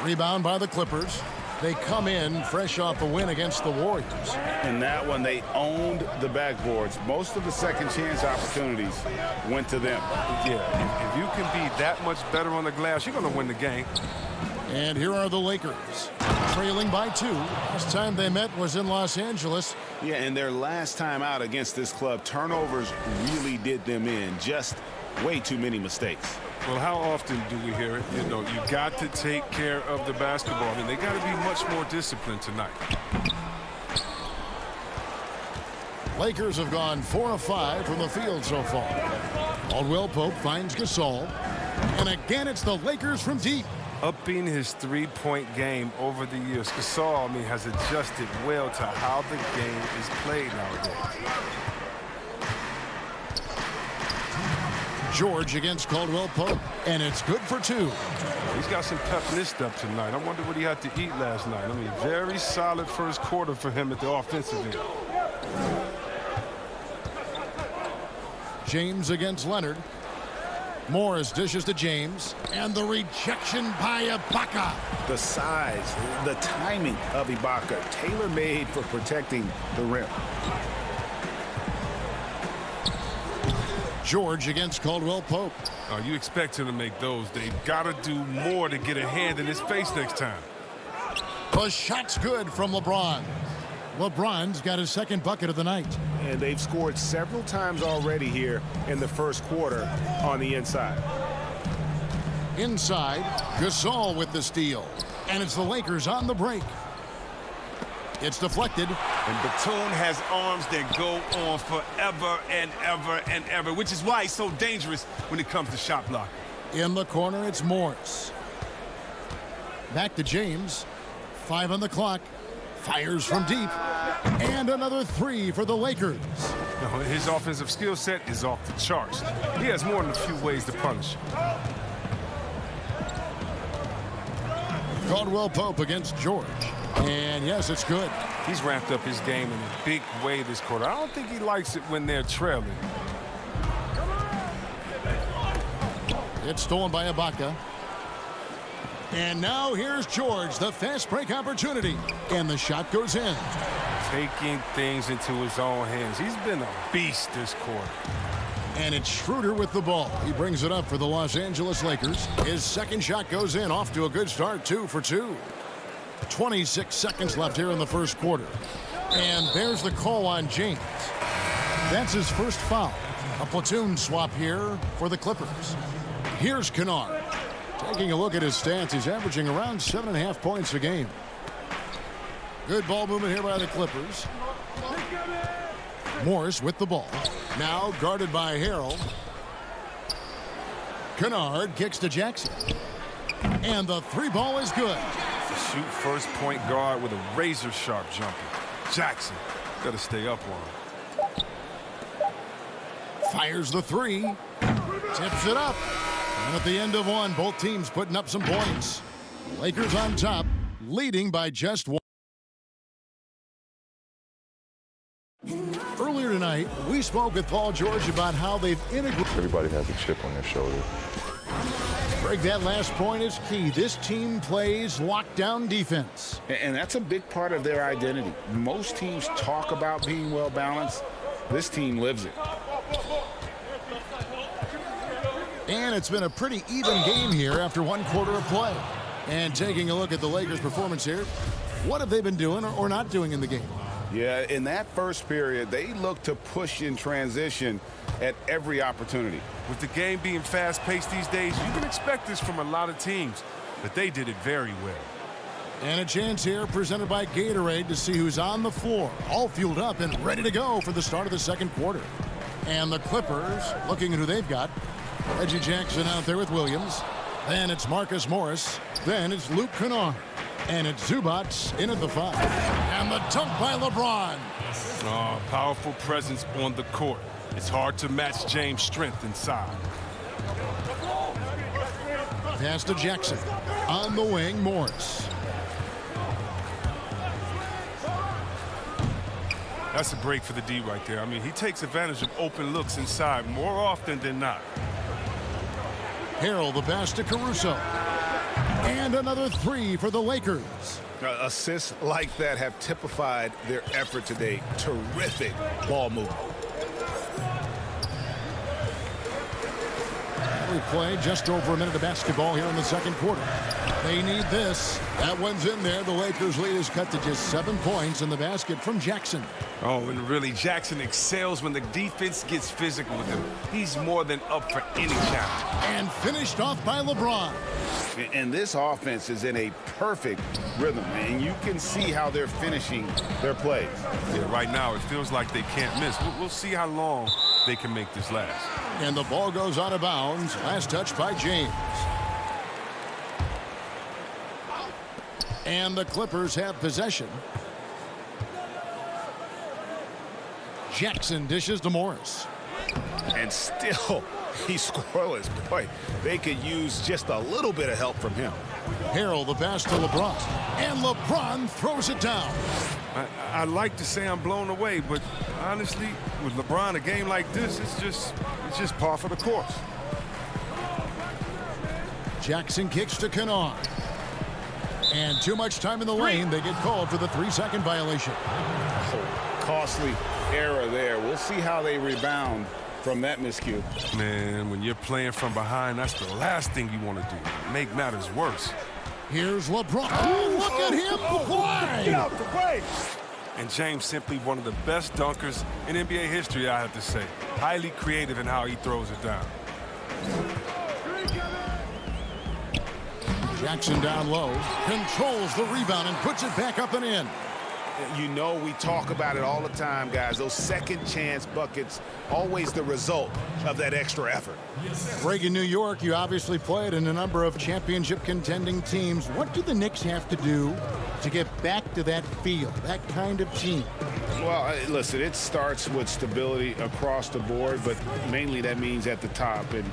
Rebound by the Clippers. They come in fresh off a win against the Warriors. In that one, they owned the backboards. Most of the second chance opportunities went to them. Yeah, if you can be that much better on the glass, you're going to win the game. And here are the Lakers, trailing by 2. Last time they met was in Los Angeles. Yeah, and their last time out against this club, turnovers really did them in. Just way too many mistakes. Well, how often do we hear it? You know, you got to take care of the basketball. I mean, they got to be much more disciplined tonight. Lakers have gone 4 of 5 from the field so far. Caldwell Pope finds Gasol. And again, it's the Lakers from deep. Upping his three-point game over the years. Gasol, I mean, has adjusted well to how the game is played nowadays. George against Caldwell Pope, and it's good for 2. He's got some pep in his step tonight. I wonder what he had to eat last night. I mean, very solid first quarter for him at the offensive end. James against Leonard. Morris dishes to James, and the rejection by Ibaka. The size, the timing of Ibaka, tailor-made for protecting the rim. George against Caldwell Pope. You expect him to make those. They've got to do more to get a hand in his face next time. The shot's good from LeBron. LeBron's got his second bucket of the night. And they've scored several times already here in the first quarter on the inside. Inside, Gasol with the steal. And it's the Lakers on the break. It's deflected. And Batum has arms that go on forever and ever and ever, which is why he's so dangerous when it comes to shot blocking. In the corner, it's Morris. Back to James. 5 on the clock. Fires from deep. And another 3 for the Lakers. His offensive skill set is off the charts. He has more than a few ways to punish. Caldwell Pope against George. And yes, it's good. He's ramped up his game in a big way this quarter. I don't think he likes it when they're trailing. It's stolen by Ibaka. And now here's George, the fast break opportunity. And the shot goes in. Taking things into his own hands. He's been a beast this quarter. And it's Schroeder with the ball. He brings it up for the Los Angeles Lakers. His second shot goes in, off to a good start, 2 for 2. 26 seconds left here in the first quarter. And there's the call on James. That's his first foul. A platoon swap here for the Clippers. Here's Kennard. Taking a look at his stats, he's averaging around 7.5 points a game. Good ball movement here by the Clippers. Morris with the ball. Now guarded by Harrell. Kennard kicks to Jackson. And the 3 ball is good. Shoot first point guard with a razor sharp jumper. Jackson got to stay up on him. Fires the 3. Tips it up. And at the end of one, both teams putting up some points. Lakers on top, leading by just 1. Earlier tonight, we spoke with Paul George about how they've integrated. Everybody has a chip on their shoulder. Greg, that last point is key. This team plays lockdown defense. And that's a big part of their identity. Most teams talk about being well balanced. This team lives it. And it's been a pretty even game here after 1 quarter of play. And taking a look at the Lakers' performance here, what have they been doing or not doing in the game? Yeah, in that first period, they looked to push in transition at every opportunity. With the game being fast-paced these days, you can expect this from a lot of teams, but they did it very well. And a chance here presented by Gatorade to see who's on the floor, all fueled up and ready to go for the start of the second quarter. And the Clippers, looking at who they've got. Reggie Jackson out there with Williams. Then it's Marcus Morris. Then it's Luke Kennard. And it's Zubac in at the 5. And the dunk by LeBron. Oh, powerful presence on the court. It's hard to match James' strength inside. Pass to Jackson. On the wing, Morris. That's a break for the D right there. I mean, he takes advantage of open looks inside more often than not. Harrell the pass to Caruso. And another 3 for the Lakers. Assists like that have typified their effort today. Terrific ball movement. We play just over a minute of basketball here in the second quarter. They need this. That one's in there. The Lakers' lead is cut to just 7 points in the basket from Jackson. Oh, and really, Jackson excels when the defense gets physical with him. He's more than up for any challenge. And finished off by LeBron. And this offense is in a perfect rhythm, and you can see how they're finishing their plays. Yeah, right now, it feels like they can't miss. We'll see how long they can make this last. And the ball goes out of bounds. Last touch by James. And the Clippers have possession. Jackson dishes to Morris. And still, he's scoreless. Boy, they could use just a little bit of help from him. Harrell the pass to LeBron. And LeBron throws it down. I like to say I'm blown away, but honestly, with LeBron, a game like this, it's just par for the course. Jackson kicks to Kennard. And too much time in the lane. They get called for the 3-second violation. Costly error there. We'll see how they rebound from that miscue. Man, when you're playing from behind, that's the last thing you want to do. Make matters worse. Here's LeBron. Oh, look at him fly! Get out the way! And James simply one of the best dunkers in NBA history, I have to say. Highly creative in how he throws it down. Jackson down low, controls the rebound and puts it back up and in. You know, we talk about it all the time, guys. Those second chance buckets, always the result of that extra effort. Greg, in New York, you obviously played in a number of championship contending teams. What do the Knicks have to do to get back to that feel, that kind of team? Well, listen, it starts with stability across the board, but mainly that means at the top. And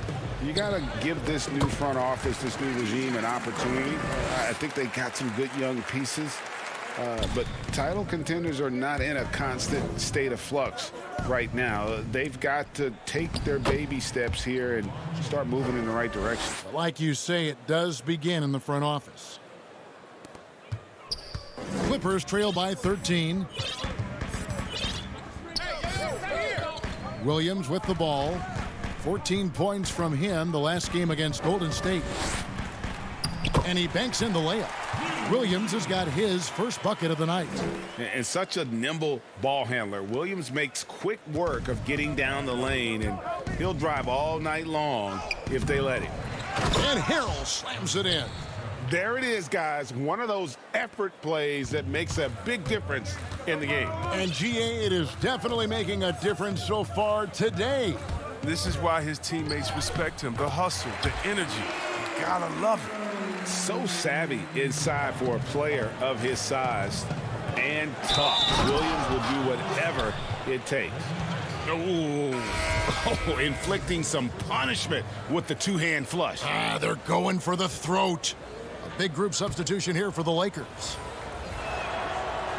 you got to give this new front office, this new regime, an opportunity. I think they got some good young pieces. But title contenders are not in a constant state of flux right now. They've got to take their baby steps here and start moving in the right direction. Like you say, it does begin in the front office. Clippers trail by 13. Williams with the ball. 14 points from him the last game against Golden State. And he banks in the layup. Williams has got his first bucket of the night. And such a nimble ball handler. Williams makes quick work of getting down the lane, and he'll drive all night long if they let him. And Harrell slams it in. There it is, guys. One of those effort plays that makes a big difference in the game. And GA, it is definitely making a difference so far today. This is why his teammates respect him. The hustle, the energy. You gotta love it. So savvy inside for a player of his size, and tough. Williams will do whatever it takes. Oh, inflicting some punishment with the two-hand flush. They're going for the throat. A big group substitution here for the Lakers.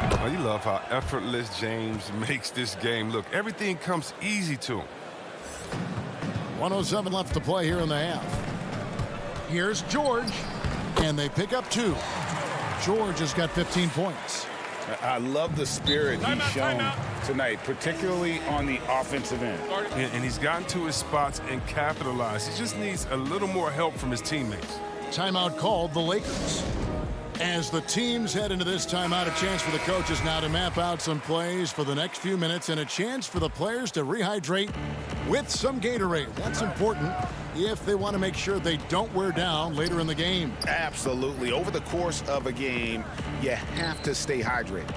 Oh, you love how effortless James makes this game look. Everything comes easy to him. 1:07 left to play here in the half. Here's George, and they pick up 2. George has got 15 points. I love the spirit he's shown tonight, particularly on the offensive end. And he's gotten to his spots and capitalized. He just needs a little more help from his teammates. Timeout called the Lakers. As the teams head into this timeout, a chance for the coaches now to map out some plays for the next few minutes and a chance for the players to rehydrate with some Gatorade. That's important if they want to make sure they don't wear down later in the game. Absolutely. Over the course of a game, you have to stay hydrated.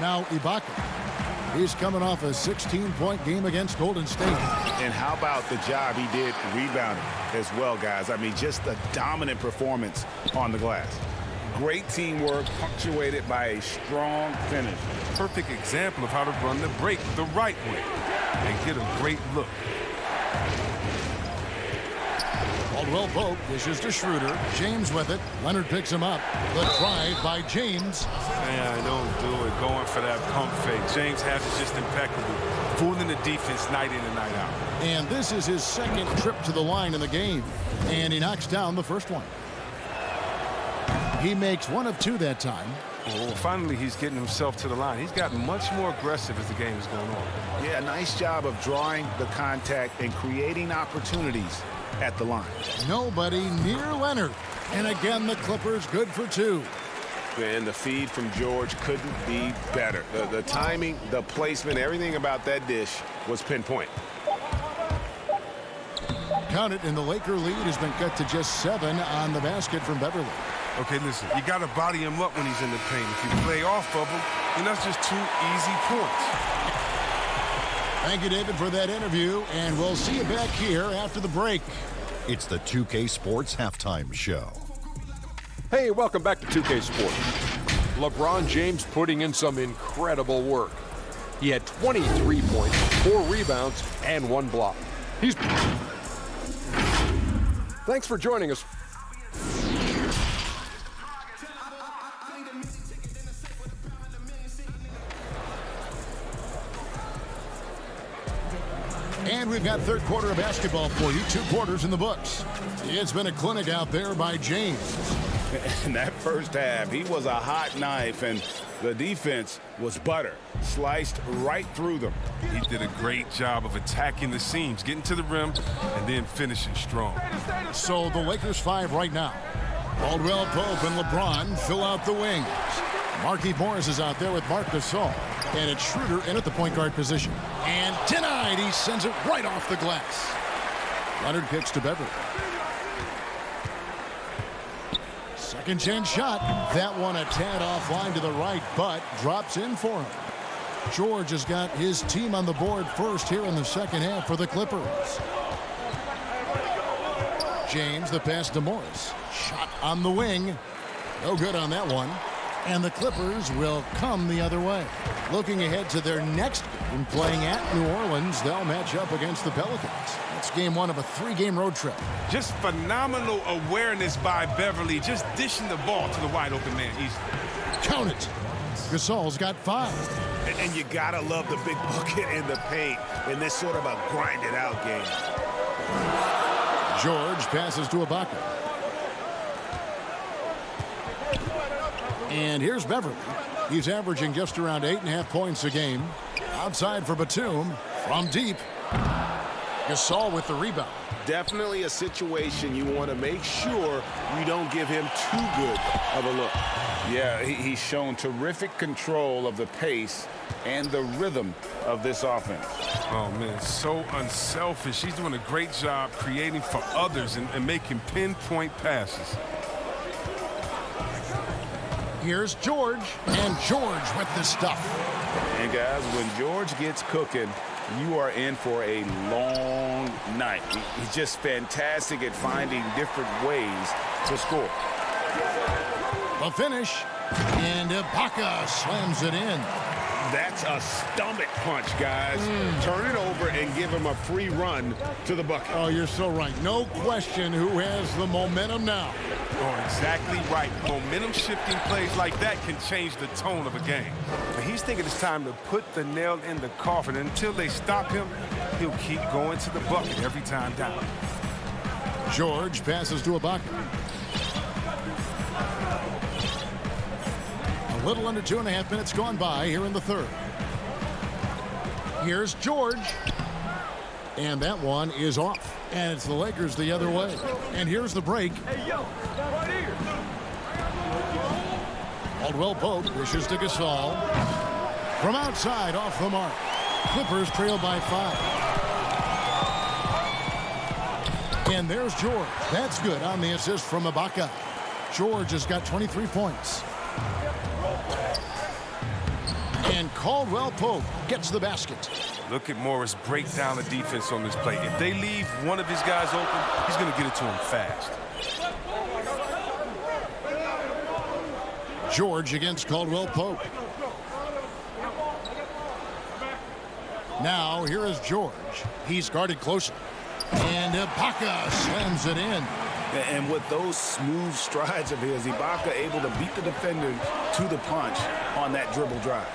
Now Ibaka. He's coming off a 16-point game against Golden State. And how about the job he did rebounding as well, guys? I mean, just a dominant performance on the glass. Great teamwork punctuated by a strong finish. Perfect example of how to run the break the right way and get a great look. Caldwell Pope dishes to Schroeder. James with it. Leonard picks him up. The drive by James. Man, don't do it. Going for that pump fake. James has it just impeccable. Fooling the defense night in and night out. And this is his second trip to the line in the game. And he knocks down the first one. He makes 1 of 2 that time. Oh, finally, he's getting himself to the line. He's gotten much more aggressive as the game is going on. Yeah, nice job of drawing the contact and creating opportunities at the line. Nobody near Leonard. And again, the Clippers good for 2. And the feed from George couldn't be better. The timing, the placement, everything about that dish was pinpoint. Count it, and the Laker lead has been cut to just 7 on the basket from Beverly. Okay, listen, you got to body him up when he's in the paint. If you play off of him, then that's just 2 easy points. Thank you, David, for that interview, and we'll see you back here after the break. It's the 2K Sports Halftime Show. Hey, welcome back to 2K Sports. LeBron James putting in some incredible work. He had 23 points, 4 rebounds, and 1 block. Thanks for joining us. And we've got third quarter of basketball for you. 2 quarters in the books. It's been a clinic out there by James. In that first half, he was a hot knife, and the defense was butter. Sliced right through them. He did a great job of attacking the seams, getting to the rim, and then finishing strong. So the Lakers 5 right now. Caldwell Pope and LeBron fill out the wings. Markieff Morris is out there with Marc Gasol. And it's Schroeder in at the point guard position. And denied. He sends it right off the glass. Leonard kicks to Beverly. Second chance shot. That one a tad offline to the right, but drops in for him. George has got his team on the board first here in the second half for the Clippers. James, the pass to Morris. Shot on the wing. No good on that one. And the Clippers will come the other way. Looking ahead to their next game, playing at New Orleans, they'll match up against the Pelicans. It's game one of a 3-game road trip. Just phenomenal awareness by Beverly, just dishing the ball to the wide open man easily. Count it. Gasol's got 5. And you gotta love the big bucket in the paint in this sort of a grinded out game. George passes to Ibaka. And here's Beverly. He's averaging just around 8.5 points a game. Outside for Batum from deep. Gasol with the rebound. Definitely a situation you want to make sure you don't give him too good of a look. Yeah, he's shown terrific control of the pace and the rhythm of this offense. Oh, man, so unselfish. He's doing a great job creating for others and making pinpoint passes. Here's George, and George with the stuff. And, guys, when George gets cooking, you are in for a long night. He's just fantastic at finding different ways to score. The finish, and Ibaka slams it in. That's a stomach punch, guys. Turn it over and give him a free run to the bucket. Oh, you're so right. No question who has the momentum now. Oh, exactly right. Momentum-shifting plays like that can change the tone of a game. And he's thinking it's time to put the nail in the coffin. And until they stop him, he'll keep going to the bucket every time down. George passes to Ibaka. A little under 2.5 minutes gone by here in the third. Here's George. And that one is off. And it's the Lakers the other way. And here's the break. Hey, yo, right here. Caldwell Pope wishes to Gasol. From outside, off the mark. Clippers trail by 5. And there's George. That's good on the assist from Ibaka. George has got 23 points. And Caldwell Pope gets the basket. Look at Morris break down the defense on this play. If they leave one of his guys open, he's going to get it to him fast. George against Caldwell Pope. Now here is George. He's guarded closely. And Ibaka slams it in. And with those smooth strides of his, Ibaka able to beat the defender to the punch on that dribble drive.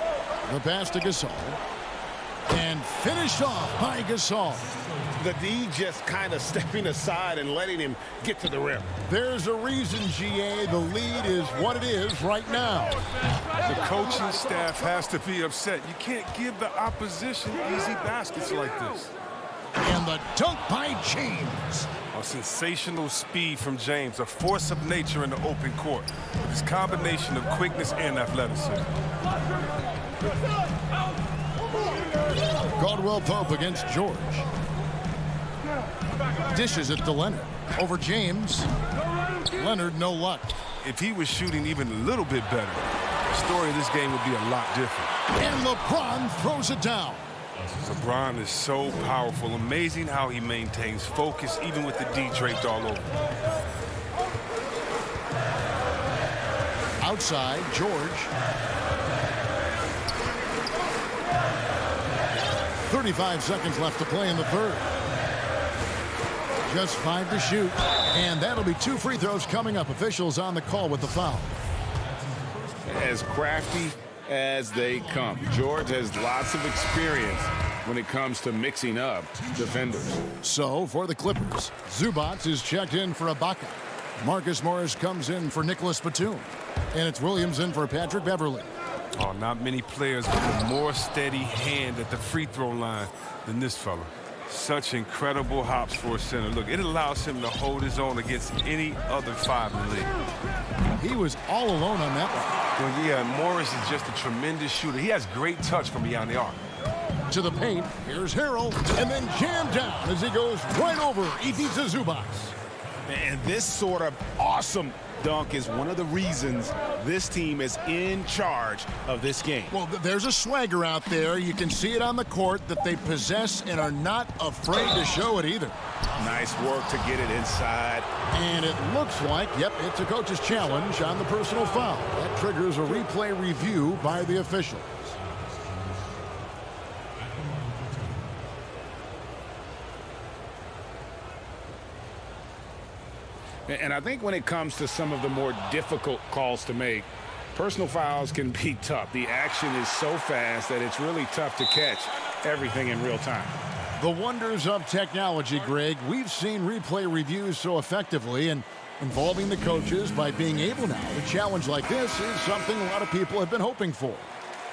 The pass to Gasol. And finished off by Gasol. The D just kind of stepping aside and letting him get to the rim. There's a reason, GA, the lead is what it is right now. The coaching staff has to be upset. You can't give the opposition easy baskets like this. And the dunk by James. A sensational speed from James, a force of nature in the open court. With his combination of quickness and athleticism. Caldwell Pope against George. Dishes it to Leonard. Over James. Leonard, no luck. If he was shooting even a little bit better, the story of this game would be a lot different. And LeBron throws it down. LeBron is so powerful. Amazing how he maintains focus even with the D draped all over. Outside, George. 35 seconds left to play in the third. Just 5 to shoot. And that'll be 2 free throws coming up. Officials on the call with the foul. As crafty as they come. George has lots of experience when it comes to mixing up defenders. So for the Clippers, Zubac is checked in for Ibaka. Marcus Morris comes in for Nicholas Batum. And it's Williams in for Patrick Beverly. Oh, not many players with a more steady hand at the free throw line than this fella. Such incredible hops for a center. Look, it allows him to hold his own against any other 5 in the league. He was all alone on that one. Well, yeah, Morris is just a tremendous shooter. He has great touch from beyond the arc. To the paint, here's Harrell, and then jammed down as he goes right over Ivica Zubac. And this sort of awesome dunk is one of the reasons this team is in charge of this game. Well, there's a swagger out there. You can see it on the court that they possess and are not afraid to show it either. Nice work to get it inside. And it looks like, yep, it's a coach's challenge on the personal foul. That triggers a replay review by the officials. And I think when it comes to some of the more difficult calls to make, personal fouls can be tough. The action is so fast that it's really tough to catch everything in real time. The wonders of technology, Greg. We've seen replay reviews so effectively, and involving the coaches by being able now to challenge like this is something a lot of people have been hoping for.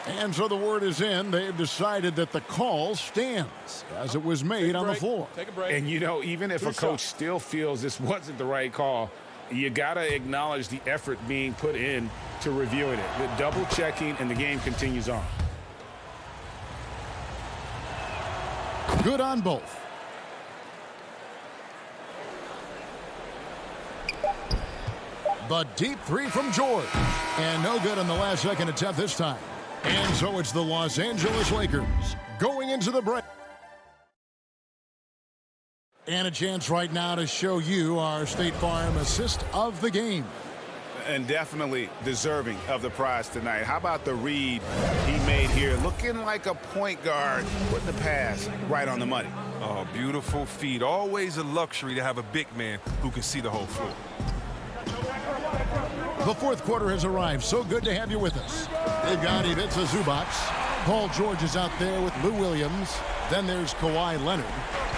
And so the word is in. They've decided that the call stands as it was made on the floor. Take a break. And, you know, even if a coach still feels this wasn't the right call, you got to acknowledge the effort being put in to reviewing it. The double checking, and the game continues on. Good on both. The deep three from George. And no good on the last second attempt this time. And so it's the Los Angeles Lakers going into the break. And a chance right now to show you our State Farm assist of the game. And definitely deserving of the prize tonight. How about the read he made here? Looking like a point guard, putting the pass right on the money. Oh, beautiful feed. Always a luxury to have a big man who can see the whole floor. The fourth quarter has arrived. So good to have you with us. They've got Ivica Zubac. Paul George is out there with Lou Williams. Then there's Kawhi Leonard.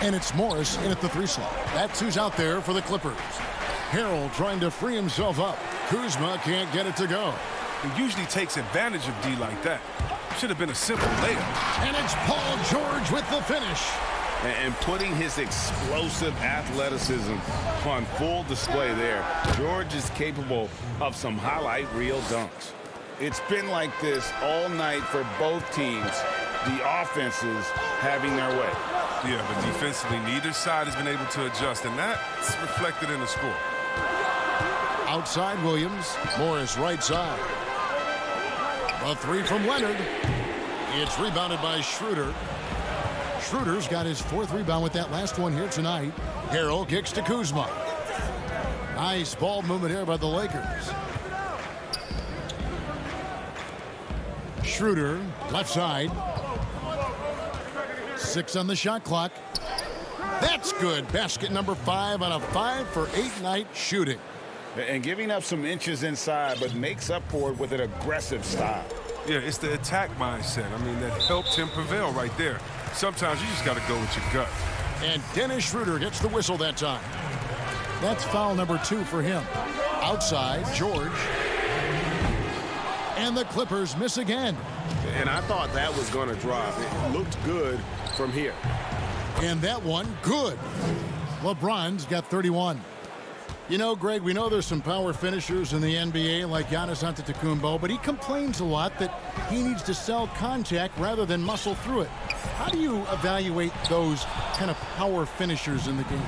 And it's Morris in at the 3 slot. That's who's out there for the Clippers. Harrell trying to free himself up. Kuzma can't get it to go. He usually takes advantage of D like that. Should have been a simple layup. And it's Paul George with the finish. And putting his explosive athleticism on full display there. George is capable of some highlight reel dunks. It's been like this all night for both teams. The offenses having their way. Yeah, but defensively, neither side has been able to adjust, and that's reflected in the score. Outside Williams, Morris right side. A three from Leonard. It's rebounded by Schroeder. Schroeder's got his 4th rebound with that last one here tonight. Harrell kicks to Kuzma. Nice ball movement here by the Lakers. Schroeder, left side. 6 on the shot clock. That's good. Basket number 5 on a 5-for-8 night shooting. And giving up some inches inside, but makes up for it with an aggressive style. Yeah, it's the attack mindset. I mean, that helped him prevail right there. Sometimes you just got to go with your gut. And Dennis Schroeder gets the whistle that time. That's foul number 2 for him. Outside, George. And the Clippers miss again. And I thought that was going to drop. It looked good from here. And that one, good. LeBron's got 31. You know, Greg, we know there's some power finishers in the NBA like Giannis Antetokounmpo, but he complains a lot that he needs to sell contact rather than muscle through it. How do you evaluate those kind of power finishers in the game?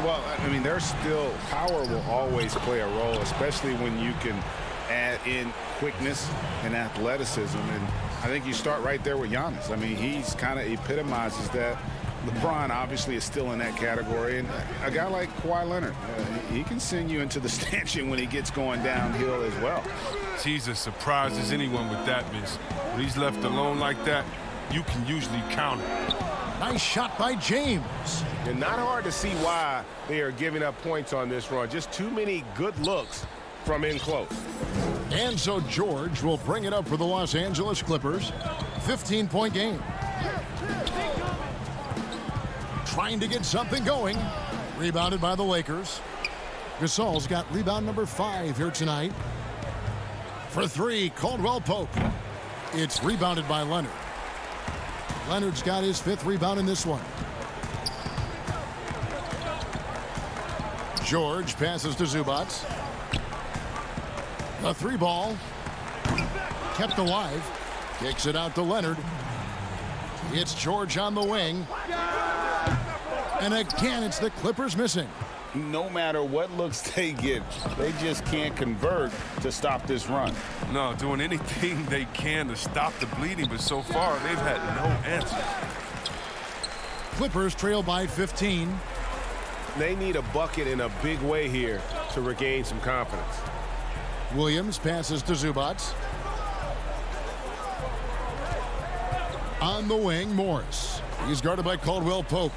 Well, I mean, there's still power will always play a role, especially when you can add in quickness and athleticism. And I think you start right there with Giannis. I mean, he's kind of epitomizes that. LeBron obviously is still in that category, and a guy like Kawhi Leonard, he can send you into the stanchion when he gets going downhill as well. He's as surprised as anyone with that miss. When he's left alone like that, you can usually count it. Nice shot by James. And not hard to see why they are giving up points on this run. Just too many good looks from in close. And so George will bring it up for the Los Angeles Clippers. 15-point game. Trying to get something going. Rebounded by the Lakers. Gasol's got rebound number 5 here tonight. For 3, Caldwell Pope. It's rebounded by Leonard. Leonard's got his 5th rebound in this one. George passes to Zubac. The 3 ball. Kept alive. Kicks it out to Leonard. It's George on the wing. And again, it's the Clippers missing. No matter what looks they get, they just can't convert to stop this run. No, doing anything they can to stop the bleeding, but so far they've had no answer. Clippers trail by 15. They need a bucket in a big way here to regain some confidence. Williams passes to Zubac. On the wing, Morris. He's guarded by Caldwell Pope.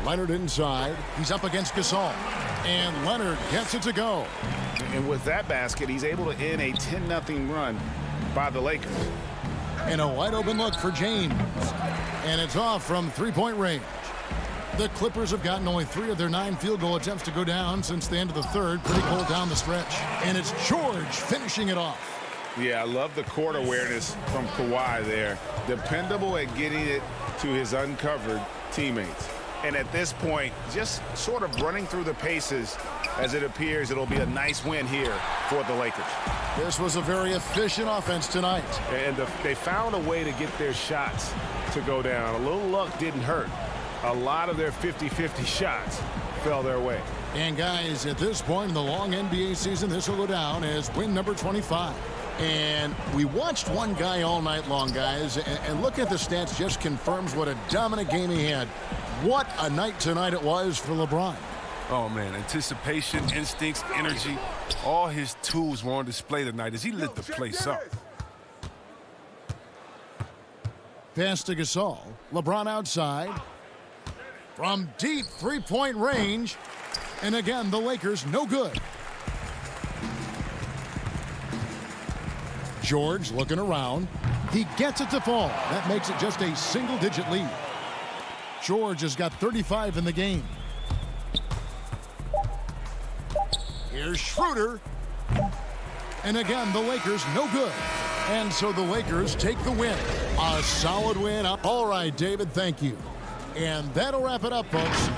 Leonard inside. He's up against Gasol. And Leonard gets it to go. And with that basket, he's able to end a 10-0 run by the Lakers. And a wide open look for James. And it's off from three-point range. The Clippers have gotten only 3 of their 9 field goal attempts to go down since the end of the third. Pretty cold down the stretch. And it's George finishing it off. Yeah, I love the court awareness from Kawhi there. Dependable at getting it to his uncovered teammates. And at this point, just sort of running through the paces as it appears it'll be a nice win here for the Lakers. This was a very efficient offense tonight. And they found a way to get their shots to go down. A little luck didn't hurt. A lot of their 50-50 shots fell their way. And guys, at this point in the long NBA season, this will go down as win number 25. And we watched one guy all night long, guys, and looking at the stats just confirms what a dominant game he had. What a night tonight it was for LeBron. Oh, man, anticipation, instincts, energy, all his tools were on display tonight as he lit the place up. Pass to Gasol. LeBron outside. From deep three-point range. And again, the Lakers no good. George looking around. He gets it to fall. That makes it just a single-digit lead. George has got 35 in the game. Here's Schroeder. And again, the Lakers no good. And so the Lakers take the win. A solid win. All right, David, thank you. And that'll wrap it up, folks.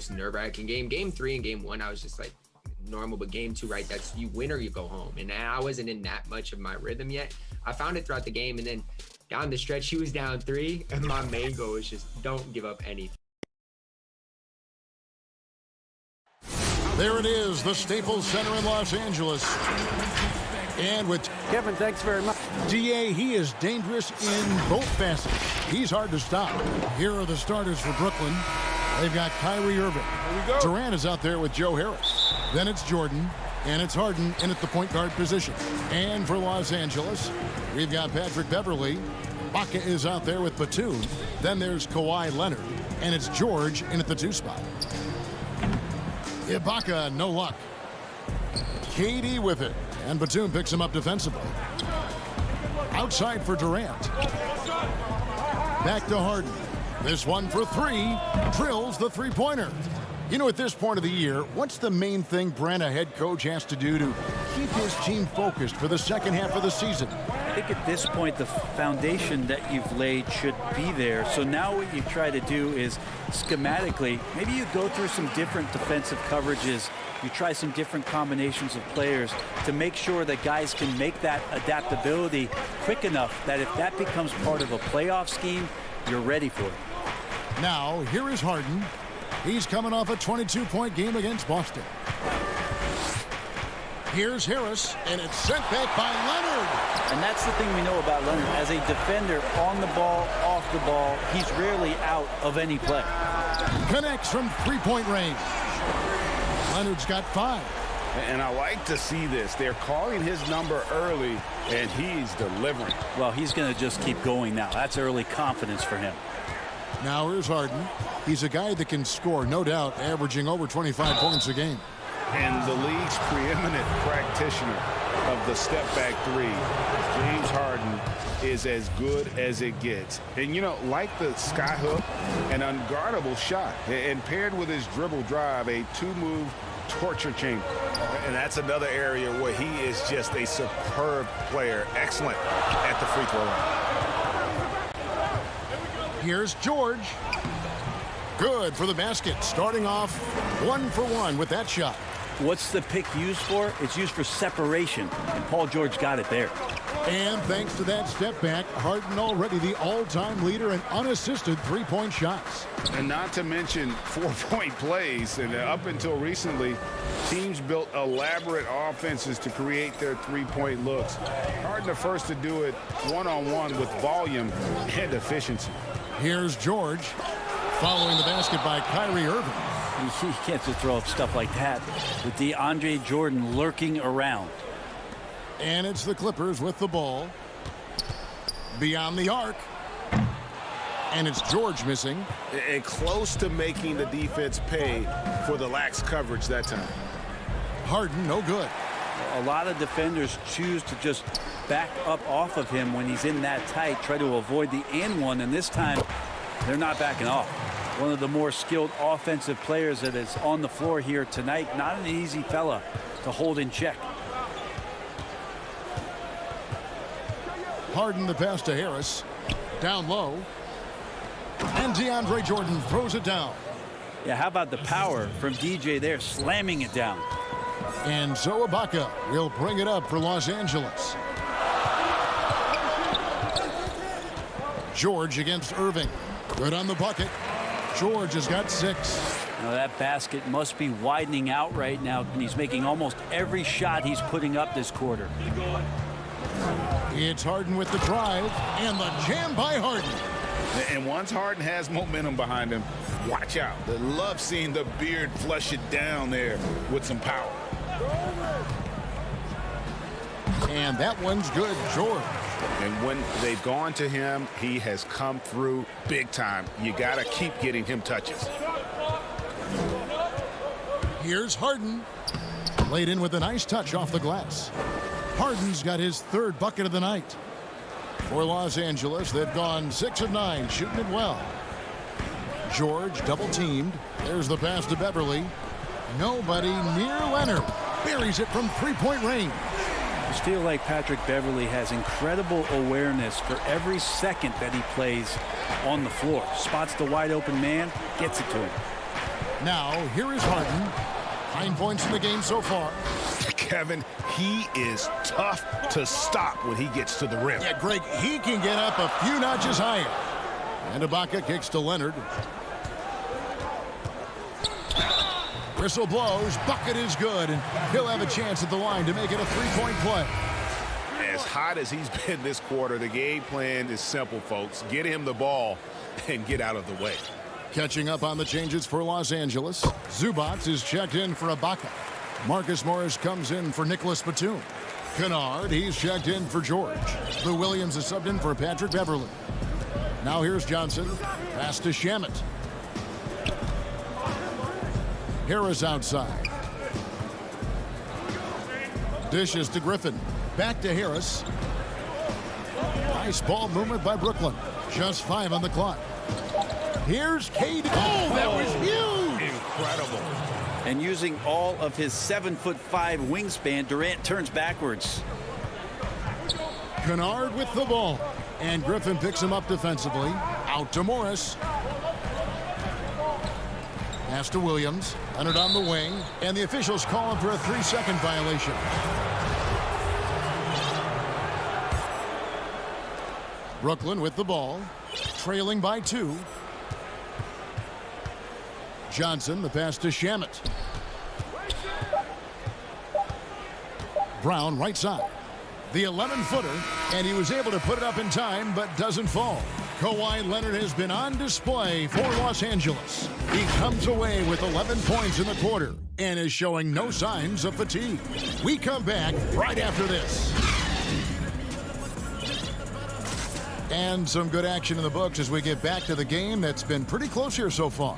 Nerve-wracking game. Game 3 and game 1, I was just like normal, but game 2, right, that's you win or you go home. And I wasn't in that much of my rhythm yet. I found it throughout the game, and then down the stretch, he was down 3, and my main goal was just don't give up anything. There it is, the Staples Center in Los Angeles. And with Kevin, thanks very much. DA, he is dangerous in both facets. He's hard to stop. Here are the starters for Brooklyn. They've got Kyrie Irving. Durant is out there with Joe Harris. Then it's Jordan, and it's Harden in at the point guard position. And for Los Angeles, we've got Patrick Beverley. Ibaka is out there with Batum. Then there's Kawhi Leonard, and it's George in at the 2 spot. Ibaka, no luck. KD with it, and Batum picks him up defensively. Outside for Durant. Back to Harden. This one for 3, drills the three-pointer. You know, at this point of the year, what's the main thing Brent, a head coach, has to do to keep his team focused for the second half of the season? I think at this point, the foundation that you've laid should be there. So now what you try to do is schematically, maybe you go through some different defensive coverages. You try some different combinations of players to make sure that guys can make that adaptability quick enough that if that becomes part of a playoff scheme, you're ready for it. Now, here is Harden. He's coming off a 22-point game against Boston. Here's Harris, and it's sent back by Leonard. And that's the thing we know about Leonard. As a defender, on the ball, off the ball, he's rarely out of any play. Connects from three-point range. Leonard's got 5. And I like to see this. They're calling his number early, and he's delivering. Well, he's going to just keep going now. That's early confidence for him. Now here's Harden. He's a guy that can score, no doubt, averaging over 25 points a game. And the league's preeminent practitioner of the step-back 3, James Harden, is as good as it gets. And, you know, like the sky hook, an unguardable shot. And paired with his dribble drive, a 2-move torture chamber. And that's another area where he is just a superb player. Excellent at the free throw line. Here's George. Good for the basket. Starting off 1 for 1 with that shot. What's the pick used for? It's used for separation, and Paul George got it there. And thanks to that step back, Harden already the all-time leader in unassisted three-point shots. And not to mention 4-point plays. And up until recently, teams built elaborate offenses to create their three-point looks. Harden the first to do it one-on-one with volume and efficiency. Here's George. Following the basket by Kyrie Irving. He can't just throw up stuff like that with DeAndre Jordan lurking around. And it's the Clippers with the ball. Beyond the arc. And it's George missing. And close to making the defense pay for the lax coverage that time. Harden, no good. A lot of defenders choose to just back up off of him when he's in that tight, try to avoid the and one, and this time they're not backing off. One of the more skilled offensive players that is on the floor here tonight. Not an easy fella to hold in check. Harden the pass to Harris. Down low. And DeAndre Jordan throws it down. Yeah, how about the power from DJ there, slamming it down. And so Ibaka will bring it up for Los Angeles. George against Irving. Good on the bucket. George has got 6. Now that basket must be widening out right now, and he's making almost every shot he's putting up this quarter. It's Harden with the drive, and the jam by Harden. And once Harden has momentum behind him, watch out. They love seeing the beard flush it down there with some power. And that one's good, George. And when they've gone to him, he has come through big time. You got to keep getting him touches. Here's Harden. Laid in with a nice touch off the glass. Harden's got his 3rd bucket of the night. For Los Angeles, they've gone 6 of 9, shooting it well. George double teamed. There's the pass to Beverly. Nobody near Leonard. Buries it from 3-point range. I just feel like Patrick Beverly has incredible awareness for every second that he plays on the floor. Spots the wide open man, gets it to him. Now, here is Harden. 9 points in the game so far. Kevin, he is tough to stop when he gets to the rim. Yeah, Greg, he can get up a few notches higher. And Ibaka kicks to Leonard. Whistle blows. Bucket is good, and he'll have a chance at the line to make it a 3-point play. As hot as he's been this quarter, the game plan is simple, folks. Get him the ball and get out of the way. Catching up on the changes for Los Angeles. Zubac is checked in for Ibaka. Marcus Morris comes in for Nicholas Batum. Kennard, he's checked in for George. Lou Williams is subbed in for Patrick Beverly. Now here's Johnson. Pass to Shamet. Harris outside. Dishes to Griffin. Back to Harris. Nice ball movement by Brooklyn. Just 5 on the clock. Here's KD. Oh, that was huge! Incredible. And using all of his 7'5" wingspan, Durant turns backwards. Kennard with the ball. And Griffin picks him up defensively. Out to Morris. Pass to Williams. Leonard on the wing. And the officials call him for a 3-second violation. Brooklyn with the ball. Trailing by 2. Johnson, the pass to Shamet. Brown, right side. The 11-footer, and he was able to put it up in time, but doesn't fall. Kawhi Leonard has been on display for Los Angeles. He comes away with 11 points in the quarter and is showing no signs of fatigue. We come back right after this. And some good action in the books as we get back to the game that's been pretty close here so far.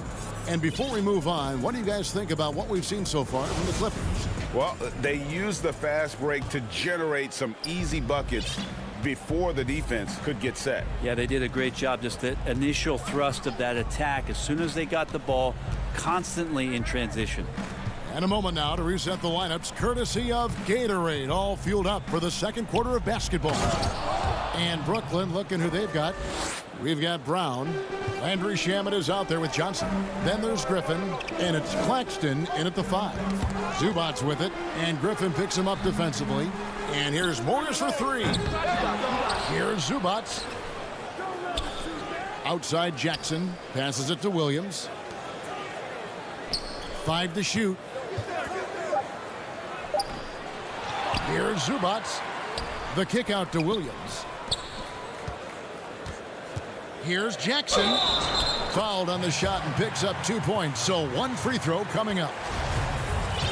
And before we move on, what do you guys think about what we've seen so far from the Clippers? Well, they used the fast break to generate some easy buckets before the defense could get set. Yeah, they did a great job. Just the initial thrust of that attack as soon as they got the ball, constantly in transition. And a moment now to reset the lineups courtesy of Gatorade, all fueled up for the second quarter of basketball. And Brooklyn looking who they've got. We've got Brown. Landry Shamet is out there with Johnson. Then there's Griffin, and it's Claxton in at the 5. Zubats with it, and Griffin picks him up defensively. And here's Morris for 3. Here's Zubats. Outside Jackson, passes it to Williams. 5 to shoot. Here's Zubats. The kick out to Williams. Here's Jackson. Fouled on the shot and picks up 2 points. So 1 free throw coming up.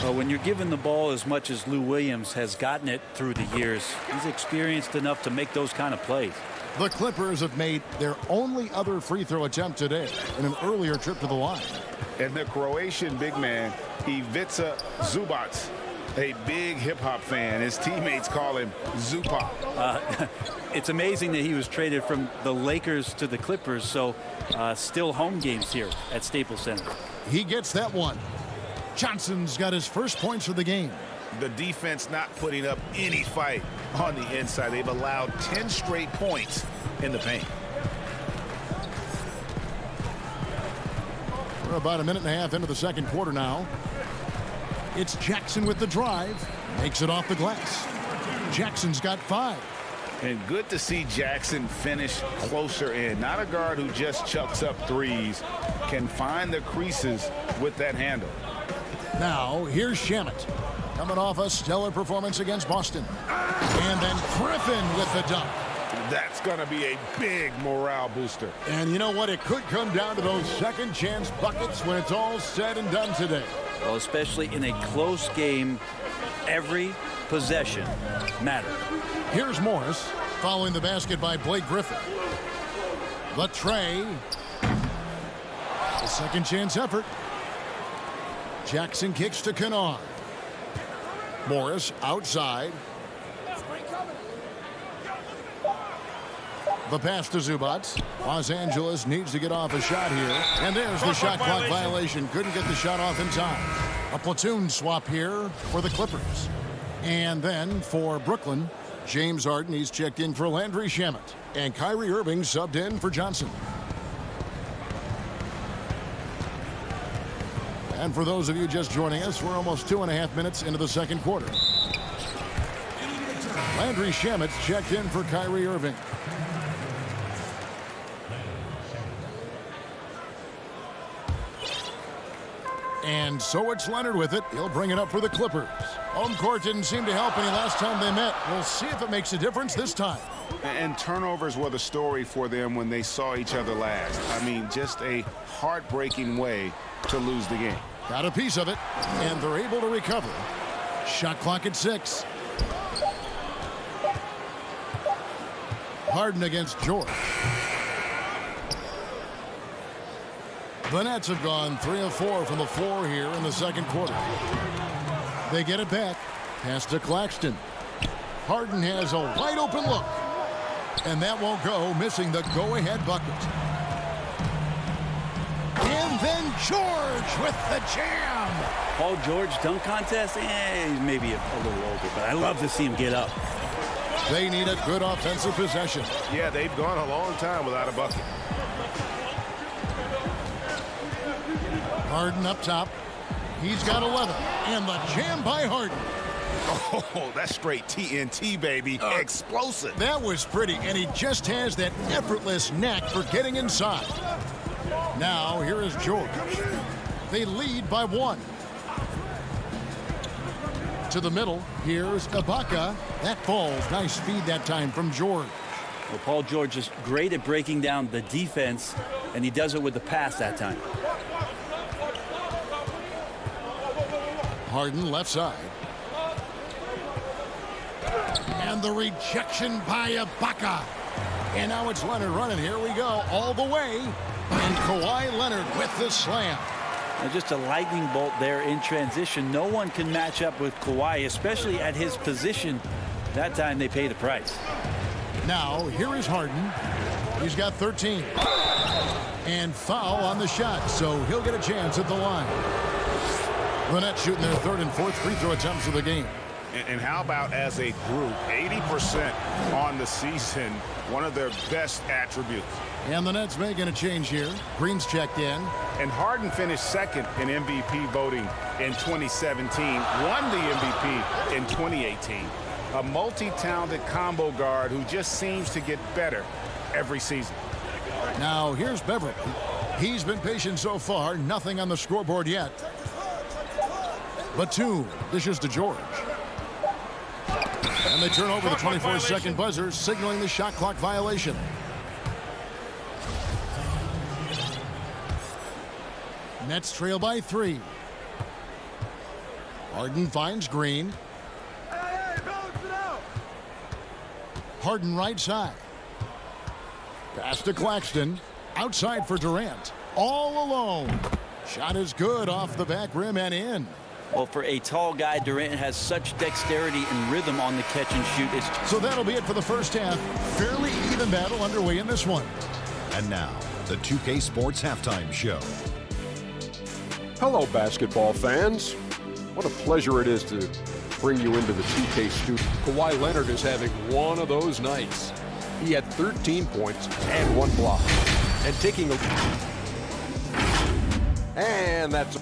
Well, when you're given the ball as much as Lou Williams has gotten it through the years, he's experienced enough to make those kind of plays. The Clippers have made their only other free throw attempt today in an earlier trip to the line. And the Croatian big man, Ivica Zubats, a big hip-hop fan. His teammates call him Zupa. It's amazing that he was traded from the Lakers to the Clippers, so still home games here at Staples Center. He gets that one. Johnson's got his first points of the game. The defense not putting up any fight on the inside. They've allowed 10 straight points in the paint. We're about a minute and a half into the second quarter now. It's Jackson with the drive. Makes it off the glass. Jackson's got 5. And good to see Jackson finish closer in. Not a guard who just chucks up threes. Can find the creases with that handle. Now, here's Shamet. Coming off a stellar performance against Boston. And then Griffin with the dunk. That's going to be a big morale booster. And you know what? It could come down to those second chance buckets when it's all said and done today. Well, especially in a close game, every possession matters. Here's Morris following the basket by Blake Griffin. The tray. The second chance effort. Jackson kicks to Kennard. Morris outside. The pass to Zubats. Los Angeles needs to get off a shot here. And there's the shot clock violation. Couldn't get the shot off in time. A platoon swap here for the Clippers. And then for Brooklyn, James Harden, he's checked in for Landry Shamet. And Kyrie Irving subbed in for Johnson. And for those of you just joining us, we're almost 2.5 minutes into the second quarter. Landry Shamet's checked in for Kyrie Irving. And so it's Leonard with it. He'll bring it up for the Clippers. Home court didn't seem to help any last time they met. We'll see if it makes a difference this time. And turnovers were the story for them when they saw each other last. I mean, just a heartbreaking way to lose the game. Got a piece of it, and they're able to recover. Shot clock at 6. Harden against George. The Nets have gone 3 of 4 from the floor here in the second quarter. They get it back. Pass to Claxton. Harden has a wide open look. And that won't go, missing the go-ahead bucket. And then George with the jam. Paul George dunk contest? He's maybe a little older, but I love to see him get up. They need a good offensive possession. Yeah, they've gone a long time without a bucket. Harden up top. He's got 11. And the jam by Harden. Oh, that's straight TNT, baby. Explosive. That was pretty, and he just has that effortless knack for getting inside. Now, here is George. They lead by 1. To the middle, here's Ibaka. That falls. Nice feed that time from George. Well, Paul George is great at breaking down the defense, and he does it with the pass that time. Harden left side. And the rejection by Ibaka. And now it's Leonard running. Here we go. All the way. And Kawhi Leonard with the slam. Now just a lightning bolt there in transition. No one can match up with Kawhi, especially at his position. That time they pay the price. Now, here is Harden. He's got 13. And foul on the shot, so he'll get a chance at the line. The Nets shooting their 3rd and 4th free throw attempts of the game. And how about as a group, 80% on the season, one of their best attributes. And the Nets making a change here. Green's checked in. And Harden finished second in MVP voting in 2017, won the MVP in 2018. A multi-talented combo guard who just seems to get better every season. Now here's Beverly. He's been patient so far, nothing on the scoreboard yet. Batum dishes to George. And they turn over the 24-second buzzer, signaling the shot clock violation. Nets trail by 3. Harden finds Green. Harden right side. Pass to Claxton. Outside for Durant. All alone. Shot is good off the back rim and in. Well, for a tall guy, Durant has such dexterity and rhythm on the catch and shoot. So that'll be it for the first half. Fairly even battle underway in this one. And now, the 2K Sports Halftime Show. Hello, basketball fans. What a pleasure it is to bring you into the 2K studio. Kawhi Leonard is having one of those nights. He had 13 points and 1 block. And taking a... And that's...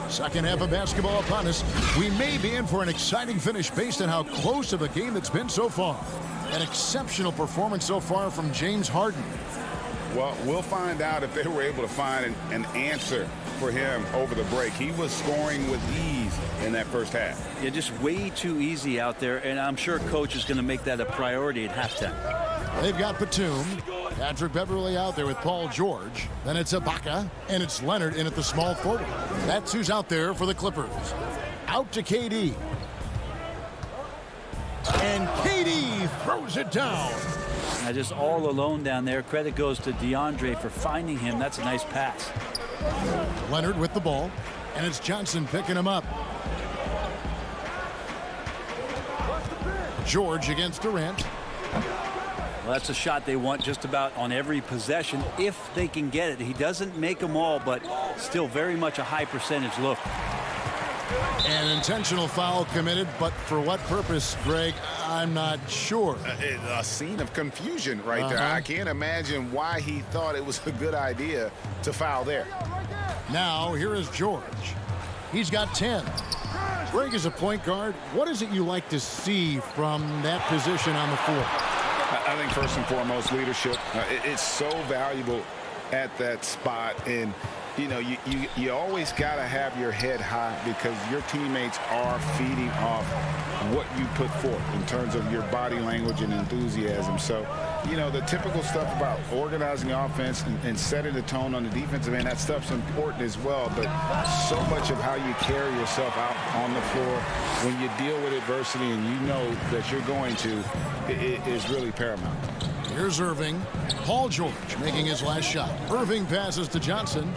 Second half of basketball upon us. We may be in for an exciting finish based on how close of a game that's been so far. An exceptional performance so far from James Harden. Well, we'll find out if they were able to find an answer for him over the break. He was scoring with ease in that first half. Yeah, just way too easy out there, and I'm sure coach is going to make that a priority at halftime. They've got Batum. Patrick Beverly out there with Paul George. Then it's Ibaka, and it's Leonard in at the small forward. That's who's out there for the Clippers. Out to KD. And KD throws it down. Now just all alone down there. Credit goes to DeAndre for finding him. That's a nice pass. Leonard with the ball, and it's Johnson picking him up. George against Durant. Well, that's a shot they want just about on every possession if they can get it. He doesn't make them all, but still very much a high percentage look. An intentional foul committed, but for what purpose, Greg, I'm not sure. A scene of confusion right there. I can't imagine why he thought it was a good idea to foul there. Now, here is George. He's got 10. Greg, as a point guard, what is it you like to see from that position on the floor? I think first and foremost, leadership. It's so valuable at that spot. And, you know, you always got to have your head high because your teammates are feeding off what you put forth in terms of your body language and enthusiasm. So, you know, the typical stuff about organizing offense and setting the tone on the defensive end, that stuff's important as well. But so much of how you carry yourself out on the floor when you deal with adversity and you know that you're going to, it is really paramount. Here's Irving. Paul George making his last shot. Irving passes to Johnson.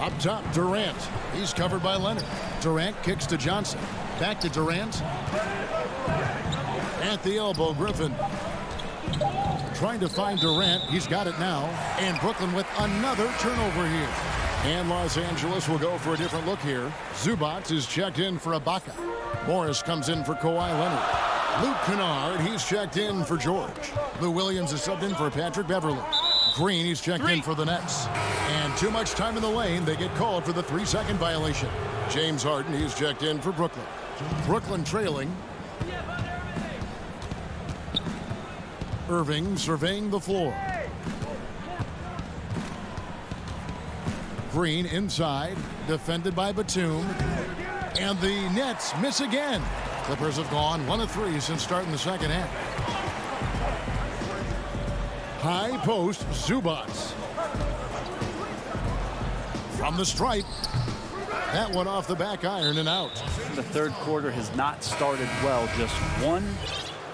Up top, Durant. He's covered by Leonard. Durant kicks to Johnson. Back to Durant. At the elbow, Griffin. Trying to find Durant. He's got it now. And Brooklyn with another turnover here. And Los Angeles will go for a different look here. Zubac is checked in for Ibaka. Morris comes in for Kawhi Leonard. Luke Kennard, he's checked in for George. Lou Williams is subbed in for Patrick Beverly. Green, he's checked in for the Nets. And too much time in the lane, they get called for the 3-second violation. James Harden, he's checked in for Brooklyn. Brooklyn trailing. Irving surveying the floor. Green inside, defended by Batum. And the Nets miss again. Clippers have gone 1 of 3 since starting the second half. High post, Zubac. From the stripe. That one off the back iron and out. The third quarter has not started well. Just 1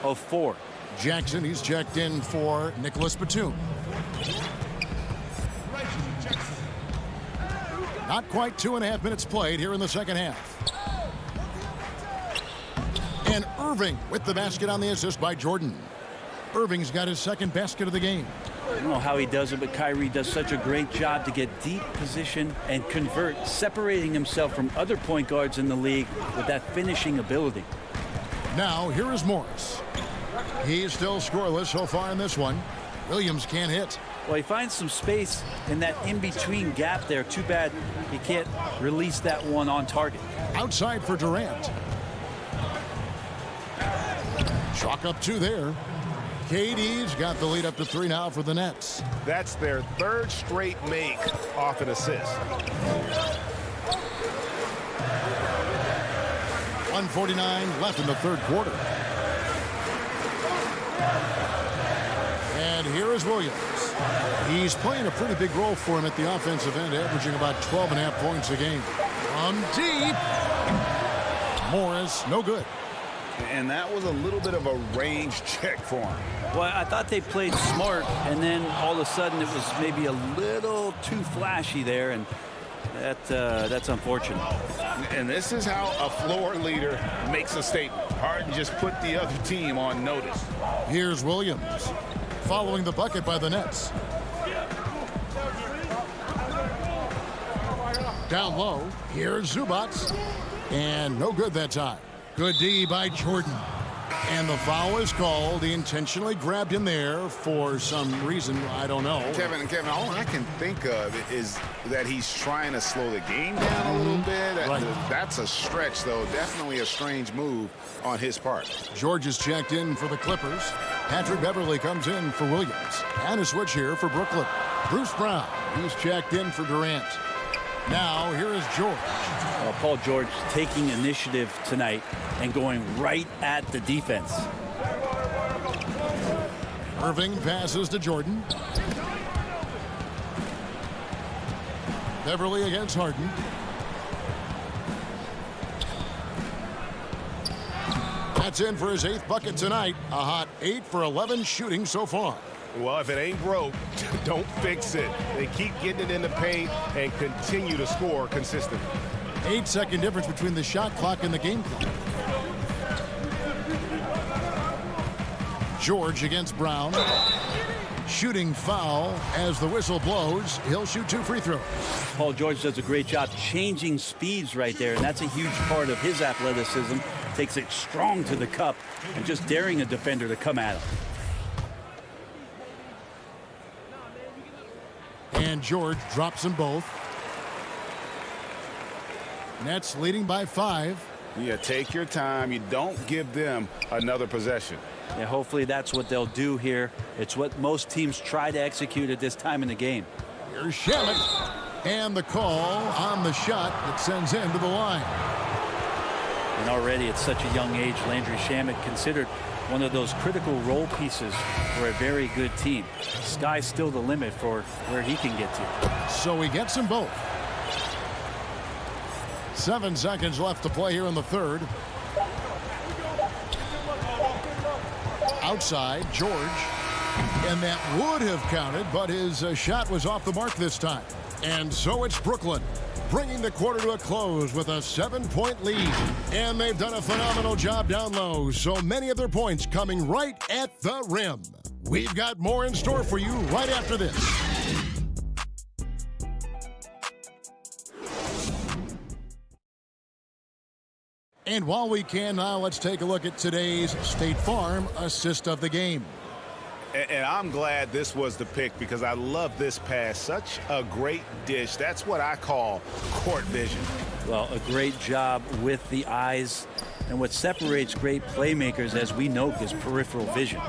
of 4. Jackson, he's checked in for Nicholas Batum. Not quite 2.5 minutes played here in the second half. And Irving with the basket on the assist by Jordan. Irving's got his second basket of the game. I don't know how he does it, but Kyrie does such a great job to get deep position and convert, separating himself from other point guards in the league with that finishing ability. Now, here is Morris. He's still scoreless so far in this one. Williams can't hit. Well, he finds some space in that in-between gap there. Too bad he can't release that one on target. Outside for Durant. Chalk up 2 there. KD's got the lead up to 3 now for the Nets. That's their third straight make off an assist. 1:49 left in the third quarter. And here is Williams. He's playing a pretty big role for him at the offensive end, averaging about 12.5 points a game. From deep. Morris, no good. And that was a little bit of a range check for him. Well, I thought they played smart, and then all of a sudden it was maybe a little too flashy there, and that's unfortunate. And this is how a floor leader makes a statement. Harden just put the other team on notice. Here's Williams, following the bucket by the Nets. Down low, here's Zubac. And no good that time. Good D by Jordan. And the foul is called. He intentionally grabbed him there for some reason. I don't know. Kevin, all I can think of is that he's trying to slow the game down a little bit. That's a stretch, though. Definitely a strange move on his part. George is checked in for the Clippers. Patrick Beverley comes in for Williams. And a switch here for Brooklyn. Bruce Brown, he's checked in for Durant. Now, here is George. Well, Paul George taking initiative tonight and going right at the defense. Irving passes to Jordan. Beverley against Harden. That's in for his 8th bucket tonight. A hot 8 for 11 shooting so far. Well, if it ain't broke, don't fix it. They keep getting it in the paint and continue to score consistently. 8-second difference between the shot clock and the game clock. George against Brown. Shooting foul as the whistle blows. He'll shoot 2 free throws. Paul George does a great job changing speeds right there, and that's a huge part of his athleticism. Takes it strong to the cup and just daring a defender to come at him. And George drops them both. Nets leading by 5. Yeah, take your time. You don't give them another possession. Yeah, hopefully that's what they'll do here. It's what most teams try to execute at this time in the game. Here's Shamet. And the call on the shot that sends him to the line. And already at such a young age, Landry Shamet considered one of those critical role pieces for a very good team. Sky's still the limit for where he can get to. So he gets them both. 7 seconds left to play here in the third. Outside, George. And that would have counted, but his shot was off the mark this time. And so it's Brooklyn, bringing the quarter to a close with a 7-point lead. And they've done a phenomenal job down low, so many of their points coming right at the rim. We've got more in store for you right after this. And while we can now, let's take a look at today's State Farm assist of the game. And I'm glad this was the pick because I love this pass. Such a great dish. That's what I call court vision. Well, a great job with the eyes. And what separates great playmakers, as we know, is peripheral vision.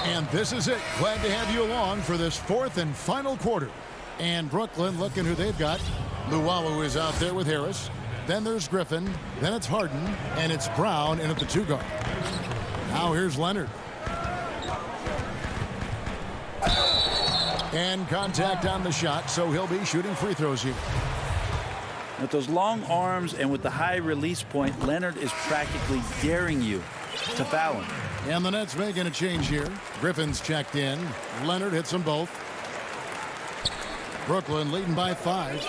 And this is it. Glad to have you along for this 4th and final quarter. And Brooklyn, looking who they've got. Luwawu is out there with Harris. Then there's Griffin. Then it's Harden. And it's Brown in at the 2 guard. Now here's Leonard. And contact on the shot, so he'll be shooting free throws here. With those long arms and with the high release point, Leonard is practically daring you to foul him. And the Nets making a change here. Griffin's checked in. Leonard hits them both. Brooklyn leading by 5.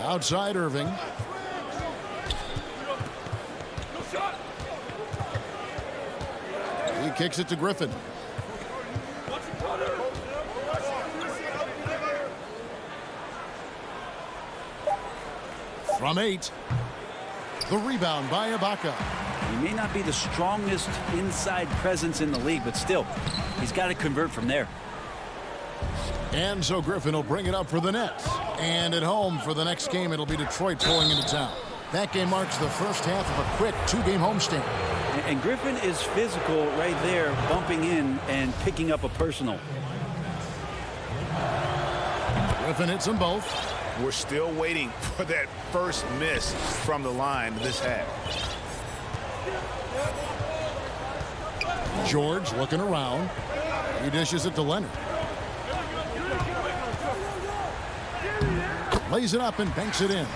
Outside Irving. He kicks it to Griffin. From 8. The rebound by Ibaka. He may not be the strongest inside presence in the league, but still, he's got to convert from there. And so Griffin will bring it up for the Nets. And at home for the next game, it'll be Detroit pulling into town. That game marks the first half of a quick 2-game homestand. And Griffin is physical right there, bumping in and picking up a personal. Griffin hits them both. We're still waiting for that first miss from the line this half. George looking around. He dishes it to Leonard. Lays it up and banks it in.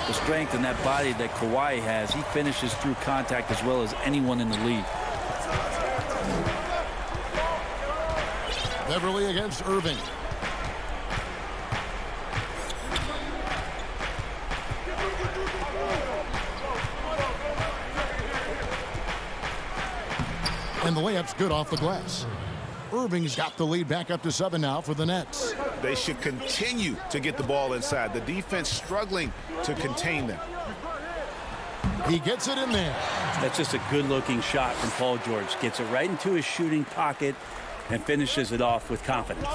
The strength in that body that Kawhi has, he finishes through contact as well as anyone in the league. Beverly against Irving. And the layup's good off the glass. Irving's got the lead back up to 7 now for the Nets. They should continue to get the ball inside. The defense struggling to contain them. He gets it in there. That's just a good-looking shot from Paul George. Gets it right into his shooting pocket and finishes it off with confidence.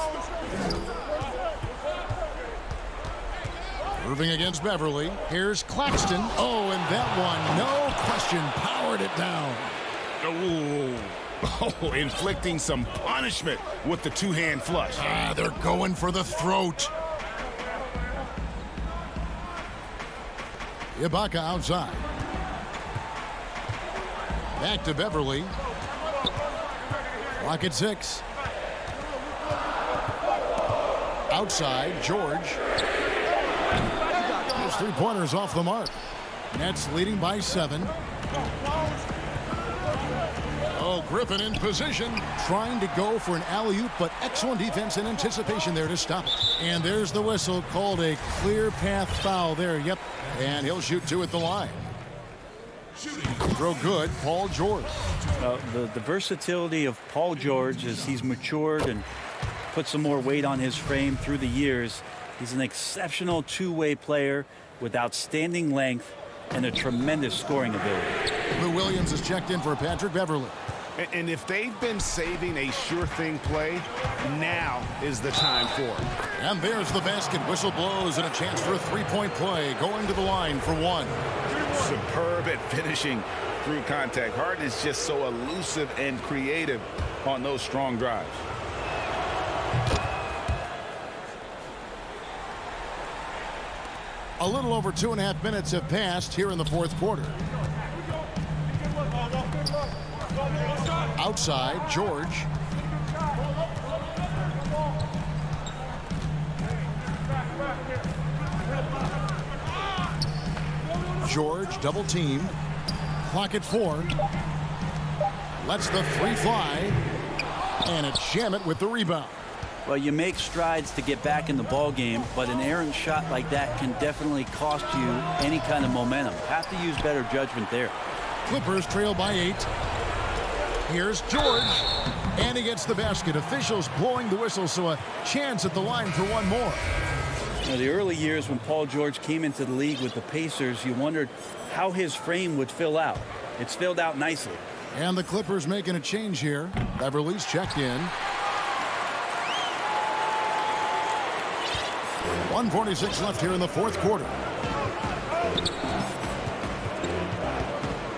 Irving against Beverly. Here's Claxton. Oh, and that one, no question, powered it down. Oh, inflicting some punishment with the two-hand flush. They're going for the throat. Ibaka outside. Back to Beverly. Clock at 6. Outside, George. Those 3-pointers off the mark. Nets leading by 7. Oh, Griffin in position, trying to go for an alley-oop, but excellent defense and anticipation there to stop it. And there's the whistle, called a clear path foul there. Yep, and he'll shoot 2 at the line. Throw good, Paul George. The versatility of Paul George as he's matured and put some more weight on his frame through the years. He's an exceptional two-way player with outstanding length and a tremendous scoring ability. Lou Williams is checked in for Patrick Beverly. And if they've been saving a sure thing play, now is the time for it. And there's the basket. Whistle blows and a chance for a 3-point play. Going to the line for 1. Superb at finishing through contact. Harden is just so elusive and creative on those strong drives. A little over 2.5 minutes have passed here in the fourth quarter. Outside, George. George double team. Clock at 4. Lets the 3 fly. And a jam it with the rebound. Well, you make strides to get back in the ball game, but an errant shot like that can definitely cost you any kind of momentum. Have to use better judgment there. Clippers trail by 8. Here's George, and he gets the basket. Officials blowing the whistle, so a chance at the line for 1 more. Now, the early years when Paul George came into the league with the Pacers, you wondered how his frame would fill out. It's filled out nicely. And the Clippers making a change here. Beverly's checked in. 1:46 left here in the fourth quarter.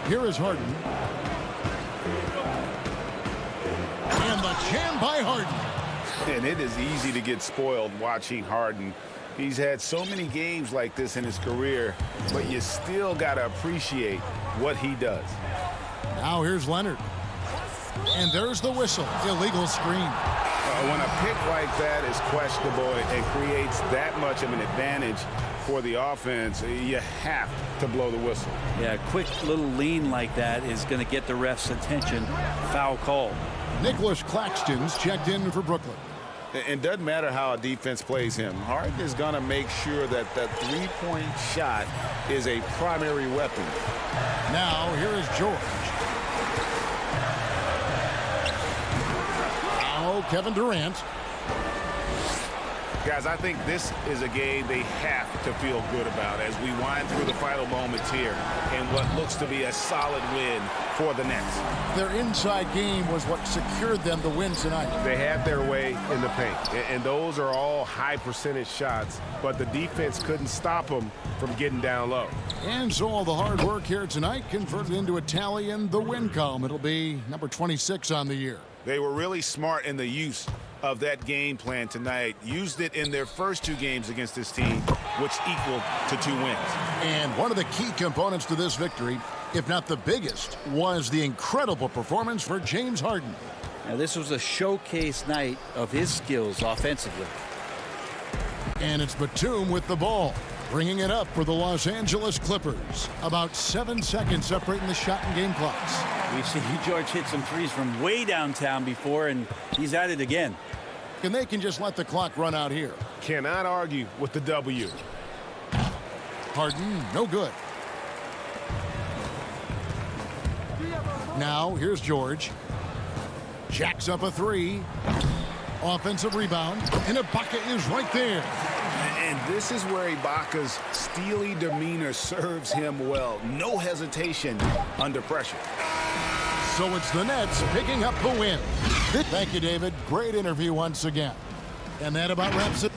Here is Harden. And the jam by Harden. And it is easy to get spoiled watching Harden. He's had so many games like this in his career, but you still got to appreciate what he does. Now here's Leonard. And there's the whistle. Illegal screen. When a pick like that is questionable and creates that much of an advantage for the offense, you have to blow the whistle. Yeah, a quick little lean like that is going to get the ref's attention. Foul call. Nicholas Claxton's checked in for Brooklyn. And doesn't matter how a defense plays him. Harden is going to make sure that that three-point shot is a primary weapon. Now, here is George. Now, Kevin Durant. Guys, I think this is a game they have to feel good about as we wind through the final moments here in what looks to be a solid win for the Nets. Their inside game was what secured them the win tonight. They had their way in the paint, and those are all high percentage shots, but the defense couldn't stop them from getting down low. And so all the hard work here tonight converted into a tally in the win column. It'll be number 26 on the year. They were really smart in the use of that game plan tonight. Used it in their first two games against this team, which equaled to 2 wins. And one of the key components to this victory, if not the biggest, was the incredible performance for James Harden. Now, this was a showcase night of his skills offensively. And it's Batum with the ball, bringing it up for the Los Angeles Clippers. About 7 seconds separating the shot and game clocks. We've seen George hit some threes from way downtown before, and he's at it again. And they can just let the clock run out here. Cannot argue with the W. Harden, no good. Now, here's George. Jacks up a three. Offensive rebound. And Ibaka is right there. And this is where Ibaka's steely demeanor serves him well. No hesitation under pressure. So it's the Nets picking up the win. Thank you, David. Great interview once again. And that about wraps it.